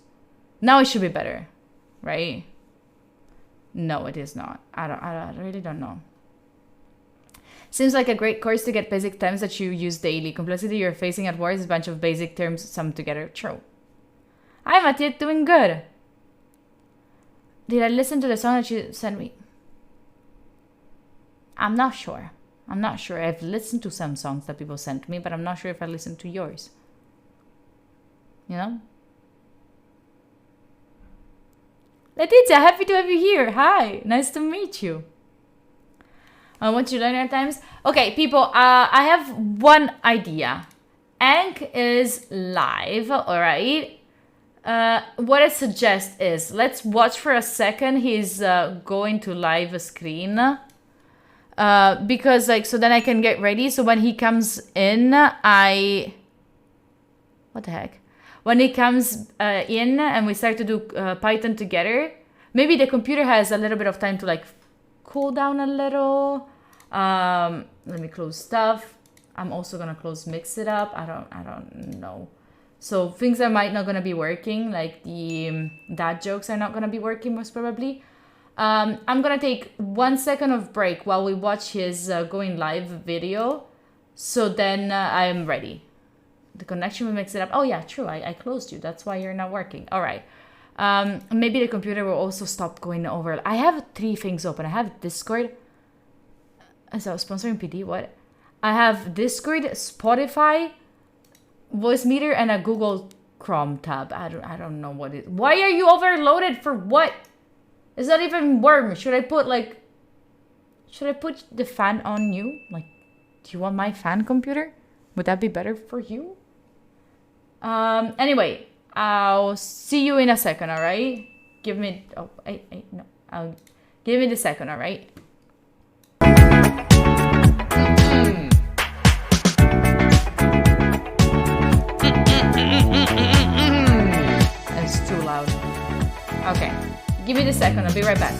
[SPEAKER 1] Now it should be better, right? No, it is not. I really don't know. Seems like a great course to get basic terms that you use daily. Complexity you're facing at work is a bunch of basic terms summed together. True. Hi, Matia, doing good. Did I listen to the song that you sent me? I'm not sure. I've listened to some songs that people sent me, but I'm not sure if I listened to yours. You know? Letizia, happy to have you here. Hi, nice to meet you. I want you to learn our times. Okay, people, I have one idea. Ank is live, all right? What I suggest is let's watch for a second. He's going to live screen because like so then I can get ready. So when he comes in, what the heck? When he comes in and we start to do Python together, maybe the computer has a little bit of time to like cool down a little. Let me close stuff. I'm also gonna close Mix It Up. I don't know. So things that might not gonna be working, like the dad jokes are not gonna be working most probably. I'm gonna take 1 second of break while we watch his going live video. So then I'm ready. The connection will mix it up. Oh yeah, true. I closed you. That's why you're not working. All right. Maybe the computer will also stop going over. I have 3 things open. I have Discord. So sponsoring PD. What? I have Discord, Spotify, Voicemeeter, and a Google Chrome tab. I don't know what it. Why are you overloaded for what? It's not even warm. Should I put the fan on you? Like, do you want my fan, computer? Would that be better for you? Anyway, I'll see you in a second, all right? Give me, no. Give me the second, all right? It's too loud. Okay, give me the second, I'll be right back.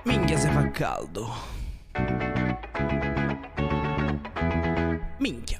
[SPEAKER 5] Minchia se fa caldo. Minchia.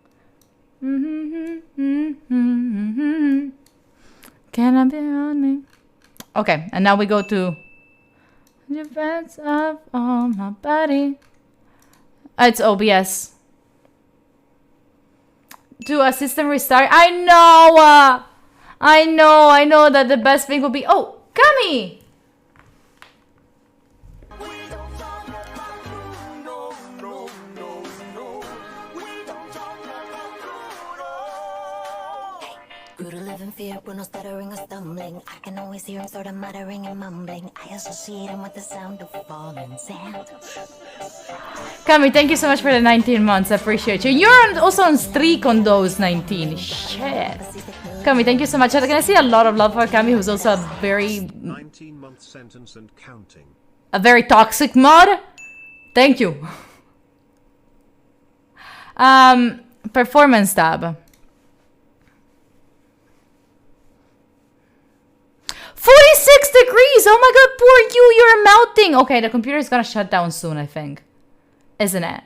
[SPEAKER 1] Can I be on me? Okay, and now we go to defense of all my body. It's OBS. Do a system restart. I know that the best thing would be. Oh, Kami!
[SPEAKER 4] Grew to live in fear, but no stuttering or stumbling. I can always hear him sort of muttering and mumbling. I associate him with the sound of falling sand.
[SPEAKER 1] Kami, thank you so much for the 19 months. I appreciate you. You're also on streak on those 19. Shit. Kami, thank you so much. Can I see a lot of love for Kami, who's also a very
[SPEAKER 2] 19-month sentence and counting.
[SPEAKER 1] a very toxic mod? Thank you. Performance tab. 46 degrees! Oh my god, poor you, you're melting! Okay, the computer is gonna shut down soon, I think. Isn't it?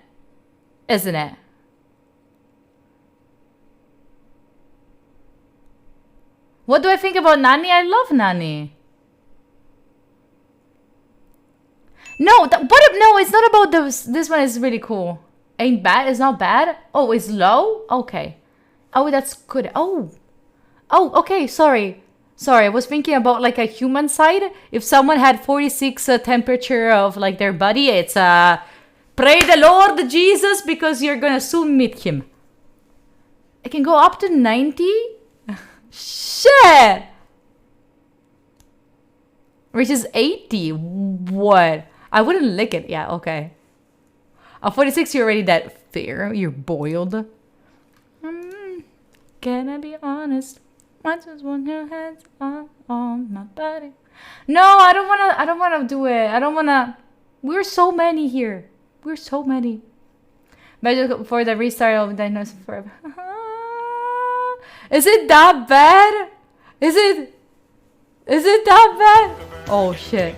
[SPEAKER 1] Isn't it? What do I think about Nani? I love Nani. No, no, it's not about those. This one is really cool. Ain't bad, it's not bad. Oh, it's low? Okay. Oh, that's good. Oh, okay, sorry. Sorry, I was thinking about like a human side. If someone had 46 temperature of like their body, it's pray the Lord Jesus because you're gonna soon meet him. I can go up to 90? Shit! Which is 80. What? I wouldn't lick it. Yeah, okay. 46, you're already that fair. You're boiled. Can I be honest? I just want your hands on my body. No, I don't wanna do it. I don't wanna. We're so many here. We're so many. But for the restart of Dinosaur Forever. Is it that bad? Is it that bad? Oh shit.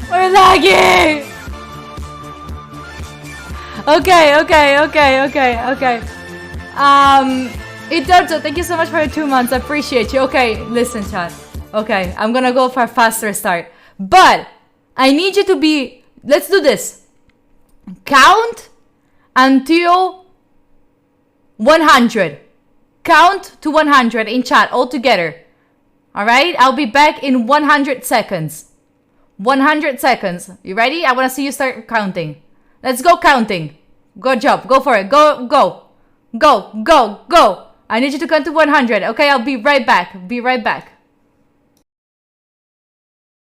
[SPEAKER 1] We're lagging! Okay. Itorto, thank you so much for the 2 months. I appreciate you. Okay, listen, chat. Okay, I'm gonna go for a faster start. But I need you to be... Let's do this. Count until 100. Count to 100 in chat all together. Alright? I'll be back in 100 seconds. 100 seconds. You ready? I want to see you start counting. Let's go counting. Good job. Go for it. Go. I need you to count to 100. Okay, I'll be right back.